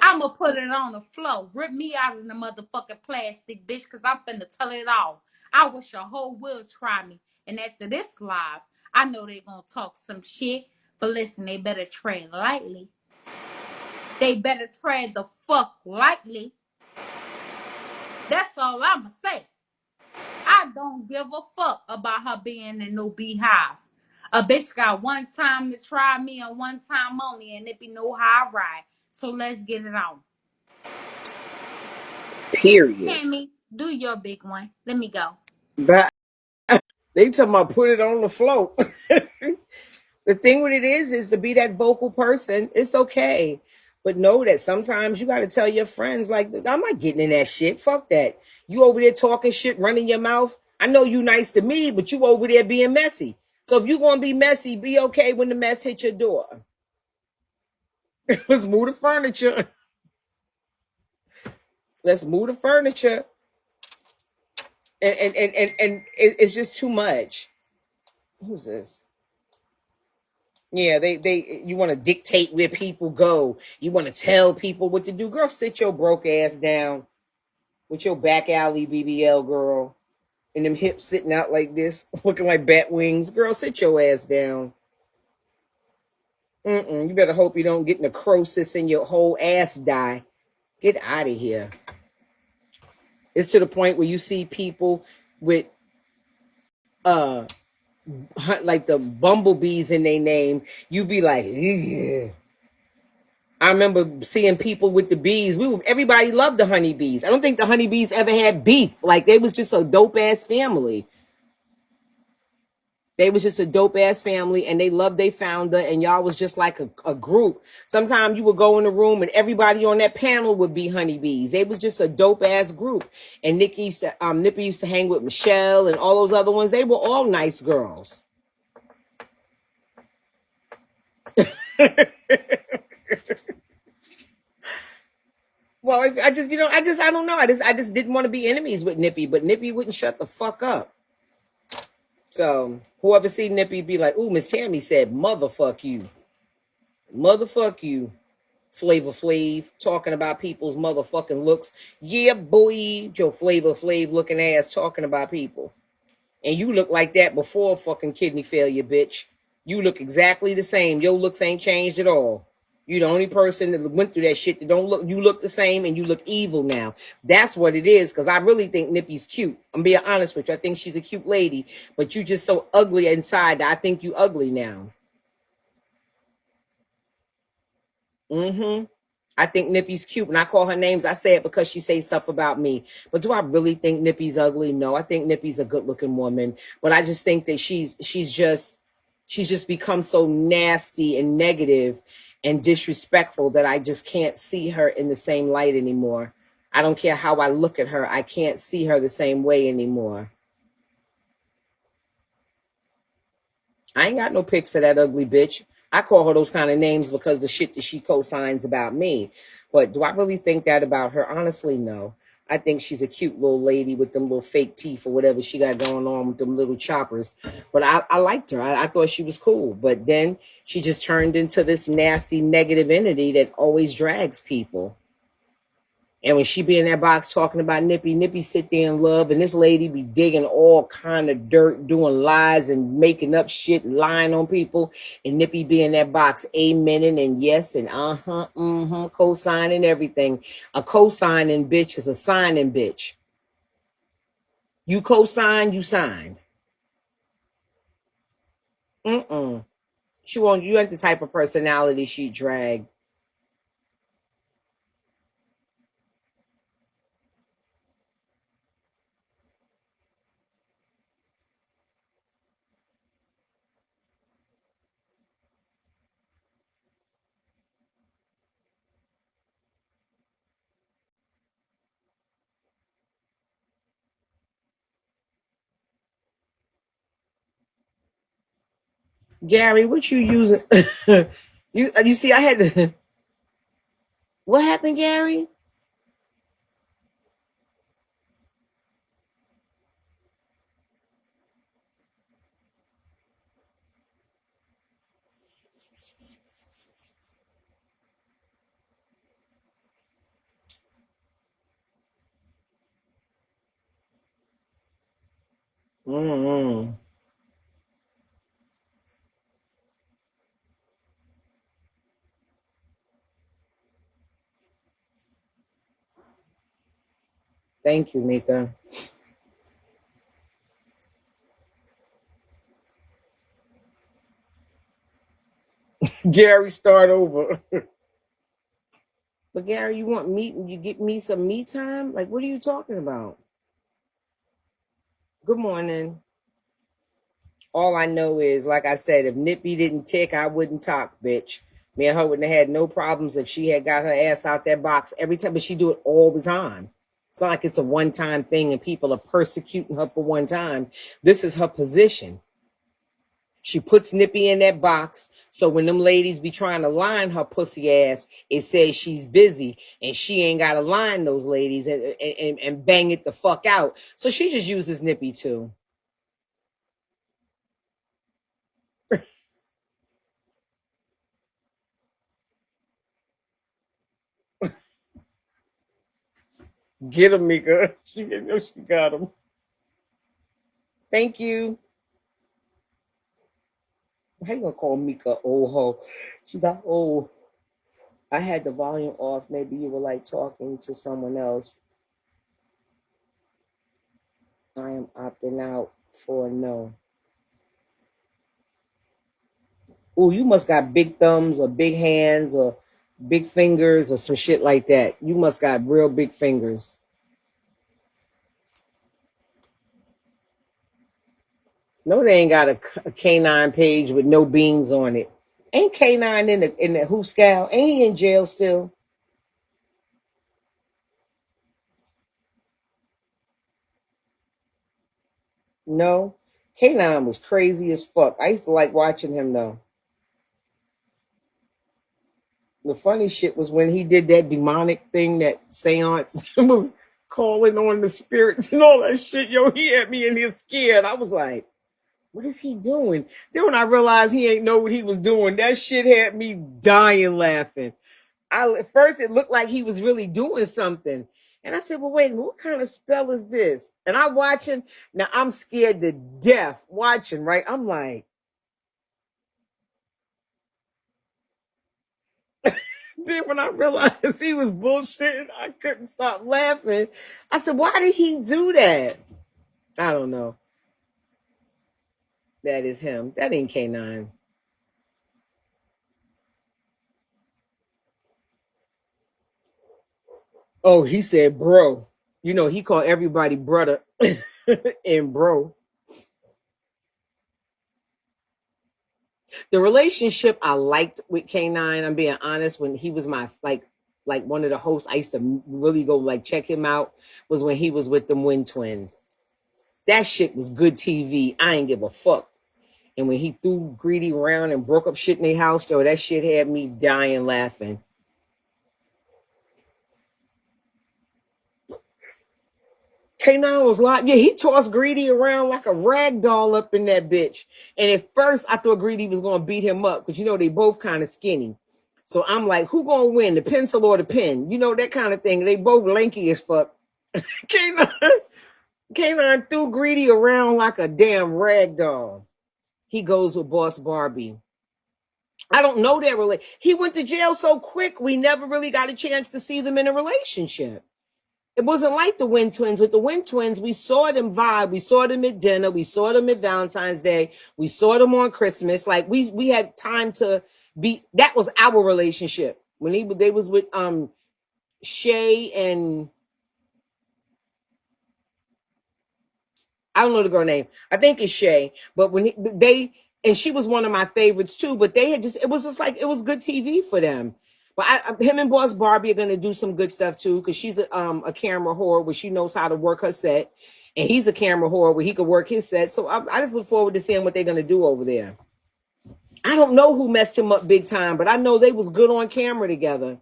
I'ma put it on the floor. Rip me out of the motherfucking plastic, bitch, cause I'm finna tell it all. I wish a whole will try me. And after this live, I know they gonna talk some shit. But listen, they better tread lightly. They better tread the fuck lightly. That's all I'ma say. I don't give a fuck about her being in no beehive. A bitch got one time to try me and one time only, and it be no how I ride. So let's get it on. Period. Tammy, do your big one. Let me go. But they talking about put it on the float. The thing with it is to be that vocal person. It's okay. But know that sometimes you got to tell your friends, like, I'm not getting in that shit. Fuck that. You over there talking shit, running your mouth. I know you nice to me, but you over there being messy. So if you going to be messy, be okay when the mess hit your door. Let's move the furniture. Let's move the furniture. And it's just too much. Who's this? Yeah, they you want to dictate where people go. You want to tell people what to do. Girl, sit your broke ass down with your back alley BBL, girl, and them hips sitting out like this, looking like bat wings. Girl, sit your ass down. You better hope you don't get necrosis and your whole ass die. Get out of here. It's to the point where you see people with uh like the bumblebees in their name. You be like, yeah. I remember seeing people with the bees. Everybody loved the honeybees. I don't think the honeybees ever had beef. Like, they was just a dope ass family. They was just a dope ass family, and they loved their founder, and y'all was just like a group. Sometimes you would go in the room and everybody on that panel would be honeybees. They was just a dope ass group. And Nippy used to hang with Michelle and all those other ones. They were all nice girls. Well, I just, I don't know. I just didn't want to be enemies with Nippy, but Nippy wouldn't shut the fuck up. So whoever see Nippy be like, ooh, Miss Tammy said, motherfuck you. Motherfuck you. Flavor Flav talking about people's motherfucking looks. Yeah, boy, your Flavor Flav looking ass talking about people. And you look like that before fucking kidney failure, bitch. You look exactly the same. Your looks ain't changed at all. You the only person that went through that shit that don't look. You look the same and you look evil now. That's what it is. Because I really think Nippy's cute. I'm being honest with you. I think she's a cute lady, but you just so ugly inside that I think you ugly now. I think Nippy's cute. When I call her names, I say it because she says stuff about me. But do I really think Nippy's ugly? No, I think Nippy's a good-looking woman. But I just think that she's just become so nasty and negative and disrespectful that I just can't see her in the same light anymore. I don't care how I look at her. I can't see her the same way anymore. I ain't got no pics of that ugly bitch. I call her those kind of names because the shit that she co-signs about me. But do I really think that about her? Honestly, no. I think she's a cute little lady with them little fake teeth or whatever she got going on with them little choppers. But I liked her. I thought she was cool. But then she just turned into this nasty negative entity that always drags people. And when she be in that box talking about Nippy sit there and love, and this lady be digging all kind of dirt, doing lies and making up shit, lying on people, and Nippy be in that box, amening and yes and co-signing everything. A co-signing bitch is a signing bitch. You co-sign, you sign. She won't. You ain't the type of personality she drag. Gary, what you using? you see, I had to. What happened, Gary? Thank you, Mika. Gary, start over. But Gary, you want me? You get me some me time? Like, what are you talking about? Good morning. All I know is, like I said, if Nippy didn't tick, I wouldn't talk, bitch. Me and her wouldn't have had no problems if she had got her ass out that box every time, but she do it all the time. It's not like it's a one-time thing and people are persecuting her for one time. This is her position. She puts Nippy in that box, so when them ladies be trying to line her pussy ass, it says she's busy, and she ain't got to line those ladies and bang it the fuck out. So she just uses Nippy too. Get him, Mika. She didn't know she got him. Thank you. How you gonna call Mika old hoe? She's like, oh, I had the volume off. Maybe you were like talking to someone else. I am opting out for no. Oh, you must got big thumbs or big hands or big fingers or some shit like that. You must got real big fingers. No, they ain't got a canine page with no beans on it. Ain't canine in the Who Scout? Ain't he in jail still? No. Canine was crazy as fuck. I used to like watching him though. The funny shit was when he did that demonic thing, that seance, was calling on the spirits and all that shit. Yo, he had me in here scared. I was like, what is he doing? Then when I realized he ain't know what he was doing, that shit had me dying laughing. At first it looked like he was really doing something. And I said, well, wait, what kind of spell is this? And I'm watching. Now I'm scared to death watching, right? I'm like, then when I realized he was bullshitting, I couldn't stop laughing. I said, why did he do that? I don't know. That is him. That ain't K9. Oh, he said, bro. You know, he called everybody brother and bro. The relationship I liked with K9, I'm being honest, when he was my like one of the hosts, I used to really go like check him out, was when he was with them Win Twins. That shit was good TV. I ain't give a fuck. And when he threw Greedy around and broke up shit in their house, though, that shit had me dying laughing. K9 was like, yeah, he tossed Greedy around like a rag doll up in that bitch. And at first, I thought Greedy was going to beat him up because, you know, they both kind of skinny. So I'm like, who going to win, the pencil or the pen? You know, that kind of thing. They both lanky as fuck. K9, K9 threw Greedy around like a damn rag doll. He goes with Boss Barbie. I don't know their relationship. He went to jail so quick, we never really got a chance to see them in a relationship. It wasn't like the Win Twins. With the Win Twins, we saw them vibe. We saw them at dinner. We saw them at Valentine's Day. We saw them on Christmas. Like we had time to be. That was our relationship when they was with Shay and I don't know the girl name. I think it's Shay. But they and she was one of my favorites too. But they had just it was just like it was good TV for them. But him and Boss Barbie are gonna do some good stuff too because she's a camera whore where she knows how to work her set, and he's a camera whore where he could work his set. So I just look forward to seeing what they're gonna do over there. I don't know who messed him up big time, but I know they was good on camera together.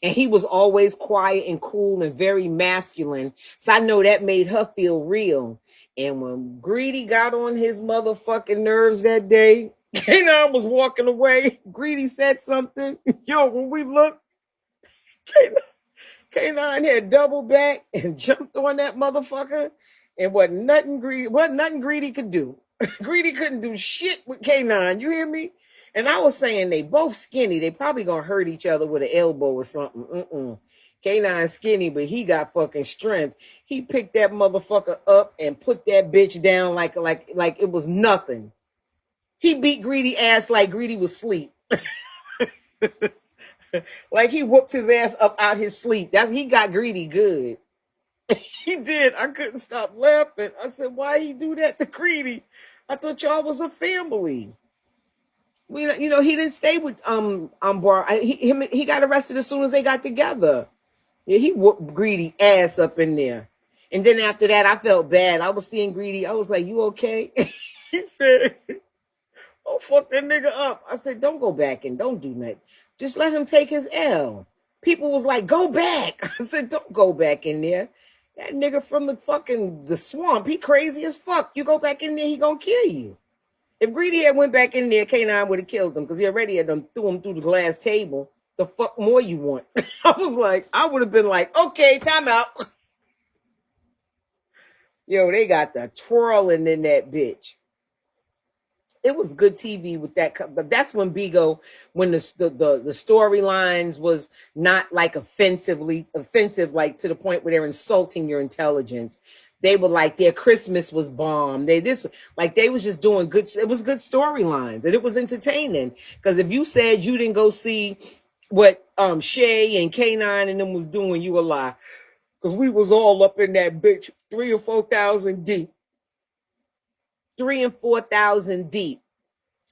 And he was always quiet and cool and very masculine. So I know that made her feel real. And when Greedy got on his motherfucking nerves that day, K9 was walking away. Greedy said something. Yo, when we looked, K9 had doubled back and jumped on that motherfucker. And what nothing Greedy could do. Greedy couldn't do shit with K9. You hear me? And I was saying they both skinny. They probably gonna hurt each other with an elbow or something. K9 skinny, but he got fucking strength. He picked that motherfucker up and put that bitch down like it was nothing. He beat Greedy ass like Greedy was asleep. Like he whooped his ass up out his sleep. He got Greedy good. He did. I couldn't stop laughing. I said, why he do that to Greedy? I thought y'all was a family. We, you know, he didn't stay with Bar. He got arrested as soon as they got together. Yeah, he whooped Greedy ass up in there. And then after that, I felt bad. I was seeing Greedy. I was like, "You okay?" He said, "Oh, fuck that nigga up." I said, "Don't go back and don't do that. Just let him take his L." People was like, "Go back." I said, "Don't go back in there. That nigga from the swamp, he crazy as fuck. You go back in there, he gonna kill you." If Greedy had went back in there, K9 would have killed him because he already had done threw him through the glass table. The fuck more you want? I was like, I would have been like, okay, time out. Yo, they got the twirling in that bitch. It was good TV with that, but that's when Bigo, when the storylines was not like offensive, like to the point where they're insulting your intelligence. They were like their Christmas was bomb. They was just doing good. It was good storylines and it was entertaining. Because if you said you didn't go see what Shay and K9 and them was doing, you a lie. Because we was all up in that bitch 3,000 or 4,000 deep. 3,000 and 4,000 deep.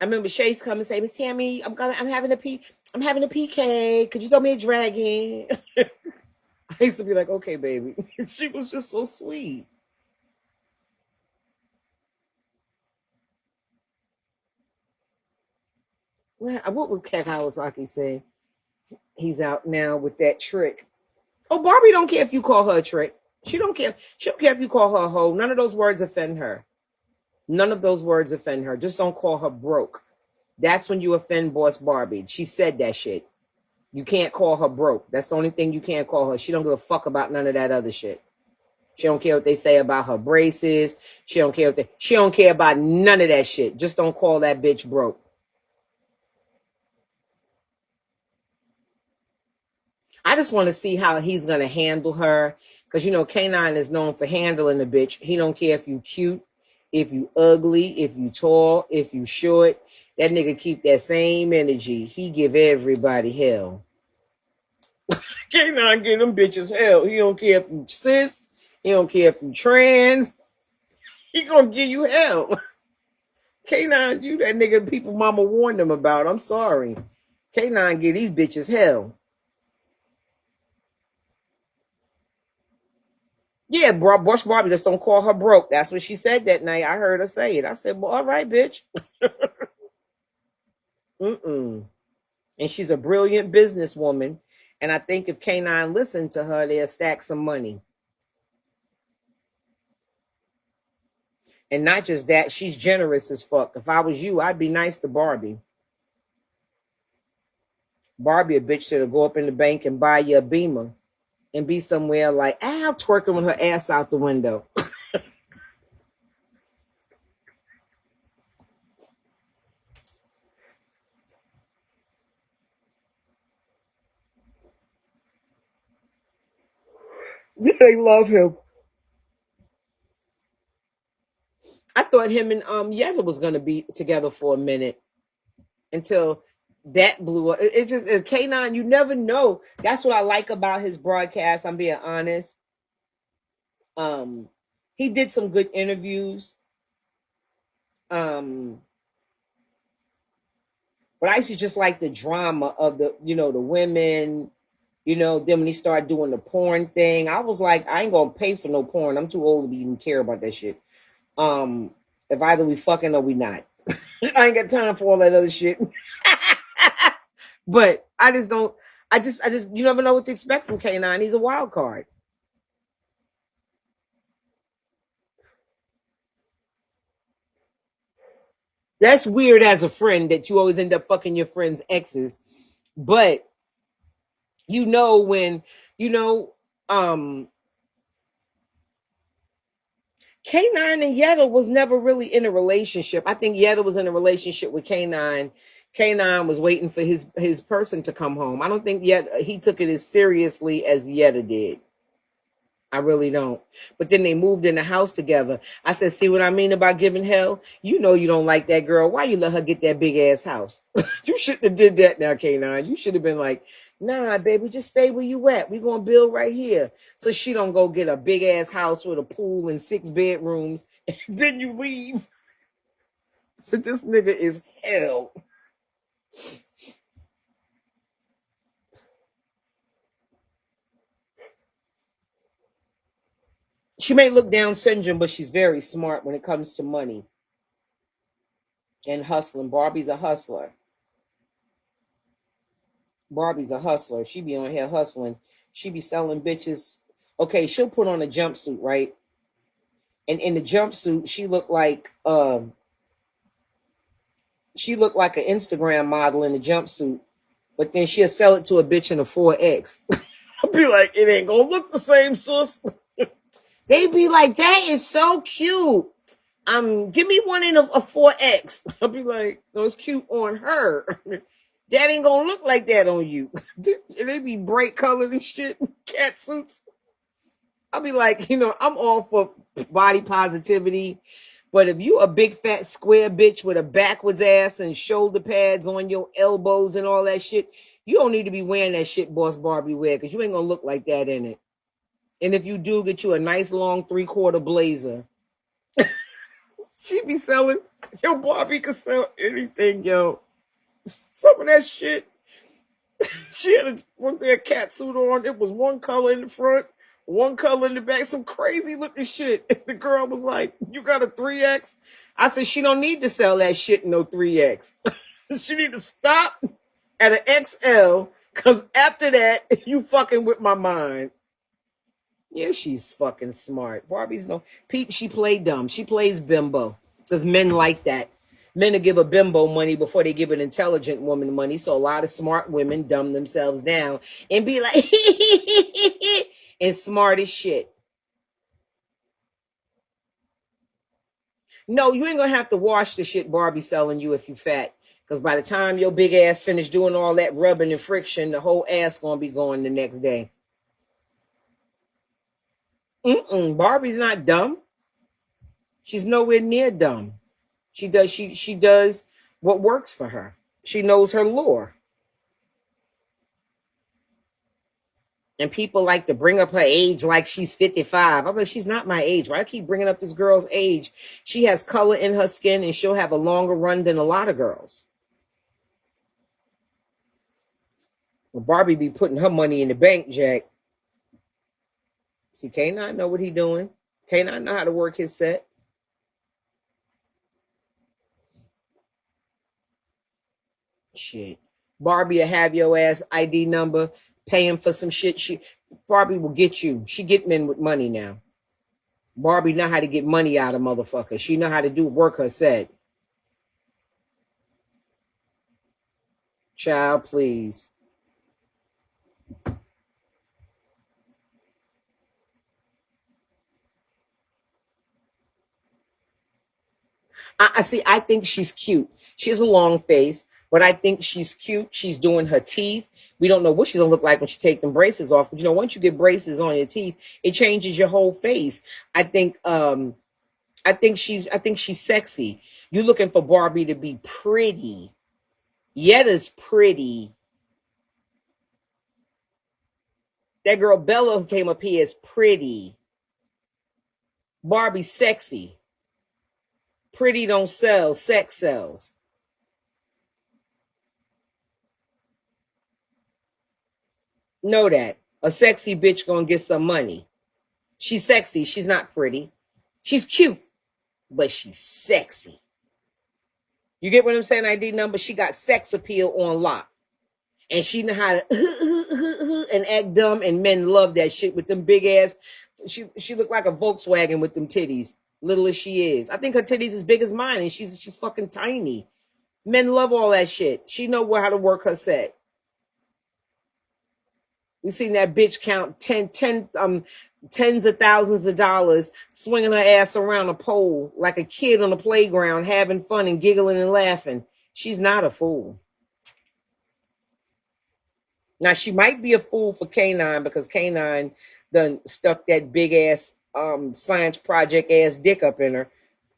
I remember Shay's come and say, "Miss Tammy, I'm having a PK. Could you throw me a dragon?" I used to be like, "Okay, baby." She was just so sweet. What would Kat Kawasaki say? He's out now with that trick. Oh, Barbie don't care if you call her a trick. She don't care. She don't care if you call her a hoe. None of those words offend her. None of those words offend her. Just don't call her broke. That's when you offend Boss Barbie. She said that shit. You can't call her broke. That's the only thing you can't call her. She don't give a fuck about none of that other shit. She don't care what they say about her braces. She don't care about none of that shit. Just don't call that bitch broke. I just want to see how he's going to handle her. Because, you know, K9 is known for handling the bitch. He don't care if you cute, if you ugly, if you tall, if you short. That nigga keep that same energy. He give everybody hell. K9 give them bitches hell. He don't care if you cis. He don't care if you trans. He gonna give you hell. K9, you that nigga people mama warned them about. I'm sorry. K9 give these bitches hell. Yeah, Bush Barbie, just don't call her broke. That's what she said that night. I heard her say it. I said, well, all right, bitch. Mm-mm. And she's a brilliant businesswoman. And I think if K9 listened to her, they'll stack some money. And not just that, she's generous as fuck. If I was you, I'd be nice to Barbie. Barbie, a bitch, should go up in the bank and buy you a Beamer and be somewhere like, twerking with her ass out the window. They love him. I thought him and Yetta was gonna be together for a minute until that blew up. It just K9. You never know. That's what I like about his broadcast. I'm being honest. He did some good interviews. But I used to just like the drama of the women. Then when he started doing the porn thing, I was like, I ain't gonna pay for no porn. I'm too old to even care about that shit. If either we fucking or we not. I ain't got time for all that other shit. But I just don't. I just you never know what to expect from K9. He's a wild card. That's weird as a friend that you always end up fucking your friend's exes. But when K9 and Yetta was never really in a relationship. I think Yetta was in a relationship with K9. K9 was waiting for his person to come home. I don't think he took it as seriously as Yetta did. I really don't. But then they moved in the house together. I said, see what I mean about giving hell? You know you don't like that girl. Why you let her get that big ass house? You shouldn't have did that now, K9. You should have been like, nah, baby, just stay where you at. We're going to build right here. So she don't go get a big ass house with a pool and 6 bedrooms. And then you leave. So this nigga is hell. She may look Down syndrome, but she's very smart when it comes to money and hustling. Barbie's a hustler. Barbie's a hustler. She be on here hustling. She be selling bitches. Okay, she'll put on a jumpsuit, right? And in the jumpsuit, she looked like an Instagram model in a jumpsuit, but then she'll sell it to a bitch in a 4X. I'll be like, it ain't gonna look the same, sis. They be like, that is so cute. Give me one in a 4X. I'll be like, no, it's cute on her. That ain't gonna look like that on you. They be bright colored and shit, cat suits. I'll be like, I'm all for body positivity. But if you a big fat square bitch with a backwards ass and shoulder pads on your elbows and all that shit, you don't need to be wearing that shit Boss Barbie wear, because you ain't gonna look like that in it. And if you do, get you a nice long 3/4 blazer. She be selling, yo, Barbie could sell anything, yo. Some of that shit. She had one day a cat suit on. It was one color in the front, one color in the back, some crazy looking shit. And the girl was like, you got a 3X? I said, she don't need to sell that shit in no 3X. She need to stop at an XL, because after that, you fucking with my mind. Yeah, she's fucking smart. Barbie's no Peep, she play dumb. She plays bimbo. Because men like that. Men will give a bimbo money before they give an intelligent woman money. So a lot of smart women dumb themselves down and be like, and smart as shit. No, you ain't gonna have to wash the shit Barbie selling you if you fat. Because by the time your big ass finish doing all that rubbing and friction, the whole ass gonna be going the next day. Barbie's not dumb. She's nowhere near dumb. She does what works for her. She knows her lore. And people like to bring up her age like she's 55. I'm like, she's not my age. Why I keep bringing up this girl's age? She has color in her skin and she'll have a longer run than a lot of girls. Well, Barbie be putting her money in the bank, Jack. See, K9 know what he doing. K9 know how to work his set. Shit. Barbie will have your ass ID number, paying for some shit. Barbie will get you. She get men with money now. Barbie know how to get money out of motherfuckers. She know how to do work her set. Child, please. I see. I think she's cute. She has a long face, but I think she's cute. She's doing her teeth. We don't know what she's gonna look like when she take them braces off. But once you get braces on your teeth, it changes your whole face. I think. I think she's sexy. You looking for Barbie to be pretty. Yetta's pretty. That girl Bella who came up here is pretty. Barbie sexy. Pretty don't sell. Sex sells. Know that. A sexy bitch gonna get some money. She's sexy. She's not pretty. She's cute, but she's sexy. You get what I'm saying? ID number. She got sex appeal on lock. And she know how to and act dumb, and men love that shit with them big ass. She looked like a Volkswagen with them titties, little as she is. I think her titties as big as mine, and she's fucking tiny. Men love all that shit. She know how to work her set. We seen that bitch count tens of thousands of dollars, swinging her ass around a pole like a kid on a playground, having fun and giggling and laughing. She's not a fool. Now, she might be a fool for K9 because K9 done stuck that big ass science project ass dick up in her.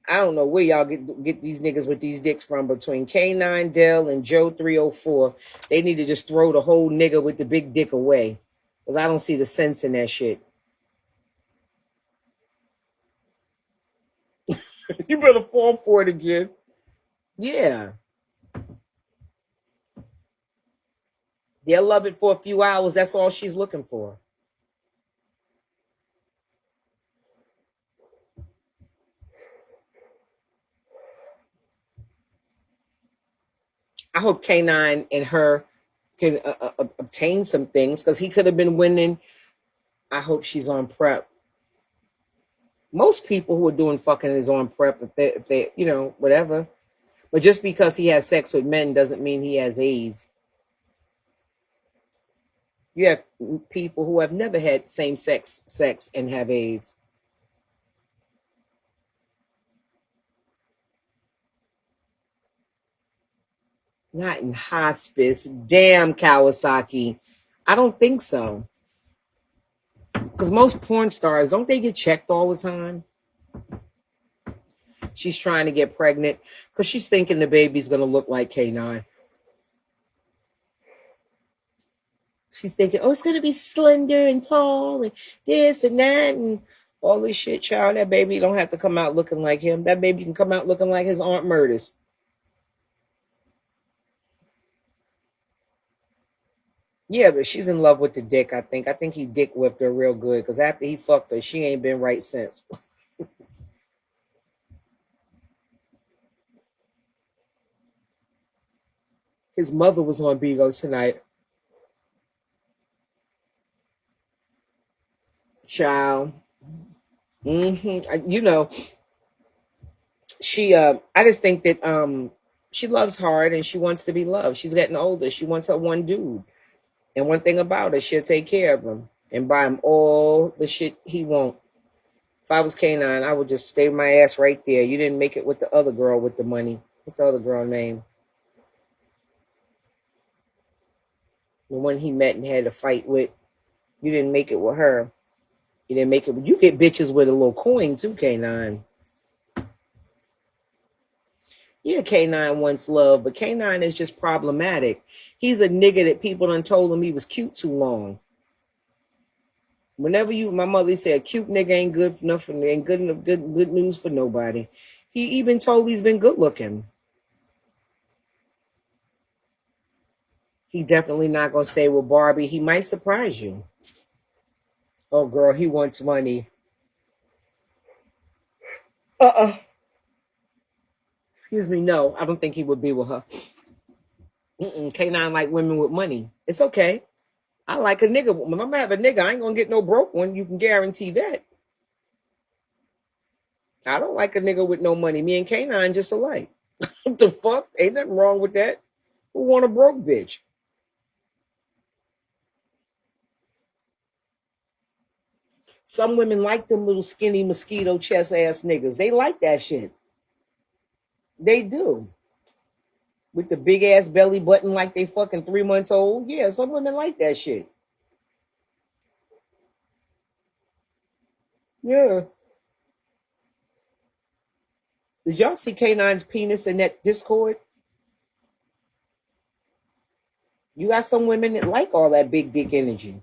I don't know where y'all get these niggas with these dicks from. Between K9, Dell, and Joe 304, they need to just throw the whole nigga with the big dick away, because I don't see the sense in that shit. You better fall for it again. Yeah. They'll love it for a few hours. That's all she's looking for. I hope K9 and her can obtain some things because he could have been winning. I hope she's on prep. Most people who are doing fucking is on prep if they, whatever. But just because he has sex with men doesn't mean he has AIDS. You have people who have never had same sex and have AIDS. Not in hospice. Damn, Kawasaki. I don't think so. Because most porn stars, don't they get checked all the time? She's trying to get pregnant because she's thinking the baby's going to look like K9. She's thinking, oh, it's going to be slender and tall and this and that and all this shit, child. That baby don't have to come out looking like him. That baby can come out looking like his Aunt Murders. Yeah, but she's in love with the dick, I think. I think he dick whipped her real good because after he fucked her, she ain't been right since. His mother was on Bigo tonight. Child. She I just think that she loves hard and she wants to be loved. She's getting older. She wants her one dude. And one thing about her, she'll take care of him and buy him all the shit he won't. If I was K9, I would just stay my ass right there. You didn't make it with the other girl with the money. What's the other girl name? The one he met and had a fight with. You didn't make it with her. You didn't make it. You get bitches with a little coin too, K9. Yeah, K9 wants love, but K9 is just problematic. He's a nigga that people done told him he was cute too long. Whenever my mother said a cute nigga ain't good for nothing, ain't good enough, good news for nobody. He even told he's been good looking. He definitely not gonna stay with Barbie. He might surprise you. Oh girl, he wants money. Excuse me, no, I don't think he would be with her. K9 like women with money. It's okay. I like a nigga. When I'm have a nigga, I ain't gonna get no broke one. You can guarantee that. I don't like a nigga with no money. Me and K9 just alike. What the fuck? Ain't nothing wrong with that. Who want a broke bitch? Some women like them little skinny mosquito chest ass niggas. They like that shit. They do. With the big ass belly button like they fucking 3 months old. Yeah, some women like that shit. Yeah. Did y'all see K9's penis in that Discord? You got some women that like all that big dick energy.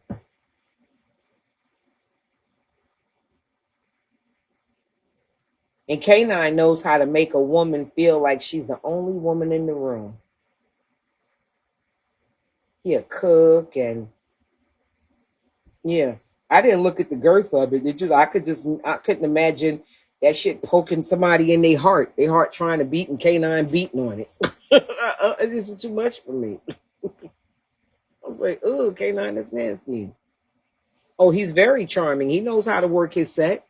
And K9 knows how to make a woman feel like she's the only woman in the room. He'll cook and yeah. I didn't look at the girth of it. I couldn't imagine that shit poking somebody in their heart trying to beat and K9 beating on it. This is too much for me. I was like, oh, K9, that's nasty. Oh, he's very charming. He knows how to work his set.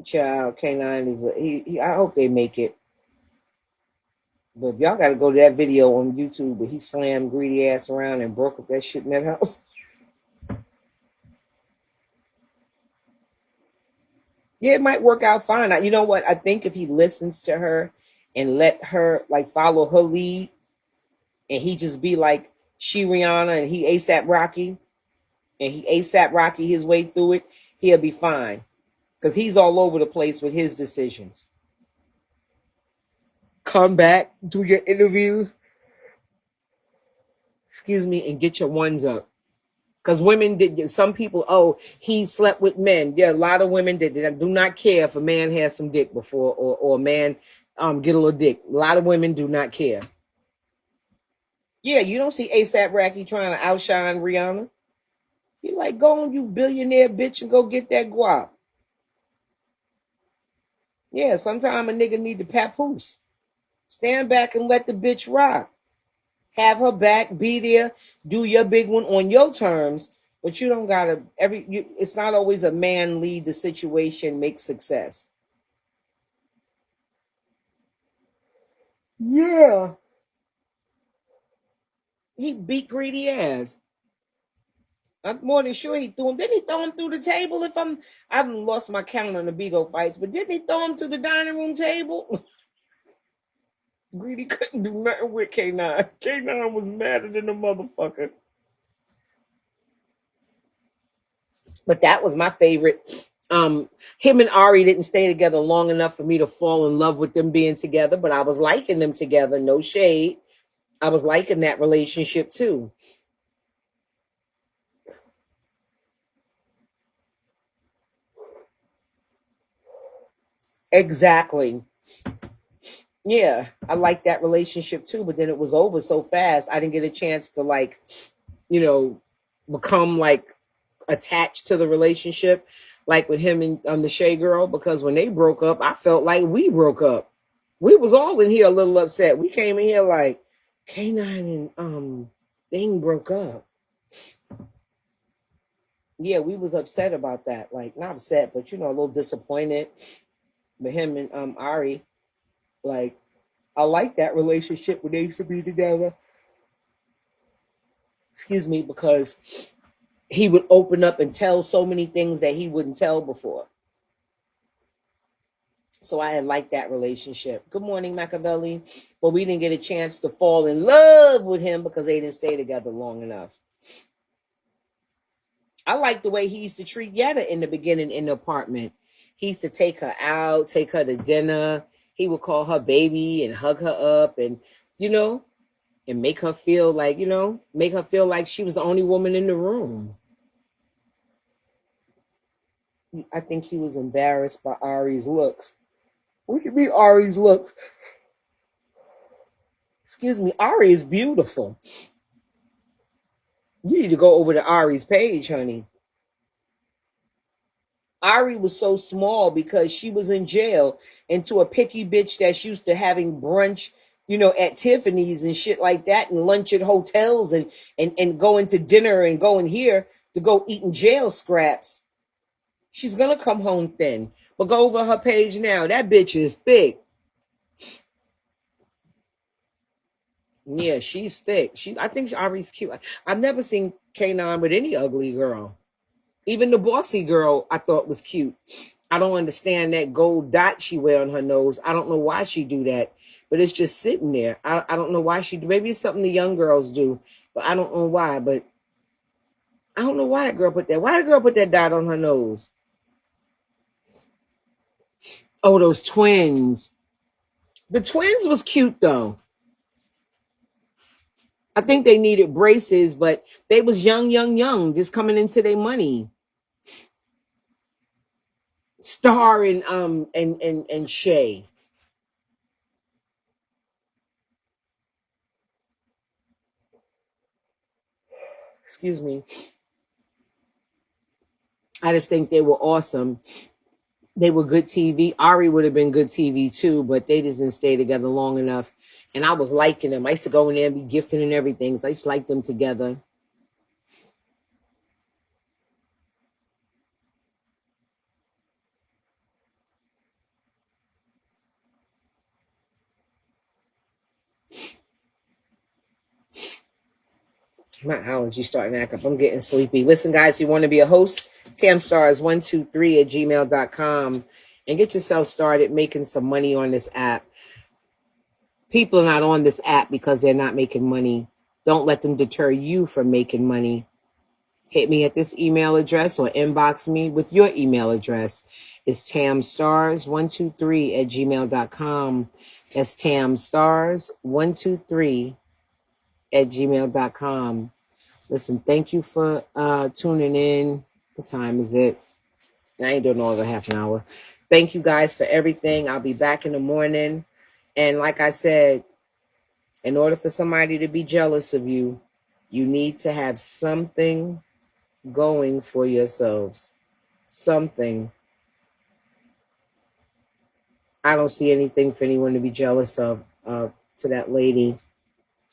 Child, K9 is I hope they make it. But y'all got to go to that video on YouTube where he slammed greedy ass around and broke up that shit in that house. Yeah, it might work out fine. You know what? I think if he listens to her and let her like follow her lead, and he just be like she Rihanna and he ASAP Rocky, and he ASAP Rocky his way through it, he'll be fine. Because he's all over the place with his decisions. Come back, do your interviews. and get your ones up. Because women did, some people, oh, he slept with men. Yeah, a lot of women that do not care if a man has some dick before, or a man get a little dick. A lot of women do not care. Yeah, you don't see ASAP Rocky trying to outshine Rihanna. He like, go on, you billionaire bitch, and go get that guap. Yeah, sometime a nigga need to papoose. Stand back and let the bitch rock. Have her back, be there, do your big one on your terms, but you don't gotta it's not always a man lead the situation, make success. Yeah. He beat greedy ass. I'm more than sure he threw him. Didn't he throw him through the table? I've lost my count on the Bigo fights, but didn't he throw him to the dining room table? Greedy couldn't do nothing with K9. K9 was madder than a motherfucker. But that was my favorite. Him and Ari didn't stay together long enough for me to fall in love with them being together, but I was liking them together. No shade. I was liking that relationship too. Exactly. Yeah, I liked that relationship too, but then it was over so fast. I didn't get a chance to become attached to the relationship, like with him and the Shay girl, because when they broke up, I felt like we broke up. We was all in here a little upset. We came in here like K9 and Thing broke up. Yeah, we was upset about that. Like, not upset, but a little disappointed. But him and Ari, like, I like that relationship when they used to be together. Excuse me, because he would open up and tell so many things that he wouldn't tell before. So I had liked that relationship. Good morning, Machiavelli. But we didn't get a chance to fall in love with him because they didn't stay together long enough. I like the way he used to treat Yetta in the beginning in the apartment. He used to take her out, take her to dinner. He would call her baby and hug her up and, and make her feel like, she was the only woman in the room. I think he was embarrassed by Ari's looks. What do you mean Ari's looks? Excuse me, Ari is beautiful. You need to go over to Ari's page, honey. Ari was so small because she was in jail, and to a picky bitch that's used to having brunch, at Tiffany's and shit like that, and lunch at hotels and going to dinner and going here to go eating jail scraps. She's gonna come home thin. But go over her page now. That bitch is thick. Yeah, she's thick. I think Ari's cute. I've never seen K9 with any ugly girl. Even the bossy girl I thought was cute. I don't understand that gold dot she wear on her nose. I don't know why she do that, but it's just sitting there. I don't know why she do. Maybe it's something the young girls do, but I don't know why. But I don't know why that girl put that. Why the girl put that dot on her nose? Oh, those twins. The twins was cute though. I think they needed braces, but they was young, just coming into their money. Star and Shay. Excuse me. I just think they were awesome. They were good TV. Ari would have been good TV too, but they just didn't stay together long enough. And I was liking them. I used to go in there and be gifting and everything. So I just liked them together. My allergies starting to act up. I'm getting sleepy. Listen, guys, if you want to be a host, tamstars123@gmail.com and get yourself started making some money on this app. People are not on this app because they're not making money. Don't let them deter you from making money. Hit me at this email address or inbox me with your email address. It's tamstars123@gmail.com. That's tamstars123 at gmail.com. Listen, thank you for tuning in. What time is it? I ain't doing all of half an hour. Thank you guys for everything. I'll be back in the morning. And like I said, in order for somebody to be jealous of you, you need to have something going for yourselves. Something. I don't see anything for anyone to be jealous of to that lady.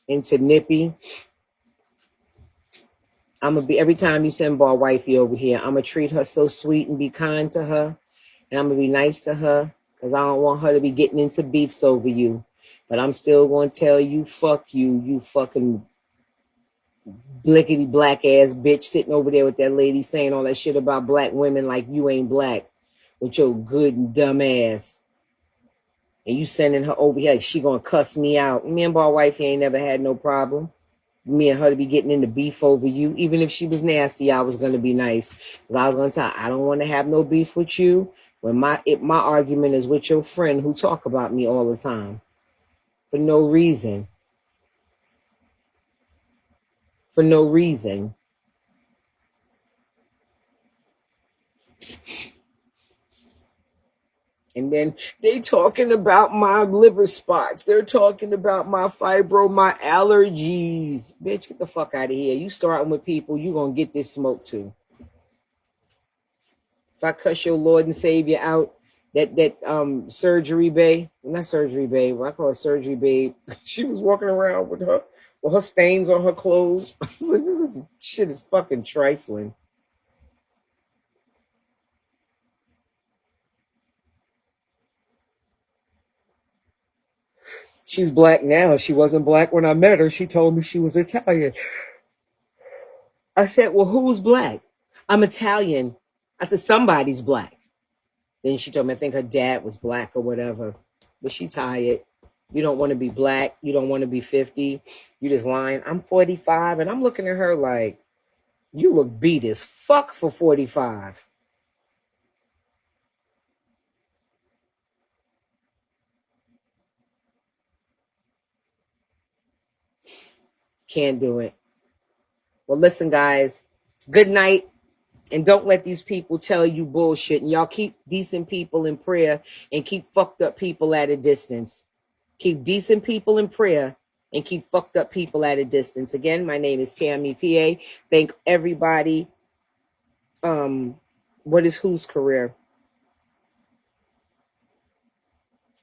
And to Nippy, I'm going to be, every time you send Bar Wifey over here, I'm going to treat her so sweet and be kind to her. And I'm going to be nice to her because I don't want her to be getting into beefs over you. But I'm still going to tell you, fuck you, you fucking blickety black ass bitch sitting over there with that lady saying all that shit about black women like you ain't black with your good and dumb ass. And you sending her over here like she going to cuss me out. Me and Bar Wifey ain't never had no problem. Me and her to be getting into beef over you. Even if she was nasty, I was going to be nice. Because I was going to tell her, I don't want to have no beef with you. When my argument is with your friend who talk about me all the time. For no reason. For no reason. And then they talking about my liver spots. They're talking about my fibro, my allergies. Bitch, get the fuck out of here. You starting with people, you going to get this smoke too. If I cuss your Lord and Savior out, that surgery babe, not surgery babe, I call her surgery babe. She was walking around with her stains on her clothes. I was like, this shit is fucking trifling. She's black now. She wasn't black when I met her. She told me she was Italian. I said, well, who's black? I'm Italian. I said, somebody's black. Then she told me, I think her dad was black or whatever. But she tired. You don't want to be black. You don't want to be 50. You just lying. I'm 45. And I'm looking at her like, you look beat as fuck for 45. Can't do it. Well, listen, guys. Good night. And don't let these people tell you bullshit. And y'all keep decent people in prayer and keep fucked up people at a distance. Keep decent people in prayer and keep fucked up people at a distance. Again, my name is Tammy, Peay. Thank everybody. What is whose career?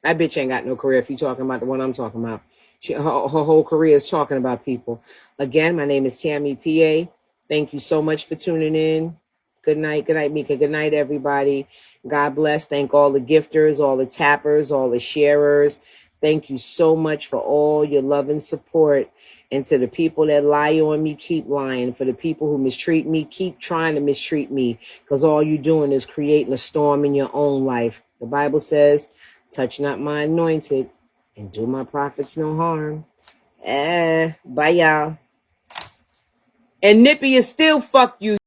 That bitch ain't got no career if you talking about the one I'm talking about. Her whole career is talking about people. Again, my name is Tammy, Peay. Thank you so much for tuning in. Good night, Mika. Good night, everybody. God bless. Thank all the gifters, all the tappers, all the sharers. Thank you so much for all your love and support. And to the people that lie on me, keep lying. For the people who mistreat me, keep trying to mistreat me. Because all you're doing is creating a storm in your own life. The Bible says, touch not my anointed and do my prophets no harm. Bye, y'all. And Nippy is still fuck you.